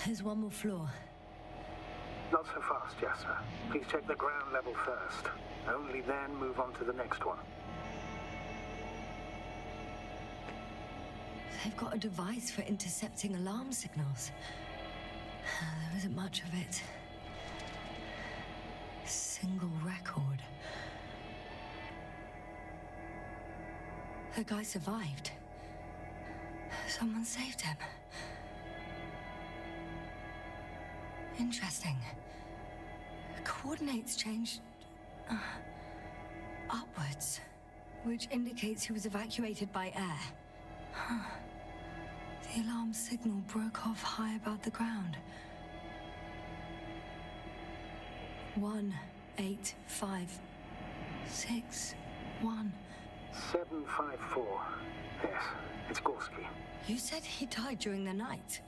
Speaker 1: There's one more floor.
Speaker 7: Not so fast, Yasna. Please check the ground level first. Only then move on to the next one.
Speaker 1: They've got a device for intercepting alarm signals. There isn't much of it. single record. The guy survived. Someone saved him. Interesting. Coordinates changed upwards, which indicates he was evacuated by air. The alarm signal broke off high above the ground. 18561.
Speaker 7: 754. Yes, it's Gorski.
Speaker 1: You said he died during the night.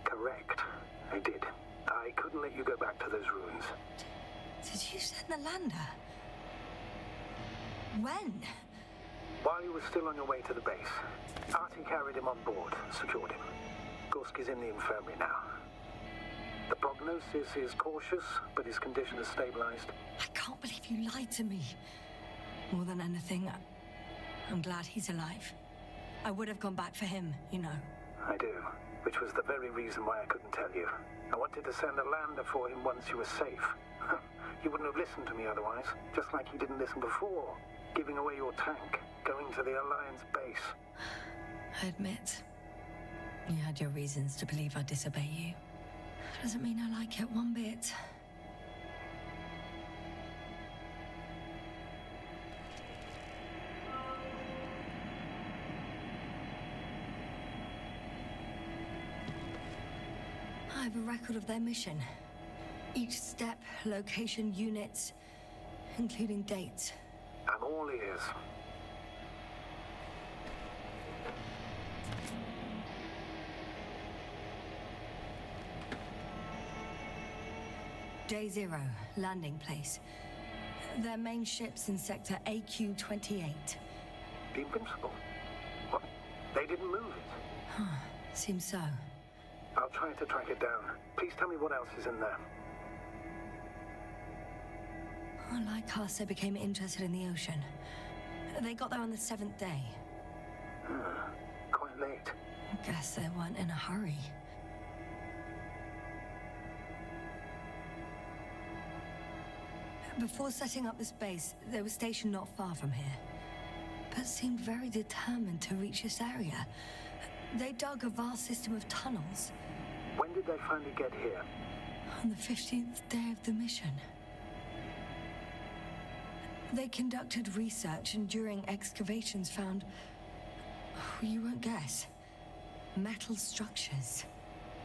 Speaker 7: Correct. I did. I couldn't let you go back to those ruins.
Speaker 1: Did you send the lander? When?
Speaker 7: While you were still on your way to the base, Artie carried him on board, secured him. Gorski's in the infirmary now. The prognosis is cautious, but his condition has stabilized.
Speaker 1: I can't believe you lied to me. More than anything, I'm glad he's alive. I would have gone back for him, you know.
Speaker 7: I do, which was the very reason why I couldn't tell you. I wanted to send a lander for him once you were safe. You wouldn't have listened to me otherwise, just like you didn't listen before, giving away your tank, going to the Alliance base.
Speaker 1: I admit, you had your reasons to believe I'd disobey you. Doesn't mean I like it one bit. I have a record of their mission. Each step, location, units, including dates.
Speaker 7: I'm all ears.
Speaker 1: Day 0, landing place. Their main ship's in sector AQ-28.
Speaker 7: The Invincible? What? They didn't move it?
Speaker 1: Seems so.
Speaker 7: I'll try to track it down. Please tell me what else is in there.
Speaker 1: Like us, they became interested in the ocean. They got there on the 7th day.
Speaker 7: Quite late.
Speaker 1: Guess they weren't in a hurry. Before setting up this base, they were stationed not far from here, but seemed very determined to reach this area. They dug a vast system of tunnels.
Speaker 7: When did they finally get here?
Speaker 1: On the 15th day of the mission. They conducted research and during excavations found, you won't guess, metal structures.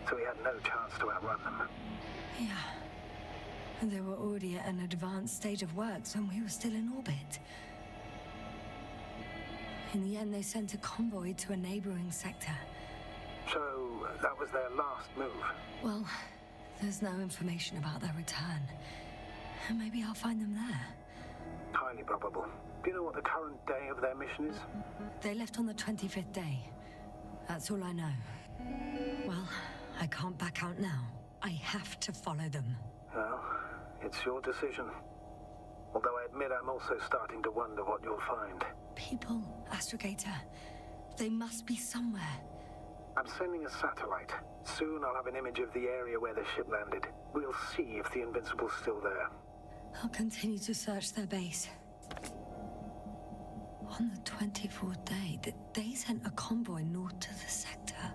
Speaker 7: So we had no chance to outrun them.
Speaker 1: Yeah. They were already at an advanced stage of works when we were still in orbit. In the end, they sent a convoy to a neighboring sector.
Speaker 7: So that was their last move.
Speaker 1: Well, there's no information about their return. Maybe I'll find them there.
Speaker 7: Highly probable. Do you know what the current day of their mission is?
Speaker 1: They left on the 25th day. That's all I know. Well, I can't back out now. I have to follow them.
Speaker 7: Well, it's your decision. Although I admit I'm also starting to wonder what you'll find.
Speaker 1: People, Astrogator. They must be somewhere.
Speaker 7: I'm sending a satellite. Soon I'll have an image of the area where the ship landed. We'll see if the Invincible's still there.
Speaker 1: I'll continue to search their base. On the 24th day, they sent a convoy north to the sector.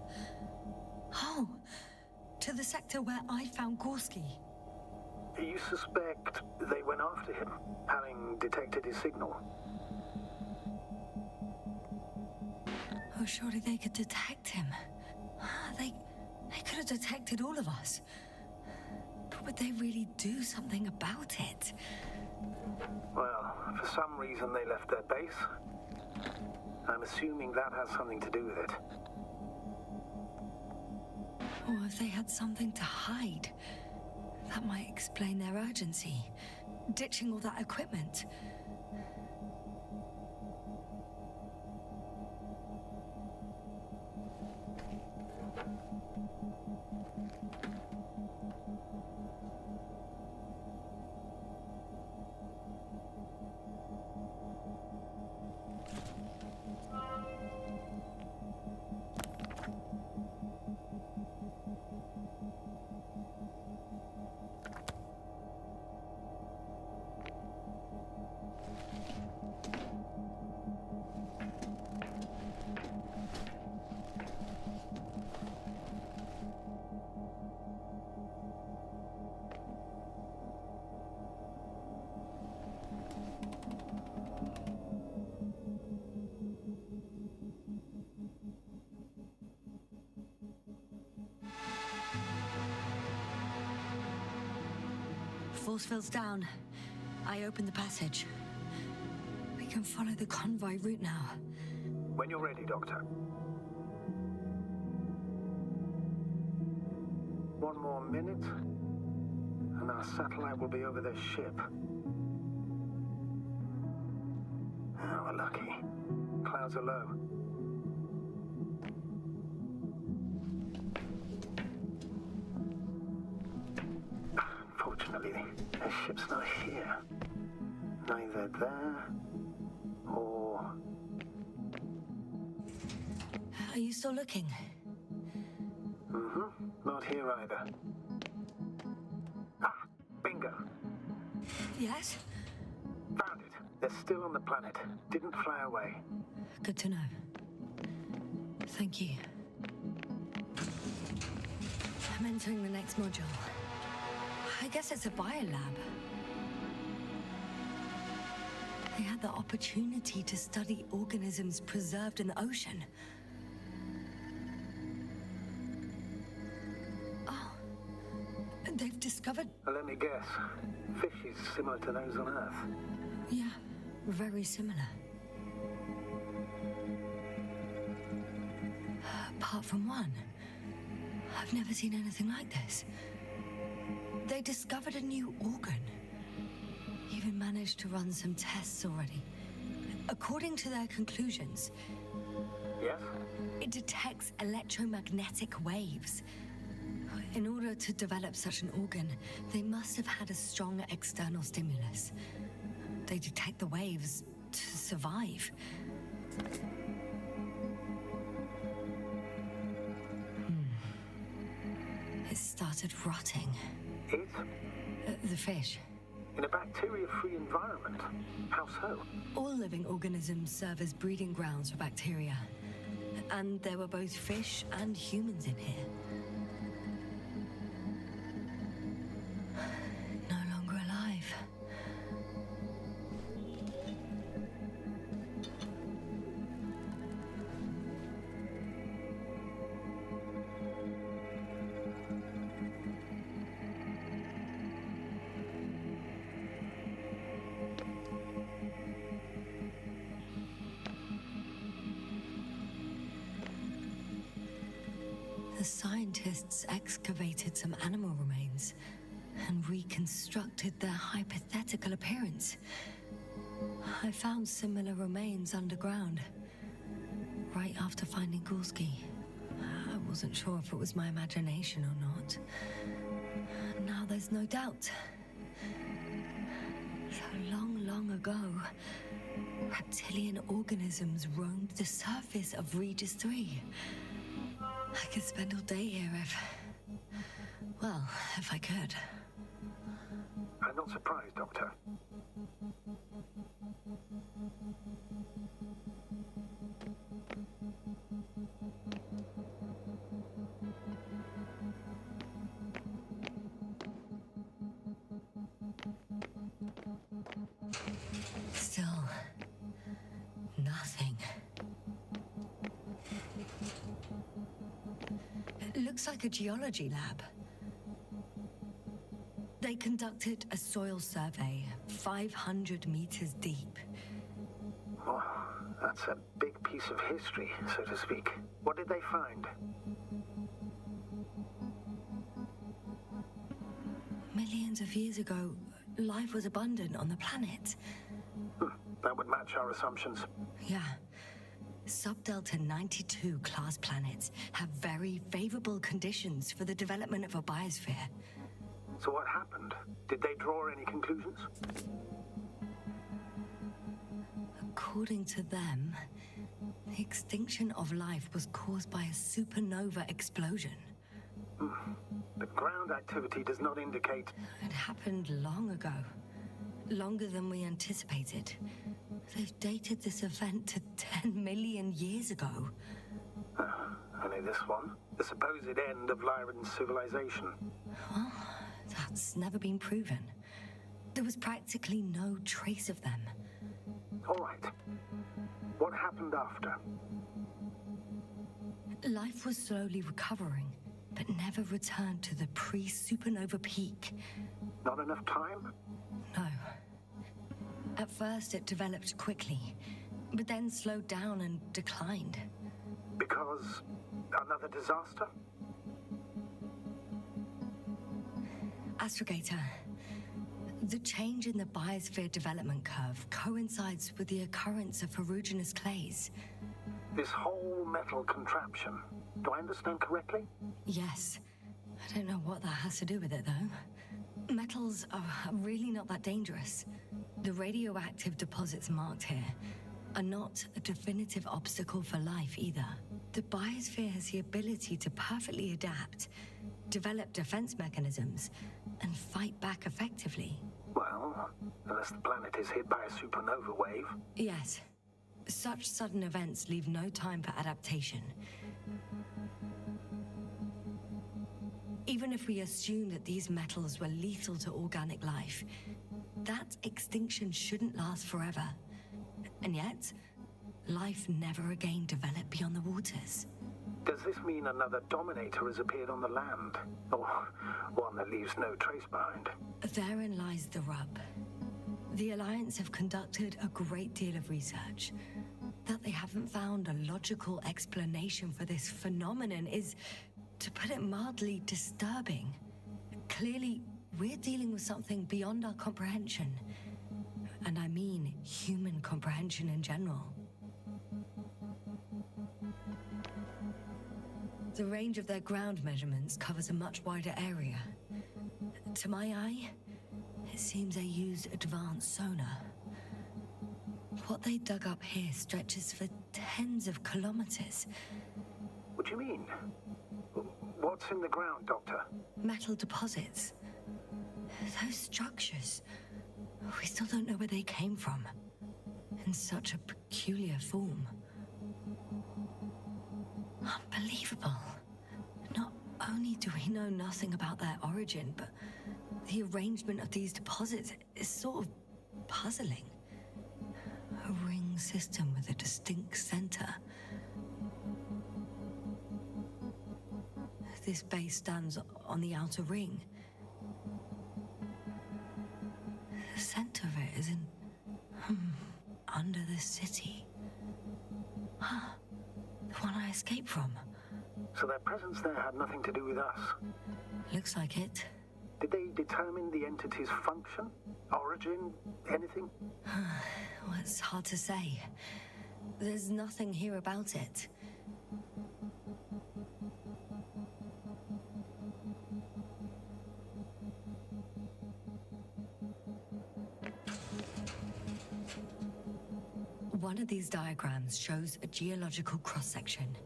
Speaker 1: Oh, to the sector where I found Gorski.
Speaker 7: You suspect they went after him, having detected his signal?
Speaker 1: Oh, surely they could detect him. They could have detected all of us. But would they really do something about it?
Speaker 7: Well, for some reason they left their base. I'm assuming that has something to do with it.
Speaker 1: Or if they had something to hide. That might explain their urgency. Ditching all that equipment. force field's down. I opened the passage. We can follow the convoy route now.
Speaker 7: When you're ready, Doctor. One more minute, and our satellite will be over their ship. Oh, we're lucky. Clouds are low. Unfortunately, their ship's not here. Neither there or...
Speaker 1: Are you still looking?
Speaker 7: Not here either. Ah, bingo.
Speaker 1: Yes?
Speaker 7: Found it. They're still on the planet. Didn't fly away.
Speaker 1: Good to know. Thank you. I'm entering the next module. I guess it's a biolab. They had the opportunity to study organisms preserved in the ocean. Oh, they've discovered...
Speaker 7: Let me guess. Fishes similar to those on Earth.
Speaker 1: Yeah, very similar. Apart from one, I've never seen anything like this. They discovered a new organ. Even managed to run some tests already. According to their conclusions,
Speaker 7: Yes?
Speaker 1: it detects electromagnetic waves. In order to develop such an organ, they must have had a strong external stimulus. They detect the waves to survive. It started rotting.
Speaker 7: It?
Speaker 1: The fish.
Speaker 7: In a bacteria-free environment? How so?
Speaker 1: All living organisms serve as breeding grounds for bacteria. And there were both fish and humans in here. No longer alive. The scientists excavated some animal remains and reconstructed their hypothetical appearance. I found similar remains underground, right after finding Gorski. I wasn't sure if it was my imagination or not. Now there's no doubt. So long ago, reptilian organisms roamed the surface of Regis 3. I could spend all day here if I could.
Speaker 7: I'm not surprised, Doctor.
Speaker 1: Still, nothing. It looks like a geology lab. They conducted a soil survey 500 meters deep.
Speaker 7: Oh, that's a big piece of history, so to speak. What did they find?
Speaker 1: Millions of years ago, life was abundant on the planet.
Speaker 7: That would match our assumptions.
Speaker 1: Yeah. Subdelta 92 class planets have very favorable conditions for the development of a biosphere.
Speaker 7: So what happened? Did they draw any conclusions?
Speaker 1: According to them, the extinction of life was caused by a supernova explosion.
Speaker 7: The ground activity does not indicate...
Speaker 1: It happened long ago. Longer than we anticipated. They've dated this event to 10 million years ago.
Speaker 7: Only this one? The supposed end of Lyran's civilization.
Speaker 1: Well, that's never been proven. There was practically no trace of them.
Speaker 7: All right. What happened after?
Speaker 1: Life was slowly recovering, but never returned to the pre-supernova peak.
Speaker 7: Not enough time?
Speaker 1: No. At first, it developed quickly, but then slowed down and declined.
Speaker 7: Because another disaster?
Speaker 1: Astrogator, the change in the biosphere development curve coincides with the occurrence of ferruginous clays.
Speaker 7: This whole metal contraption, do I understand correctly?
Speaker 1: Yes. I don't know what that has to do with it, though. Metals are really not that dangerous. The radioactive deposits marked here are not a definitive obstacle for life either. The biosphere has the ability to perfectly adapt, develop defense mechanisms, and fight back effectively.
Speaker 7: Well, unless the planet is hit by a supernova wave.
Speaker 1: Yes. Such sudden events leave no time for adaptation. Even if we assume that these metals were lethal to organic life, that extinction shouldn't last forever. And yet, life never again developed beyond the waters.
Speaker 7: Does this mean another Dominator has appeared on the land? Or one that leaves no trace behind?
Speaker 1: Therein lies the rub. The Alliance have conducted a great deal of research. That they haven't found a logical explanation for this phenomenon is, to put it mildly, disturbing. Clearly, we're dealing with something beyond our comprehension. And I mean human comprehension in general. The range of their ground measurements covers a much wider area. To my eye, it seems they use advanced sonar. What they dug up here stretches for tens of kilometers.
Speaker 7: What do you mean? What's in the ground, Doctor?
Speaker 1: Metal deposits. Those structures. We still don't know where they came from. In such a peculiar form. Unbelievable. Not only do we know nothing about their origin, but the arrangement of these deposits is sort of puzzling. A ring system with a distinct center. This base stands on the outer ring. The center of it is in... under the city. Huh. The one I escaped from.
Speaker 7: So their presence there had nothing to do with us?
Speaker 1: Looks like it.
Speaker 7: Did they determine the entity's function? Origin? Anything?
Speaker 1: Well, it's hard to say. There's nothing here about it. One of these diagrams shows a geological cross-section.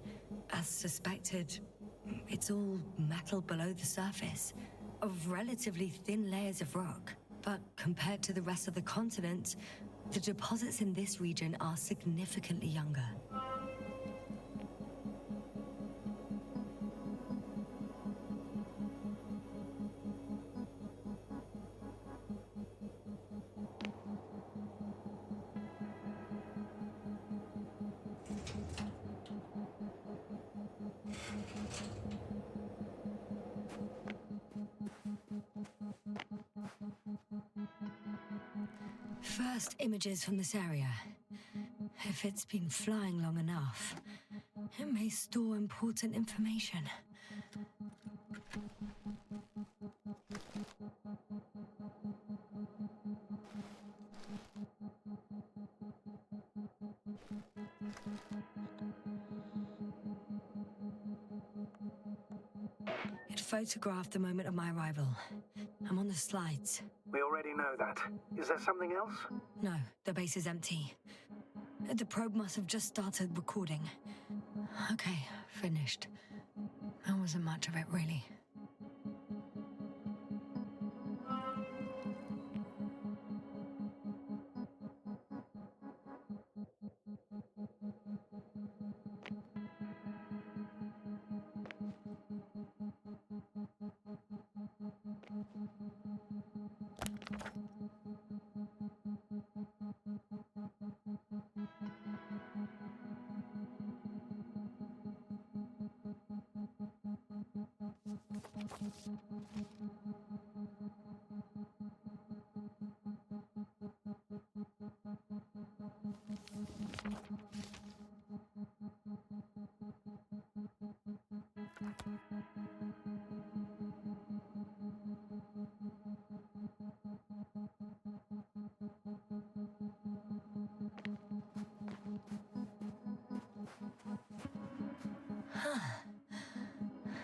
Speaker 1: As suspected, it's all metal below the surface, of relatively thin layers of rock. But compared to the rest of the continent, the deposits in this region are significantly younger. First images from this area. If it's been flying long enough, it may store important information. It photographed the moment of my arrival. I'm on the slides.
Speaker 7: We already know that. Is there something else?
Speaker 1: No, the base is empty. The probe must have just started recording. Okay, finished. There wasn't much of it, really.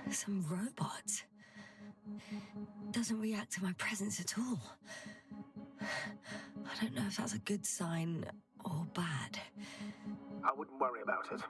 Speaker 1: Some robot. Doesn't react to my presence at all. I don't know if that's a good sign or bad.
Speaker 7: I wouldn't worry about it.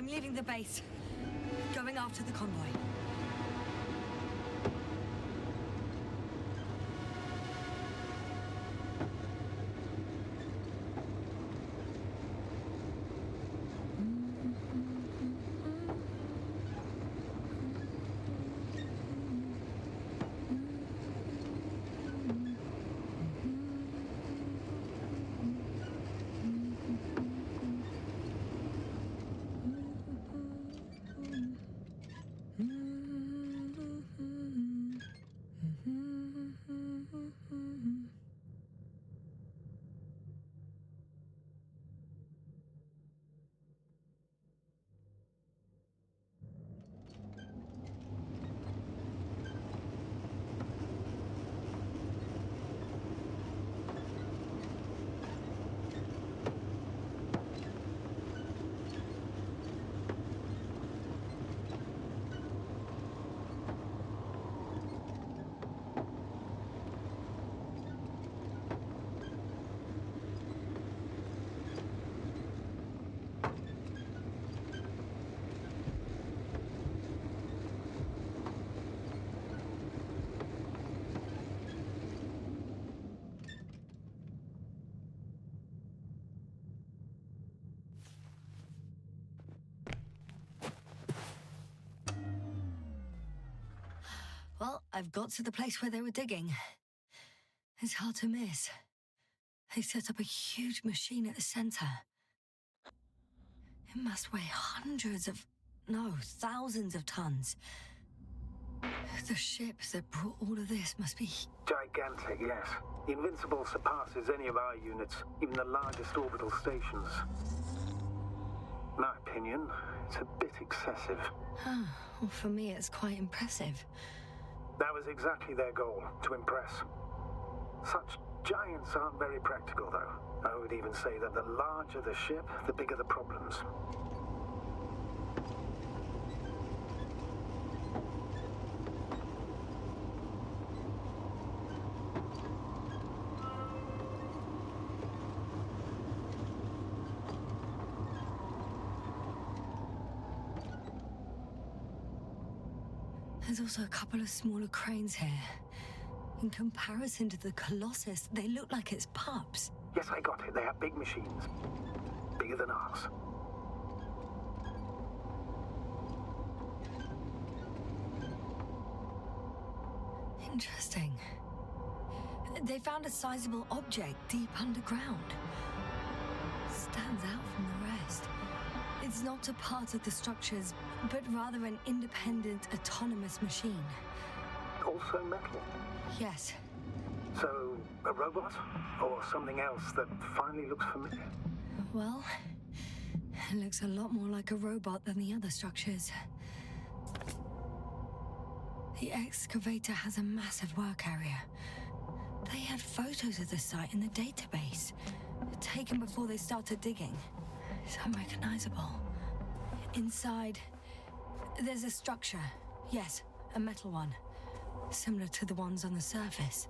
Speaker 1: I'm leaving the base. Going after the convoy. Well, I've got to the place where they were digging. It's hard to miss. They set up a huge machine at the center. It must weigh thousands of tons. The ship that brought all of this must be...
Speaker 7: Gigantic, yes. The Invincible surpasses any of our units, even the largest orbital stations. In my opinion, it's a bit excessive.
Speaker 1: Well, for me, it's quite impressive.
Speaker 7: That was exactly their goal, to impress. Such giants aren't very practical, though. I would even say that the larger the ship, the bigger the problems.
Speaker 1: There's also a couple of smaller cranes here. In comparison to the Colossus, they look like it's pups.
Speaker 7: Yes, I got it. They are big machines. Bigger than ours.
Speaker 1: Interesting. They found a sizable object deep underground. Stands out from the rest. It's not a part of the structures, but rather an independent, autonomous machine.
Speaker 7: Also metal.
Speaker 1: Yes.
Speaker 7: So, a robot? Or something else that finally looks familiar?
Speaker 1: Well, it looks a lot more like a robot than the other structures. The excavator has a massive work area. They had photos of the site in the database, taken before they started digging. It's unrecognizable. Inside, there's a structure. Yes, a metal one, similar to the ones on the surface.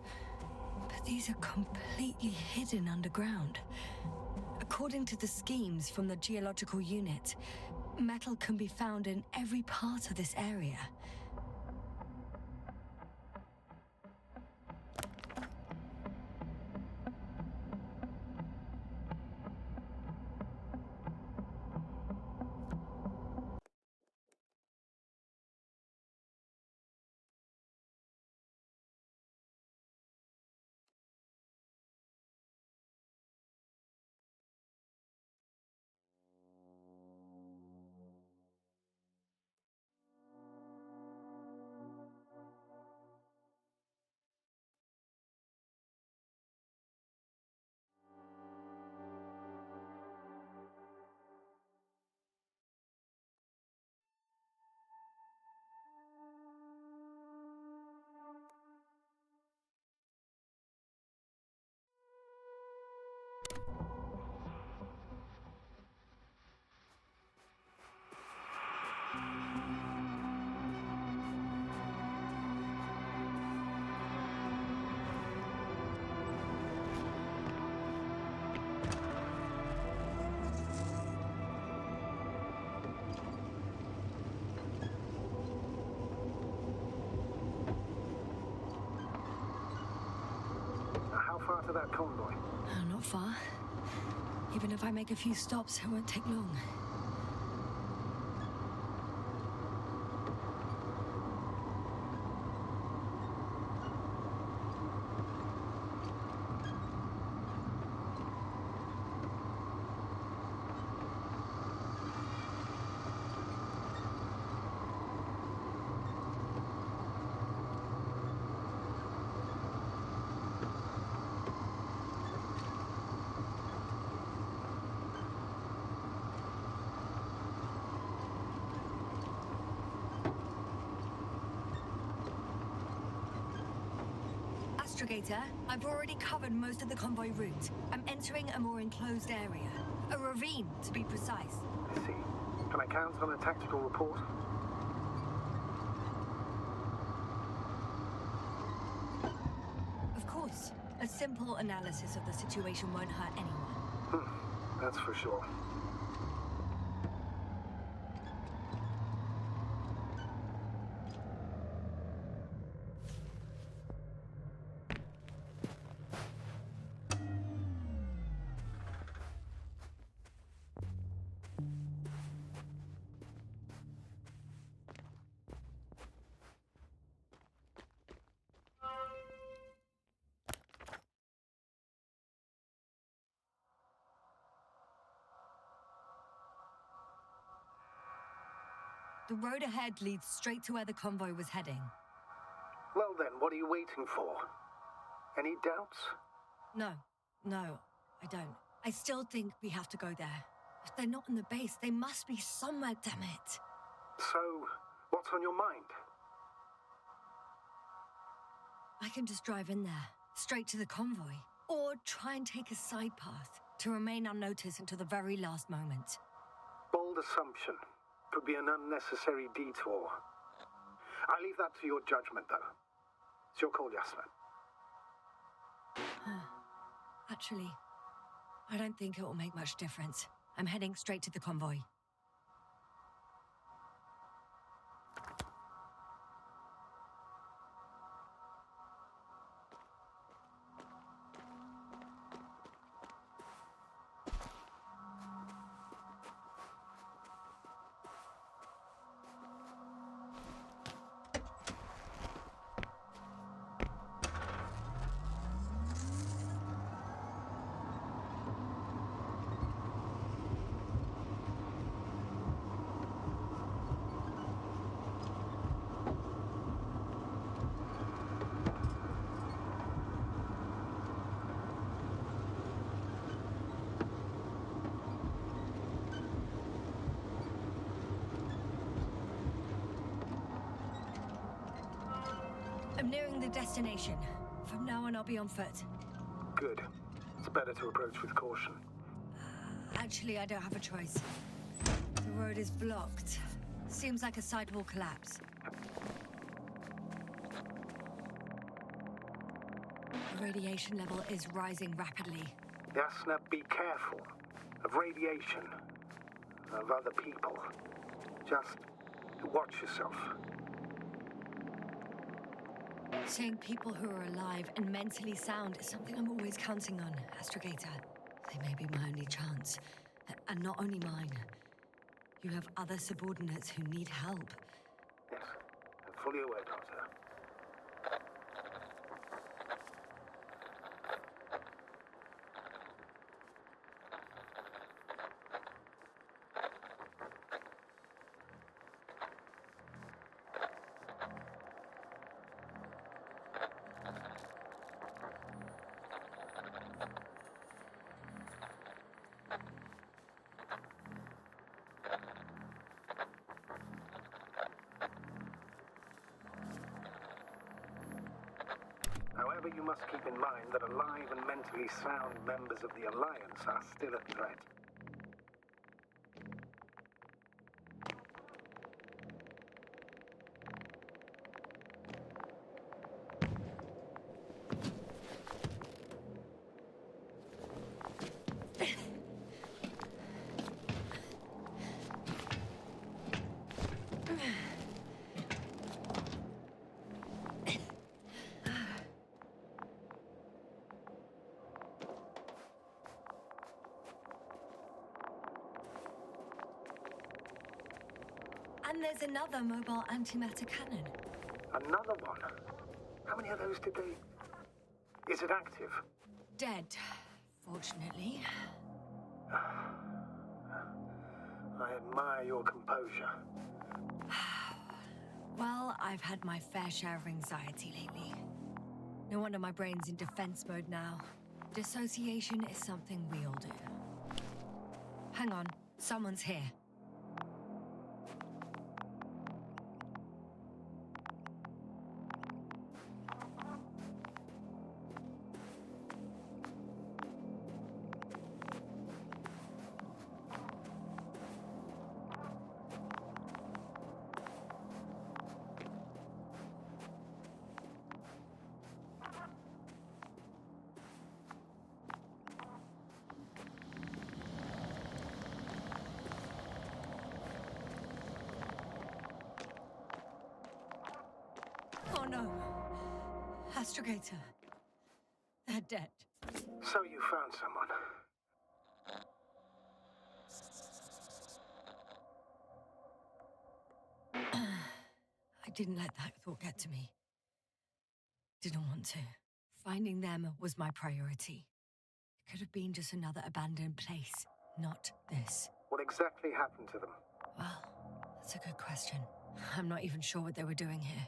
Speaker 1: But these are completely hidden underground. According to the schemes from the geological unit, metal can be found in every part of this area.
Speaker 7: How far to that convoy?
Speaker 1: Not far. Even if I make a few stops, it won't take long. Astrogator, I've already covered most of the convoy route. I'm entering a more enclosed area. A ravine, to be precise.
Speaker 7: I see. Can I count on a tactical report?
Speaker 1: Of course. A simple analysis of the situation won't hurt anyone.
Speaker 7: That's for sure.
Speaker 1: The road ahead leads straight to where the convoy was heading.
Speaker 7: Well then, what are you waiting for? Any doubts?
Speaker 1: No, I don't. I still think we have to go there. If they're not in the base, they must be somewhere, damn it.
Speaker 7: So, what's on your mind?
Speaker 1: I can just drive in there, straight to the convoy. Or try and take a side path to remain unnoticed until the very last moment.
Speaker 7: Bold assumption. Could be an unnecessary detour. I leave that to your judgment, though. It's your call, Yasna.
Speaker 1: Actually, I don't think it will make much difference. I'm heading straight to the convoy. I'm nearing the destination. From now on, I'll be on foot.
Speaker 7: Good. It's better to approach with caution.
Speaker 1: Actually, I don't have a choice. The road is blocked. Seems like a sidewall collapse. The radiation level is rising rapidly.
Speaker 7: Yasna, be careful. Of radiation. Of other people. Just watch yourself.
Speaker 1: Seeing people who are alive and mentally sound is something I'm always counting on, Astrogator. They may be my only chance. And not only mine. You have other subordinates who need help.
Speaker 7: Yes, I'm fully aware, Doctor. However, you must keep in mind that alive and mentally sound members of the Alliance are still a threat.
Speaker 1: And there's another mobile antimatter cannon.
Speaker 7: Another one? How many of those did they... Is it active?
Speaker 1: Dead, fortunately.
Speaker 7: I admire your composure.
Speaker 1: Well, I've had my fair share of anxiety lately. No wonder my brain's in defense mode now. Dissociation is something we all do. Hang on, someone's here. Oh no. Astrogator. They're dead.
Speaker 7: So you found someone.
Speaker 1: I didn't let that thought get to me. Didn't want to. Finding them was my priority. It could have been just another abandoned place, not this.
Speaker 7: What exactly happened to them?
Speaker 1: Well, that's a good question. I'm not even sure what they were doing here.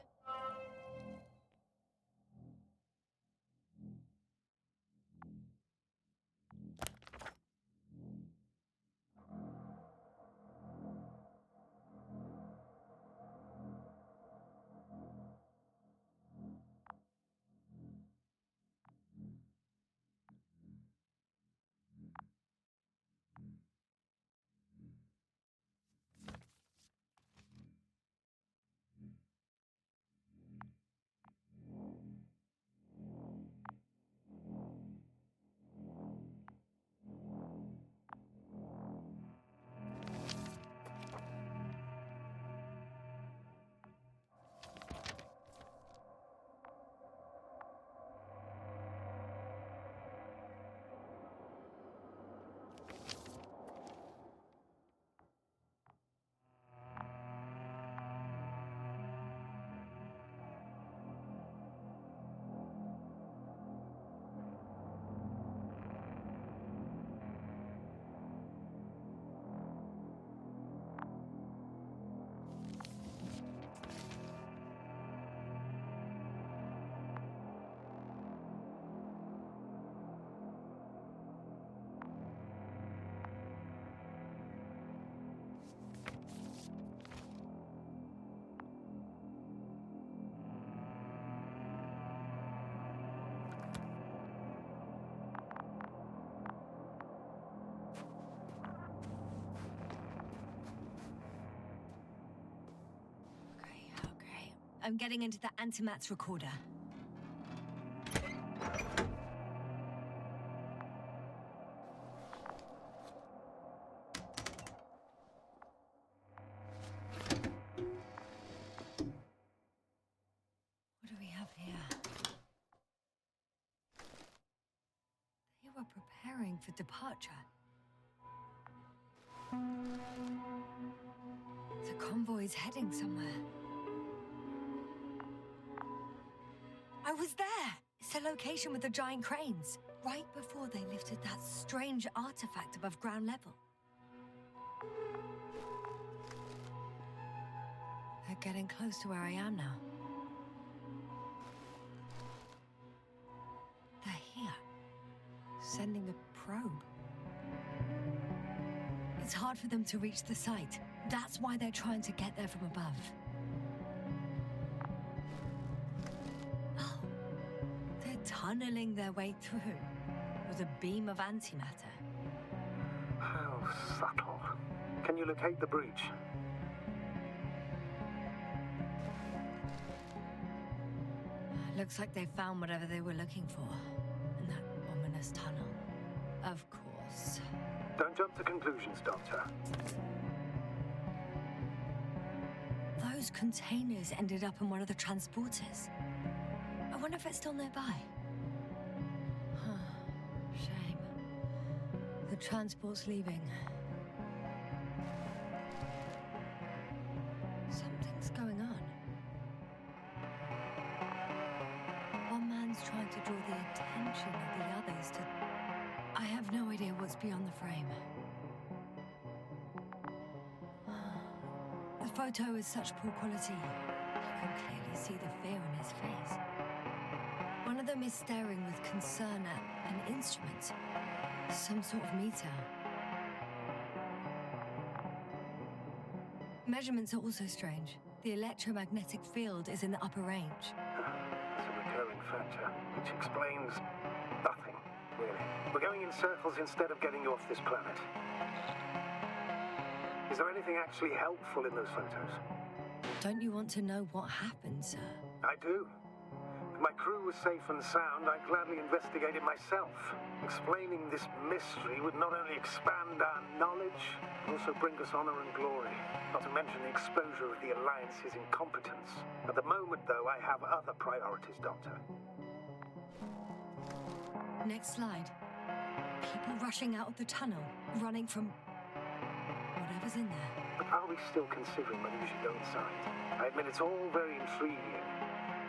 Speaker 1: I'm getting into the antimat's recorder. What do we have here? They were preparing for departure. The convoy's heading somewhere. I was there! It's the location with the giant cranes. Right before they lifted that strange artifact above ground level. They're getting close to where I am now. They're here. Sending a probe. It's hard for them to reach the site. That's why they're trying to get there from above. Oh, they're tunneling their way through with a beam of antimatter.
Speaker 7: How subtle. Can you locate the breach?
Speaker 1: Looks like they found whatever they were looking for in that ominous tunnel. Of course.
Speaker 7: Don't jump to conclusions, Doctor.
Speaker 1: Those containers ended up in one of the transporters. I wonder if it's still nearby. Shame. The transport's leaving. Something's going on. One man's trying to draw the attention of the others to... I have no idea what's beyond the frame. The photo is such poor quality. You can clearly see the fear on his face. One of them is staring with concern at an instrument. Some sort of meter. Measurements are also strange. The electromagnetic field is in the upper range.
Speaker 7: It's a recurring factor, which explains nothing, really. We're going in circles instead of getting you off this planet. Is there anything actually helpful in those photos?
Speaker 1: Don't you want to know what happened, sir?
Speaker 7: I do. If my crew was safe and sound, I'd gladly investigate it myself. Explaining this mystery would not only expand our knowledge, but also bring us honor and glory. Not to mention the exposure of the Alliance's incompetence. At the moment, though, I have other priorities, Doctor.
Speaker 1: Next slide. People rushing out of the tunnel, running from whatever's in there.
Speaker 7: But are we still considering whether we should go inside? I admit it's all very intriguing,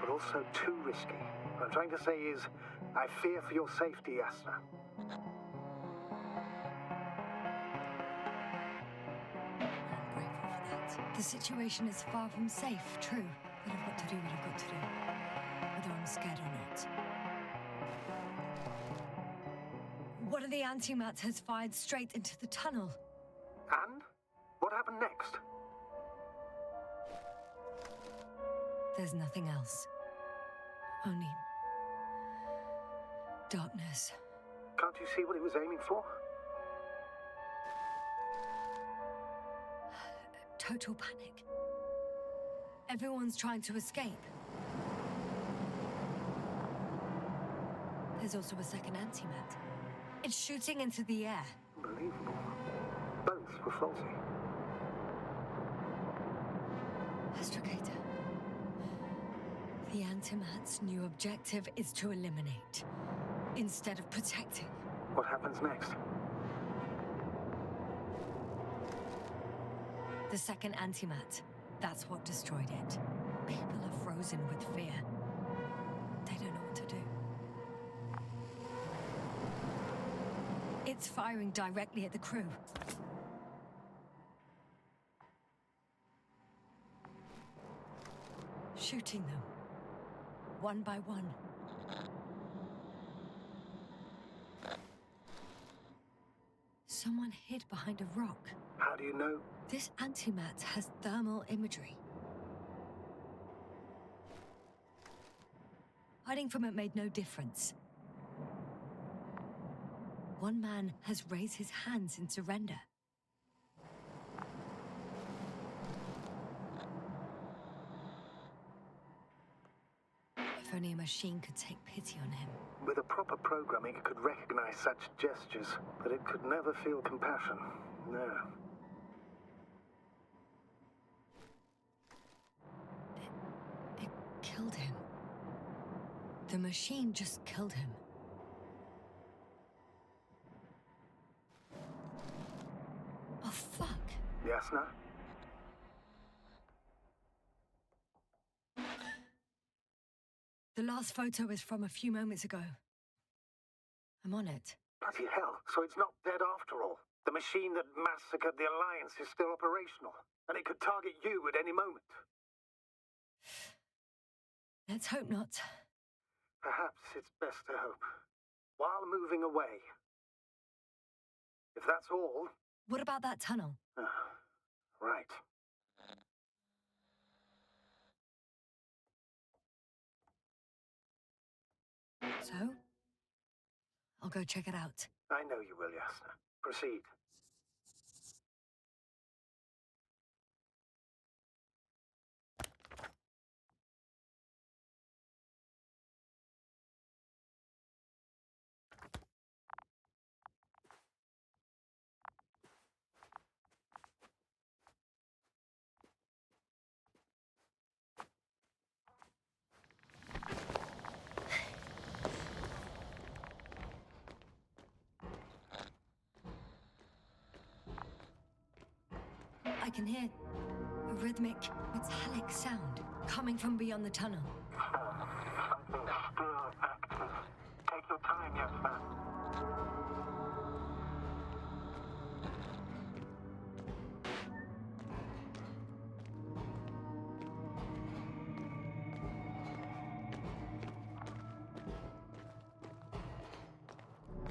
Speaker 7: but also too risky. What I'm trying to say is, I fear for your safety, Yasna.
Speaker 1: I'm grateful for that. The situation is far from safe, true. But I've got to do what I've got to do. Whether I'm scared or not. One of the antimats has fired straight into the tunnel.
Speaker 7: And? What happened next?
Speaker 1: There's nothing else. Only... darkness.
Speaker 7: Can't you see what it was aiming for?
Speaker 1: Total panic. Everyone's trying to escape. There's also a second antimat. It's shooting into the air.
Speaker 7: Unbelievable. Both were faulty.
Speaker 1: Astrogator. The antimat's new objective is to eliminate, instead of protecting.
Speaker 7: What happens next?
Speaker 1: The second antimat. That's what destroyed it. People are frozen with fear. They don't know what to do. It's firing directly at the crew. Shooting them. One by one. Someone hid behind a rock.
Speaker 7: How do you know?
Speaker 1: This antimat has thermal imagery. Hiding from it made no difference. One man has raised his hands in surrender. If only a machine could take pity on him.
Speaker 7: With a proper programming, it could recognize such gestures, but it could never feel compassion. No.
Speaker 1: It killed him. The machine just killed him. Oh, fuck.
Speaker 7: Yasna?
Speaker 1: The last photo is from a few moments ago. I'm on it.
Speaker 7: Bloody hell, so it's not dead after all. The machine that massacred the Alliance is still operational, and it could target you at any moment.
Speaker 1: Let's hope not.
Speaker 7: Perhaps it's best to hope. While moving away. If that's all...
Speaker 1: What about that tunnel?
Speaker 7: Right.
Speaker 1: So? I'll go check it out.
Speaker 7: I know you will, Yasna. Proceed.
Speaker 1: I can hear a rhythmic, metallic sound coming from beyond the tunnel.
Speaker 7: Something still active. Take your time, Yasna.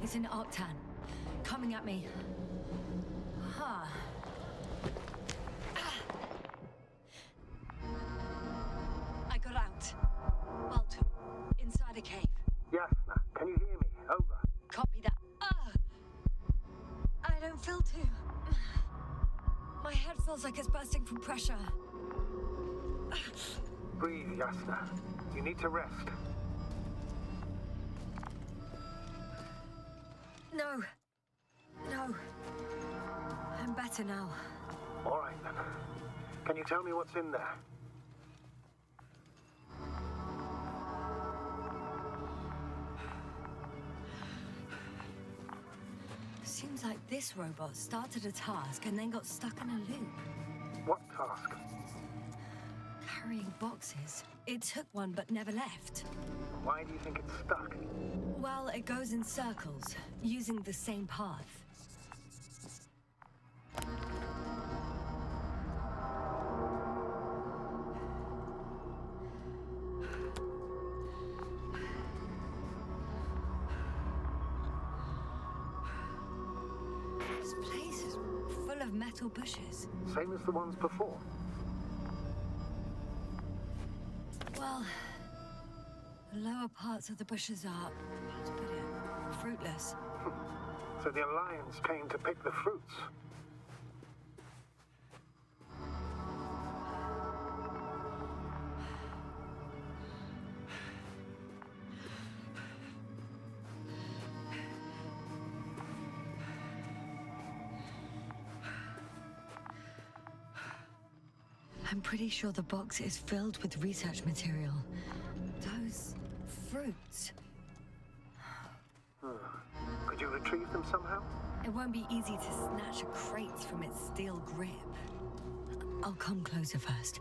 Speaker 1: It's an Octan, coming at me. Huh. I got out. Well, inside a cave.
Speaker 7: Yasna, can you hear me? Over.
Speaker 1: Copy that. I don't feel too. My head feels like it's bursting from pressure.
Speaker 7: Breathe, Yasna. You need to rest.
Speaker 1: No. No. I'm better now.
Speaker 7: All right, then. Can you tell me what's in there?
Speaker 1: Seems like this robot started a task and then got stuck in a loop.
Speaker 7: What task?
Speaker 1: Carrying boxes. It took one but never left.
Speaker 7: Why do you think it's stuck?
Speaker 1: Well, it goes in circles, using the same path. This place is full of metal bushes.
Speaker 7: Same as the ones before.
Speaker 1: Well, the lower parts of the bushes are, how to put it, fruitless.
Speaker 7: So the Alliance came to pick the fruits.
Speaker 1: I'm pretty sure the box is filled with research material. Those fruits.
Speaker 7: Could you retrieve them somehow?
Speaker 1: It won't be easy to snatch a crate from its steel grip. I'll come closer first.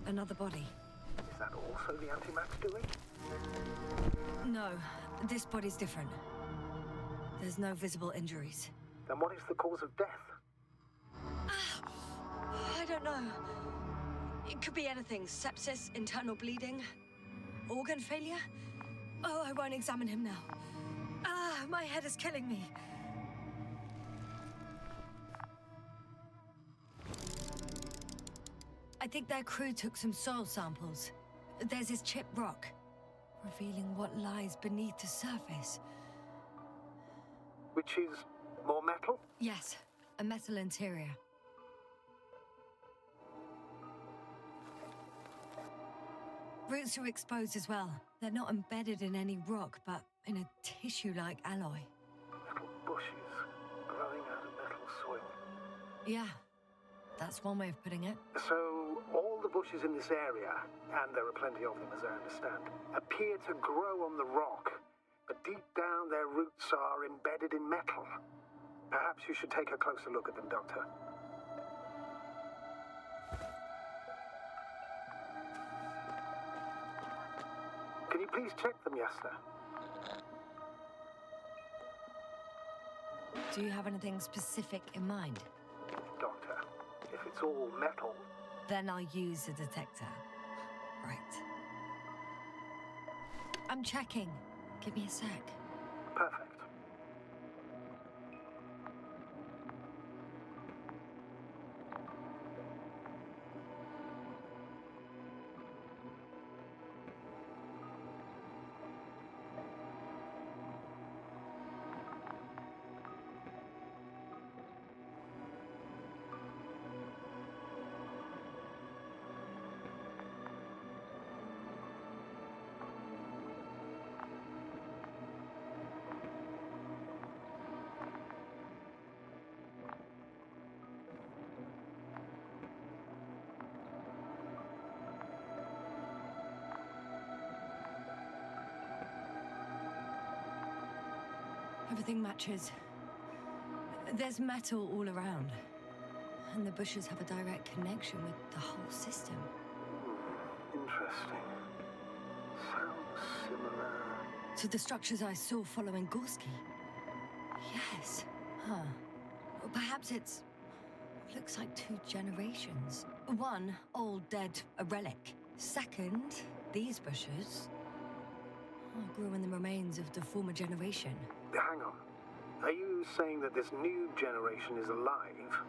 Speaker 1: Another body.
Speaker 7: Is that also the antimax doing?
Speaker 1: No, this body's different. There's no visible injuries.
Speaker 7: Then what is the cause of death?
Speaker 1: I don't know. It could be anything. Sepsis, internal bleeding, organ failure. Oh, I won't examine him now. My head is killing me. I think their crew took some soil samples. There's this chipped rock, revealing what lies beneath the surface.
Speaker 7: Which is more metal?
Speaker 1: Yes, a metal interior. Roots are exposed as well. They're not embedded in any rock, but in a tissue-like alloy.
Speaker 7: Metal bushes growing out of metal soil.
Speaker 1: Yeah, that's one way of putting it.
Speaker 7: So, all the bushes in this area, and there are plenty of them as I understand, appear to grow on the rock, but deep down their roots are embedded in metal. Perhaps you should take a closer look at them, Doctor. Can you please check them, Yasna?
Speaker 1: Do you have anything specific in mind?
Speaker 7: Doctor, if it's all metal...
Speaker 1: Then I'll use a detector. Right. I'm checking. Give me a sec.
Speaker 7: Perfect.
Speaker 1: Everything matches. There's metal all around. And the bushes have a direct connection with the whole system.
Speaker 7: Interesting. Sounds similar.
Speaker 1: To the structures I saw following Gorski. Yes. Huh. Well, perhaps it's... looks like 2 generations. One, old, dead, a relic. Second, these bushes grew in the remains of the former generation.
Speaker 7: Hang on. Are you saying that this new generation is alive?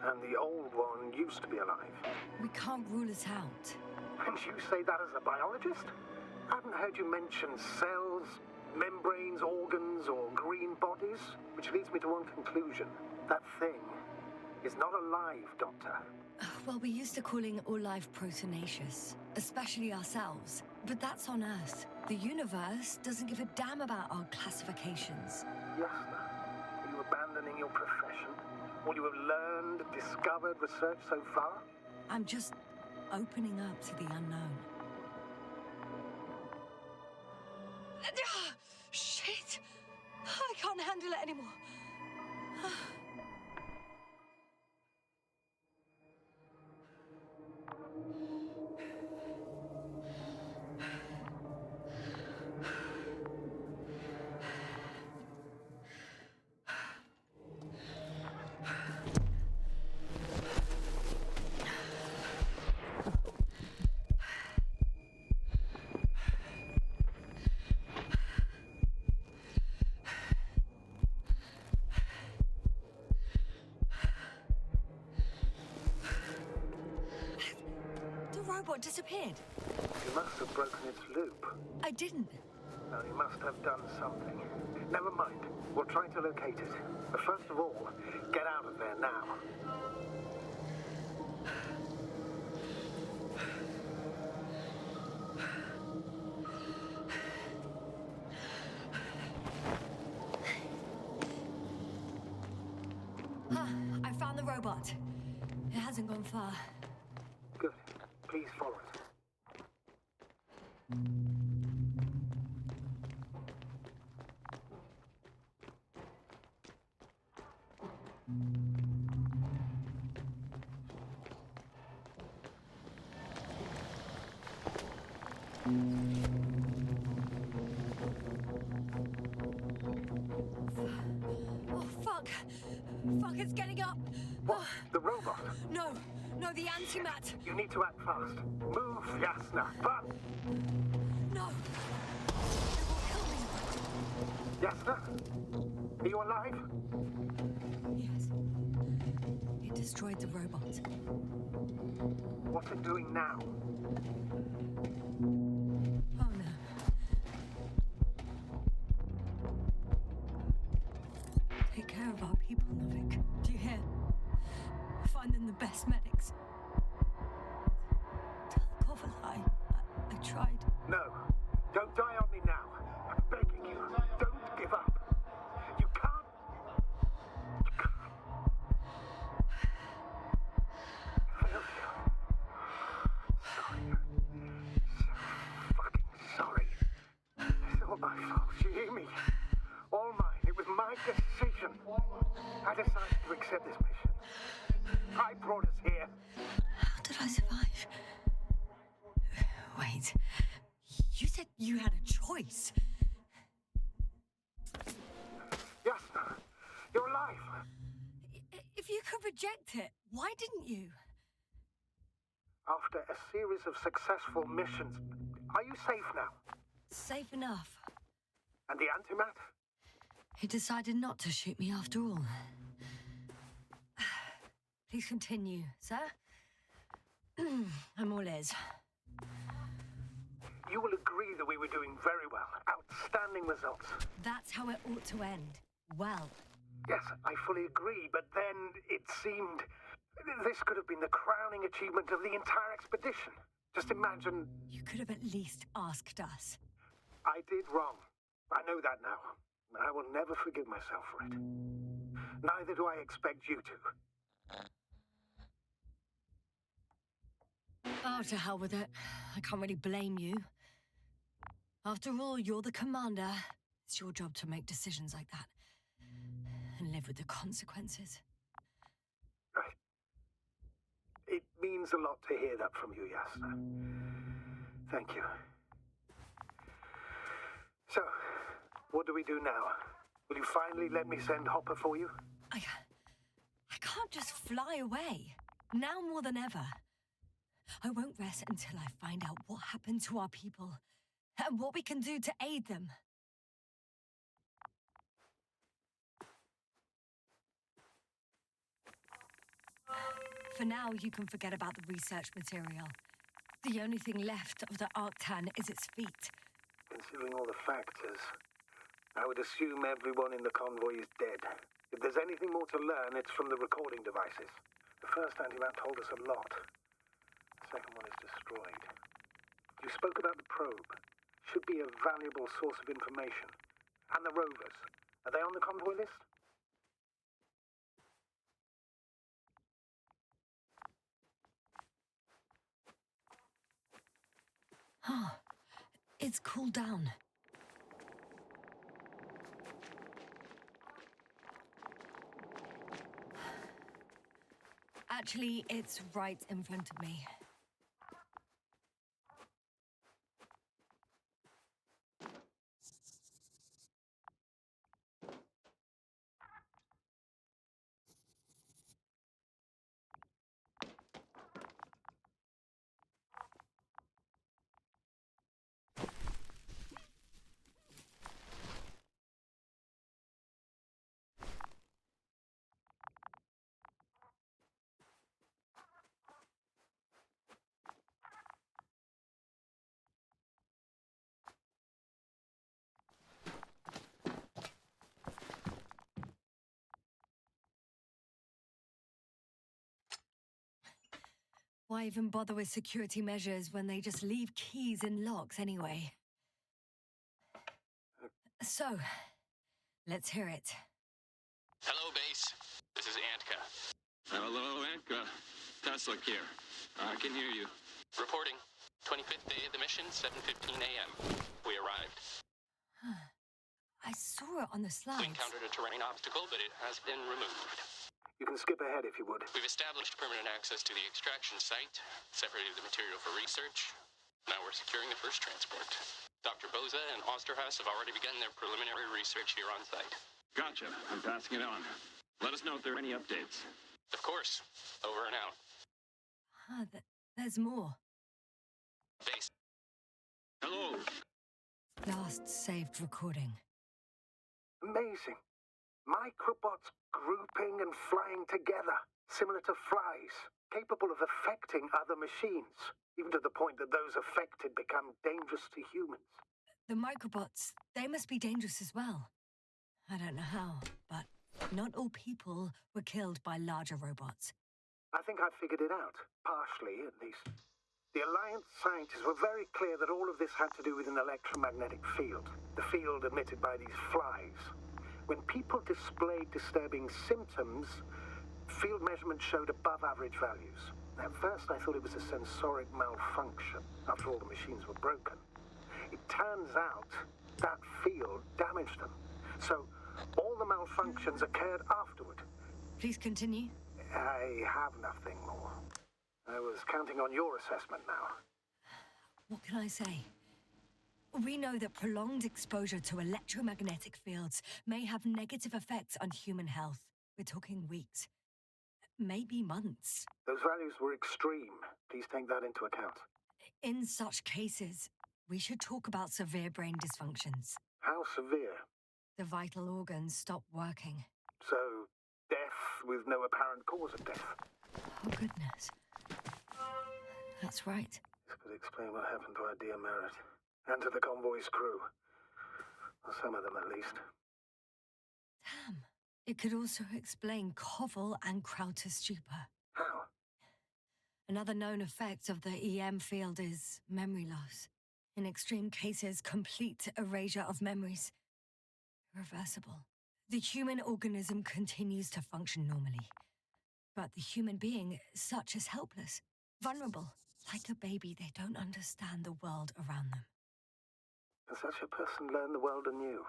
Speaker 7: And the old one used to be alive?
Speaker 1: We can't rule it out.
Speaker 7: And you say that as a biologist? I haven't heard you mention cells, membranes, organs, or green bodies, which leads me to one conclusion. That thing is not alive, Doctor.
Speaker 1: Well, we used to calling all life proteinaceous, especially ourselves. But that's on Earth. The universe doesn't give a damn about our classifications.
Speaker 7: Yasna, are you abandoning your profession? All you have learned, discovered, researched so far?
Speaker 1: I'm just opening up to the unknown. Shit! I can't handle it anymore. What disappeared?
Speaker 7: You must have broken its loop.
Speaker 1: I didn't.
Speaker 7: No, you must have done something. Never mind. We'll try to locate it. But first of all, get out of there now.
Speaker 1: I found the robot. It hasn't gone far.
Speaker 7: Good. Please follow it.
Speaker 1: Oh, fuck. Fuck, it's getting up.
Speaker 7: What? The robot?
Speaker 1: No, the antimat.
Speaker 7: You need to act fast. Move, Yasna. But
Speaker 1: No. It will kill me.
Speaker 7: Yasna? Are you alive?
Speaker 1: Yes. It destroyed the robot.
Speaker 7: What's it doing now?
Speaker 1: Oh no. Take care of our people, Novik. Do you hear? Find them the best medics. Tell Kovalai. I tried.
Speaker 7: No. Don't die on me now. I'm begging you. Don't give up. You can't. You can't. I failed you. Sorry. So fucking sorry. It's all my fault. You hear me? All mine. It was my decision. I decided to accept this mission. I brought us here.
Speaker 1: How did I survive? Wait. You said you had a choice.
Speaker 7: Yasna, you're alive.
Speaker 1: If you could reject it, why didn't you?
Speaker 7: After a series of successful missions, are you safe now?
Speaker 1: Safe enough.
Speaker 7: And the antimat?
Speaker 1: He decided not to shoot me after all. Please continue, sir. I'm all ears.
Speaker 7: You will agree that we were doing very well. Outstanding results.
Speaker 1: That's how it ought to end. Well.
Speaker 7: Yes, I fully agree, but then it seemed this could have been the crowning achievement of the entire expedition. Just imagine.
Speaker 1: You could have at least asked us.
Speaker 7: I did wrong. I know that now. I will never forgive myself for it. Neither do I expect you to.
Speaker 1: Oh, to hell with it. I can't really blame you. After all, you're the commander. It's your job to make decisions like that. And live with the consequences.
Speaker 7: Right. It means a lot to hear that from you, Yasna. Thank you. So, what do we do now? Will you finally let me send Hopper for you?
Speaker 1: I can't just fly away. Now more than ever. I won't rest until I find out what happened to our people and what we can do to aid them. For now, you can forget about the research material. The only thing left of the Arctan is its feet.
Speaker 7: Considering all the factors, I would assume everyone in the convoy is dead. If there's anything more to learn, it's from the recording devices. The first antimat told us a lot. The second one is destroyed. You spoke about the probe. Should be a valuable source of information. And the rovers. Are they on the convoy list?
Speaker 1: Oh, it's cooled down. Actually, it's right in front of me. Why even bother with security measures when they just leave keys in locks anyway? So, let's hear it.
Speaker 9: Hello, base. This is Antka. Hello, Antka. Tesla here. I can hear you. Reporting. 25th day of the mission, 7:15 a.m. We arrived.
Speaker 1: I saw it on the
Speaker 9: We
Speaker 1: slides.
Speaker 9: encountered a terrain obstacle, but it has been removed.
Speaker 7: You can skip ahead if you would.
Speaker 9: We've established permanent access to the extraction site, separated the material for research. Now we're securing the first transport. Dr. Boza and Osterhaus have already begun their preliminary research here on site.
Speaker 10: Gotcha. I'm passing it on. Let us know if there are any updates.
Speaker 9: Of course. Over and out.
Speaker 1: There's more.
Speaker 9: Base.
Speaker 10: Hello.
Speaker 1: Last saved recording.
Speaker 7: Amazing. Microbots grouping and flying together, similar to flies, capable of affecting other machines, even to the point that those affected become dangerous to humans.
Speaker 1: The microbots, they must be dangerous as well. I don't know how, but not all people were killed by larger robots.
Speaker 7: I think I figured it out, partially at least. The Alliance scientists were very clear that all of this had to do with an electromagnetic field, the field emitted by these flies. When people displayed disturbing symptoms, field measurements showed above average values. At first, I thought it was a sensoric malfunction. After all, the machines were broken. It turns out that field damaged them. So, all the malfunctions occurred afterward.
Speaker 1: Please continue.
Speaker 7: I have nothing more. I was counting on your assessment now.
Speaker 1: What can I say? We know that prolonged exposure to electromagnetic fields may have negative effects on human health. We're talking weeks, maybe months.
Speaker 7: Those values were extreme. Please take that into account.
Speaker 1: In such cases, we should talk about severe brain dysfunctions.
Speaker 7: How severe?
Speaker 1: The vital organs stop working.
Speaker 7: So, death with no apparent cause of death?
Speaker 1: Oh, goodness. That's right.
Speaker 7: This could explain what happened to our dear Merritt. And to the convoy's crew. Or some of them, at least.
Speaker 1: Damn. It could also explain Koval and Krauter's stupor.
Speaker 7: How?
Speaker 1: Another known effect of the EM field is memory loss. In extreme cases, complete erasure of memories. Irreversible. The human organism continues to function normally. But the human being, such as helpless, vulnerable. Like a baby, they don't understand the world around them.
Speaker 7: Can such a person learn the world anew?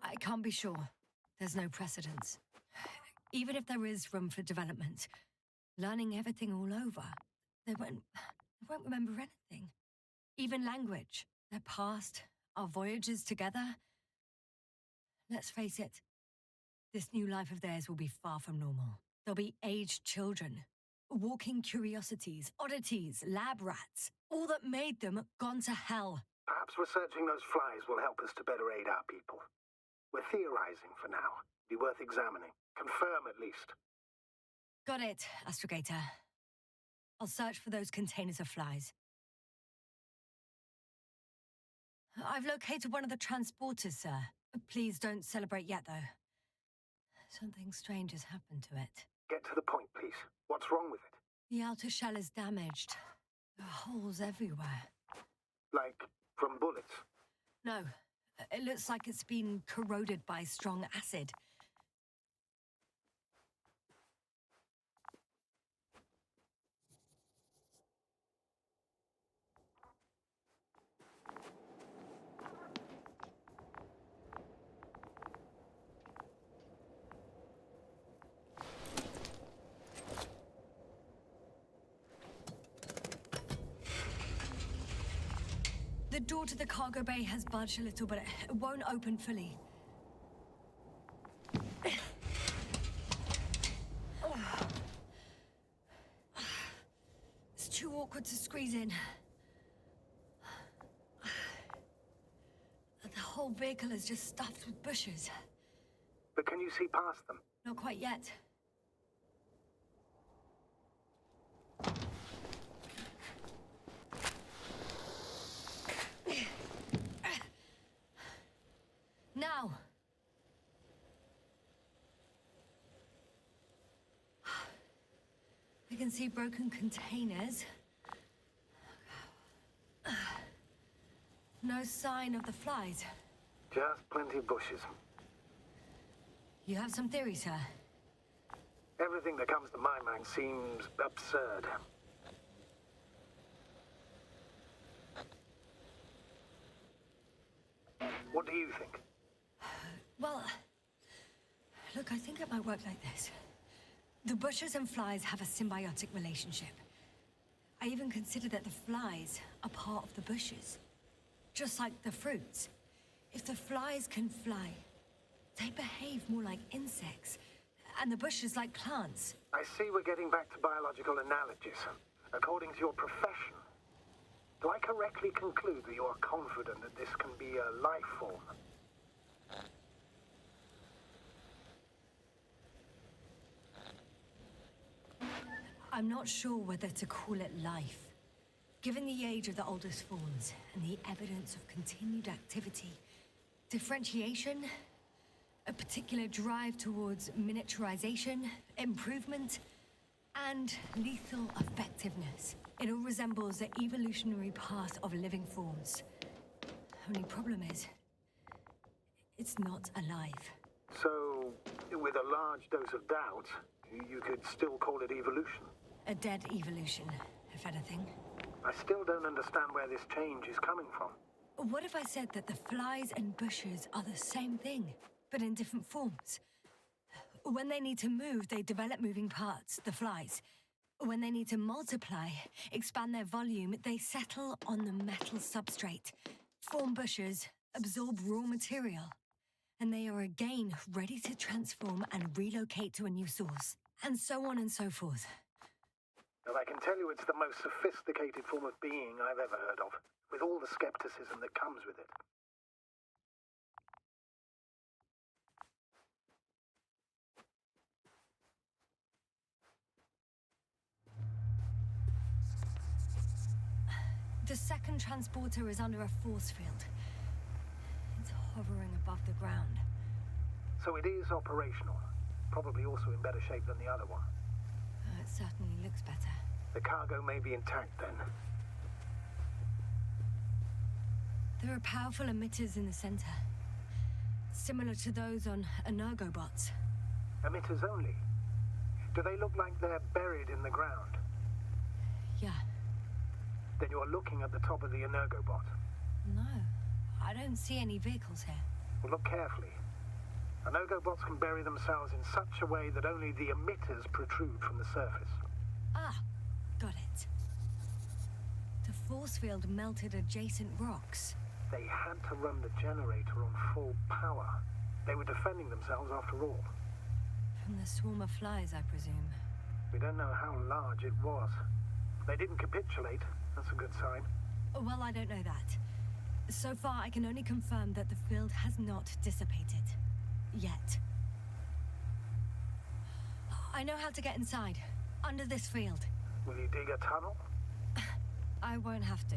Speaker 1: I can't be sure. There's no precedence. Even if there is room for development, learning everything all over, they won't remember anything. Even language, their past, our voyages together. Let's face it, this new life of theirs will be far from normal. They'll be aged children, walking curiosities, oddities, lab rats, all that made them gone to hell.
Speaker 7: Perhaps researching those flies will help us to better aid our people. We're theorizing for now. Be worth examining. Confirm at least.
Speaker 1: Got it, Astrogator. I'll search for those containers of flies. I've located one of the transporters, sir. Please don't celebrate yet, though. Something strange has happened to it.
Speaker 7: Get to the point, please. What's wrong with it?
Speaker 1: The outer shell is damaged. There are holes everywhere.
Speaker 7: Like from bullets?
Speaker 1: No. It looks like it's been corroded by strong acid. The door to the cargo bay has budged a little, but it won't open fully. It's too awkward to squeeze in. The whole vehicle is just stuffed with bushes.
Speaker 7: But can you see past them?
Speaker 1: Not quite yet. Now. I can see broken containers. No sign of the flies.
Speaker 7: Just plenty of bushes.
Speaker 1: You have some theories, sir?
Speaker 7: Everything that comes to my mind seems absurd. What do you think?
Speaker 1: Well, look, I think it might work like this. The bushes and flies have a symbiotic relationship. I even consider that the flies are part of the bushes. Just like the fruits. If the flies can fly, they behave more like insects, and the bushes like plants.
Speaker 7: I see we're getting back to biological analogies. According to your profession, do I correctly conclude that you are confident that this can be a life form?
Speaker 1: I'm not sure whether to call it life. Given the age of the oldest forms and the evidence of continued activity, differentiation, a particular drive towards miniaturization, improvement, and lethal effectiveness. It all resembles the evolutionary path of living forms. Only problem is, it's not alive.
Speaker 7: So, with a large dose of doubt, you could still call it evolution?
Speaker 1: A dead evolution, if anything.
Speaker 7: I still don't understand where this change is coming from.
Speaker 1: What if I said that the flies and bushes are the same thing, but in different forms? When they need to move, they develop moving parts, the flies. When they need to multiply, expand their volume, they settle on the metal substrate, form bushes, absorb raw material, and they are again ready to transform and relocate to a new source, and so on and so forth.
Speaker 7: Well, I can tell you it's the most sophisticated form of being I've ever heard of, with all the skepticism that comes with it.
Speaker 1: The second transporter is under a force field. It's hovering above the ground.
Speaker 7: So it is operational. Probably also in better shape than the other one.
Speaker 1: It certainly looks better.
Speaker 7: The cargo may be intact then.
Speaker 1: There are powerful emitters in the center. Similar to those on energobots.
Speaker 7: Emitters only? Do they look like they're buried in the ground?
Speaker 1: Yeah.
Speaker 7: Then you're looking at the top of the energobot.
Speaker 1: No, I don't see any vehicles here.
Speaker 7: Well, look carefully. Energobots can bury themselves in such a way that only the emitters protrude from the surface.
Speaker 1: Ah, got it. The force field melted adjacent rocks.
Speaker 7: They had to run the generator on full power. They were defending themselves after all.
Speaker 1: From the swarm of flies, I presume.
Speaker 7: We don't know how large it was. They didn't capitulate. That's a good sign.
Speaker 1: Well, I don't know that. So far, I can only confirm that the field has not dissipated. Yet. I know how to get inside. Under this field.
Speaker 7: Will you dig a tunnel?
Speaker 1: I won't have to.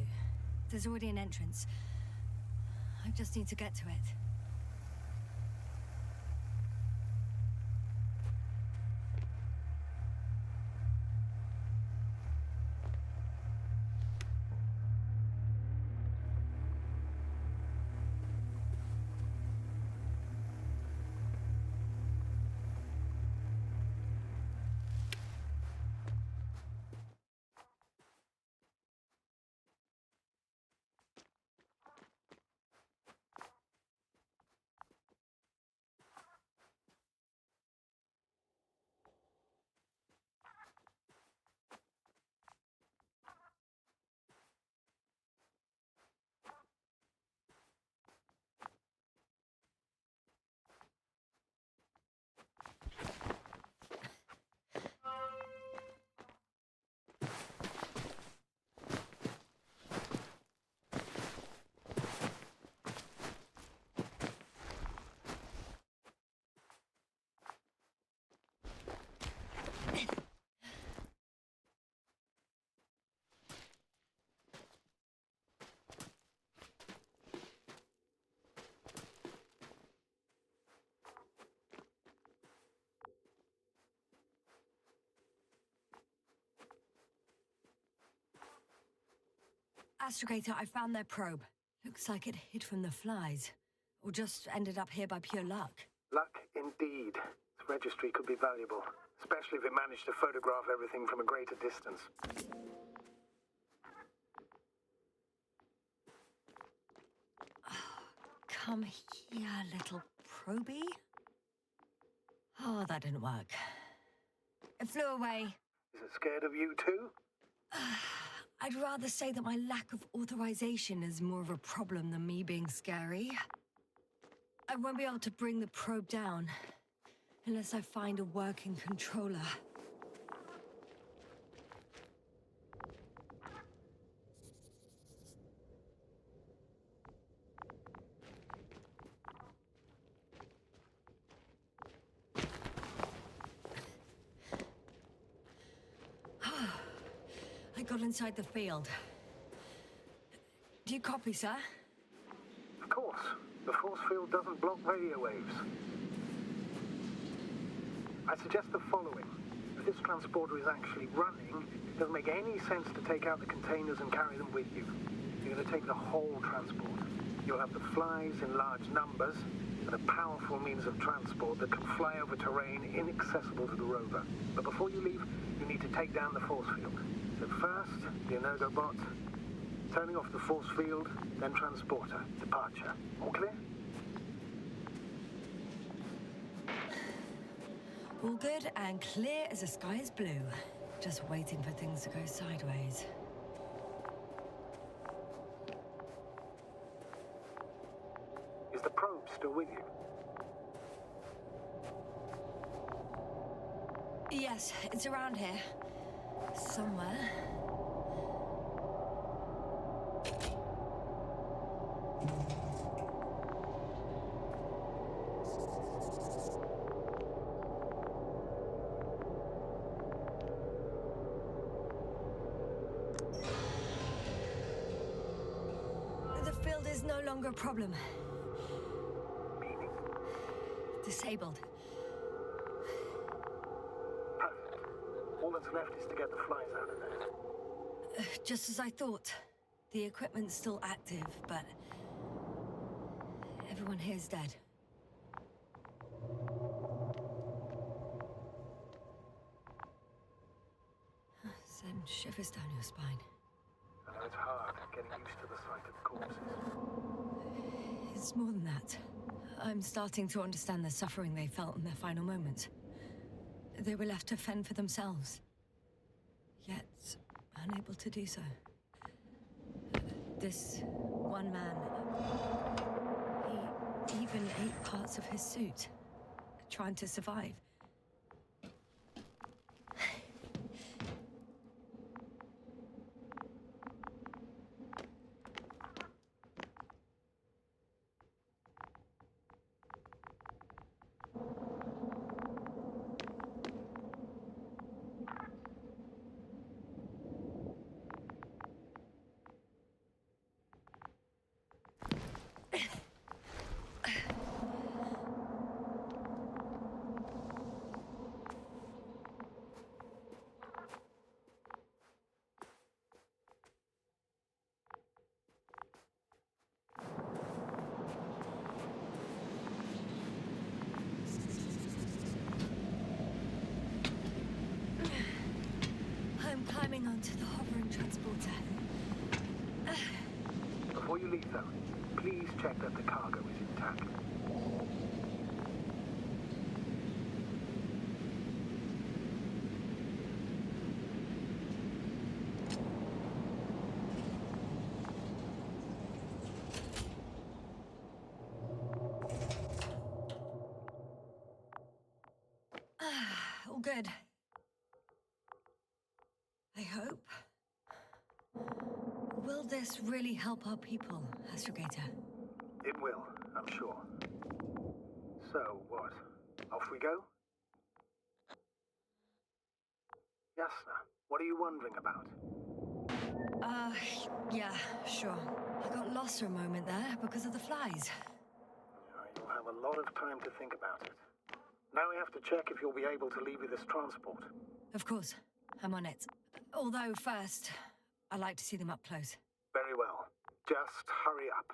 Speaker 1: There's already an entrance. I just need to get to it. Astrogator, I found their probe. Looks like it hid from the flies. Or just ended up here by pure luck.
Speaker 7: Luck indeed. This registry could be valuable, especially if it managed to photograph everything from a greater distance.
Speaker 1: Come here, little probie. Oh, that didn't work. It flew away.
Speaker 7: Is it scared of you too?
Speaker 1: I'd rather say that my lack of authorization is more of a problem than me being scary. I won't be able to bring the probe down unless I find a working controller. I got inside the field. Do you copy, sir?
Speaker 7: Of course. The force field doesn't block radio waves. I suggest the following. If this transporter is actually running, it doesn't make any sense to take out the containers and carry them with you. You're going to take the whole transporter. You'll have the flies in large numbers, and a powerful means of transport that can fly over terrain inaccessible to the rover. But before you leave, you need to take down the force field. So first, the Energobot, turning off the force field, then transporter, departure. All clear?
Speaker 1: All good and clear as the sky is blue. Just waiting for things to go sideways.
Speaker 7: Is the probe still with you?
Speaker 1: Yes, it's around here. Somewhere. The field is no longer a problem.
Speaker 7: Meaning?
Speaker 1: Disabled.
Speaker 7: Perfect. All that's left is to get the flies out of there.
Speaker 1: Just as I thought. The equipment's still active, but everyone here's dead. Send shivers down your spine.
Speaker 7: I know it's hard getting used to the sight of corpses.
Speaker 1: It's more than that. I'm starting to understand the suffering they felt in their final moments. They were left to fend for themselves, yet unable to do so. This one man, he even ate parts of his suit, trying to survive. I'm climbing onto the hovering transporter.
Speaker 7: Before you leave, though, please check that the cargo is intact.
Speaker 1: All good. I hope. Will this really help our people, Astrogator?
Speaker 7: It will, I'm sure. So, what? Off we go? Yasna, what are you wondering about?
Speaker 1: Yeah, sure. I got lost for a moment there because of the flies.
Speaker 7: You'll have a lot of time to think about it. Now we have to check if you'll be able to leave with this transport.
Speaker 1: Of course, I'm on it. Although first, I'd like to see them up close.
Speaker 7: Very well. Just hurry up.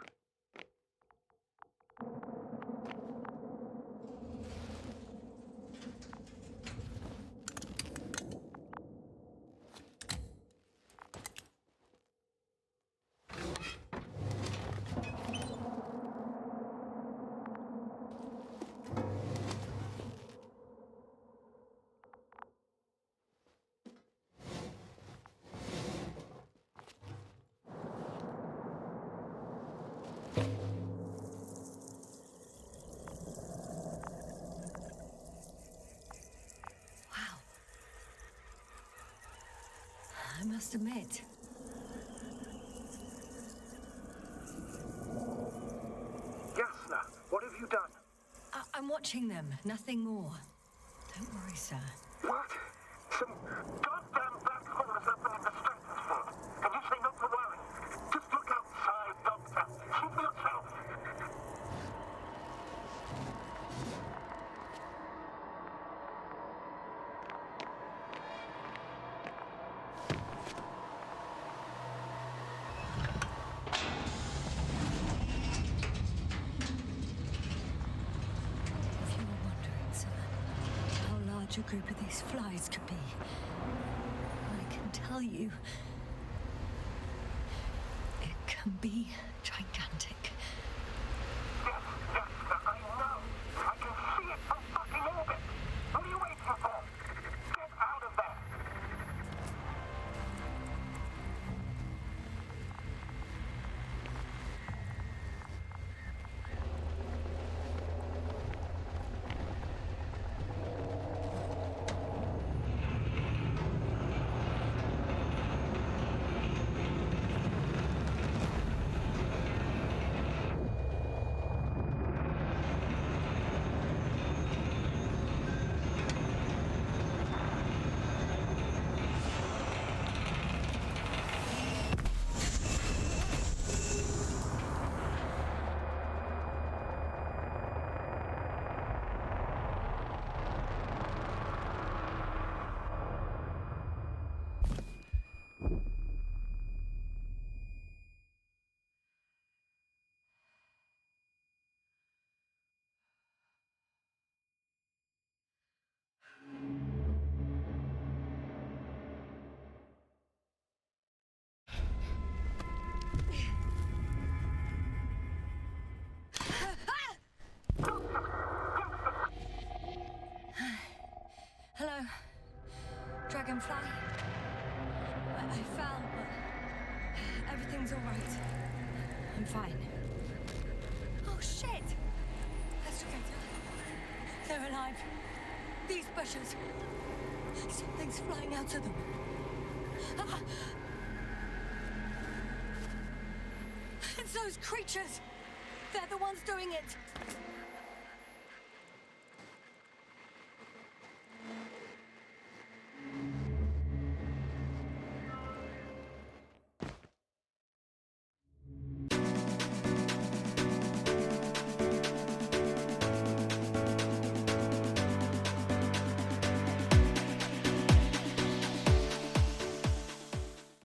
Speaker 1: must admit.
Speaker 7: Yasna, what have you done?
Speaker 1: I'm watching them, nothing more. Don't worry, sir.
Speaker 7: What? Some goddamn black hole is opening the stratosphere. And you say not to worry. Just look outside, Doctor. See for yourself.
Speaker 1: If you were wondering, sir, how large a group of these flies could be, I can tell you, it can be gigantic.
Speaker 7: Yes, I know. I can see it from fucking orbit. What are you waiting for? Get out of there.
Speaker 1: Hello, Dragonfly. I fell, but everything's all right. I'm fine. Oh, shit! Astrogator. They're alive. These bushes. Something's flying out of them. Ah! It's those creatures. They're the ones doing it.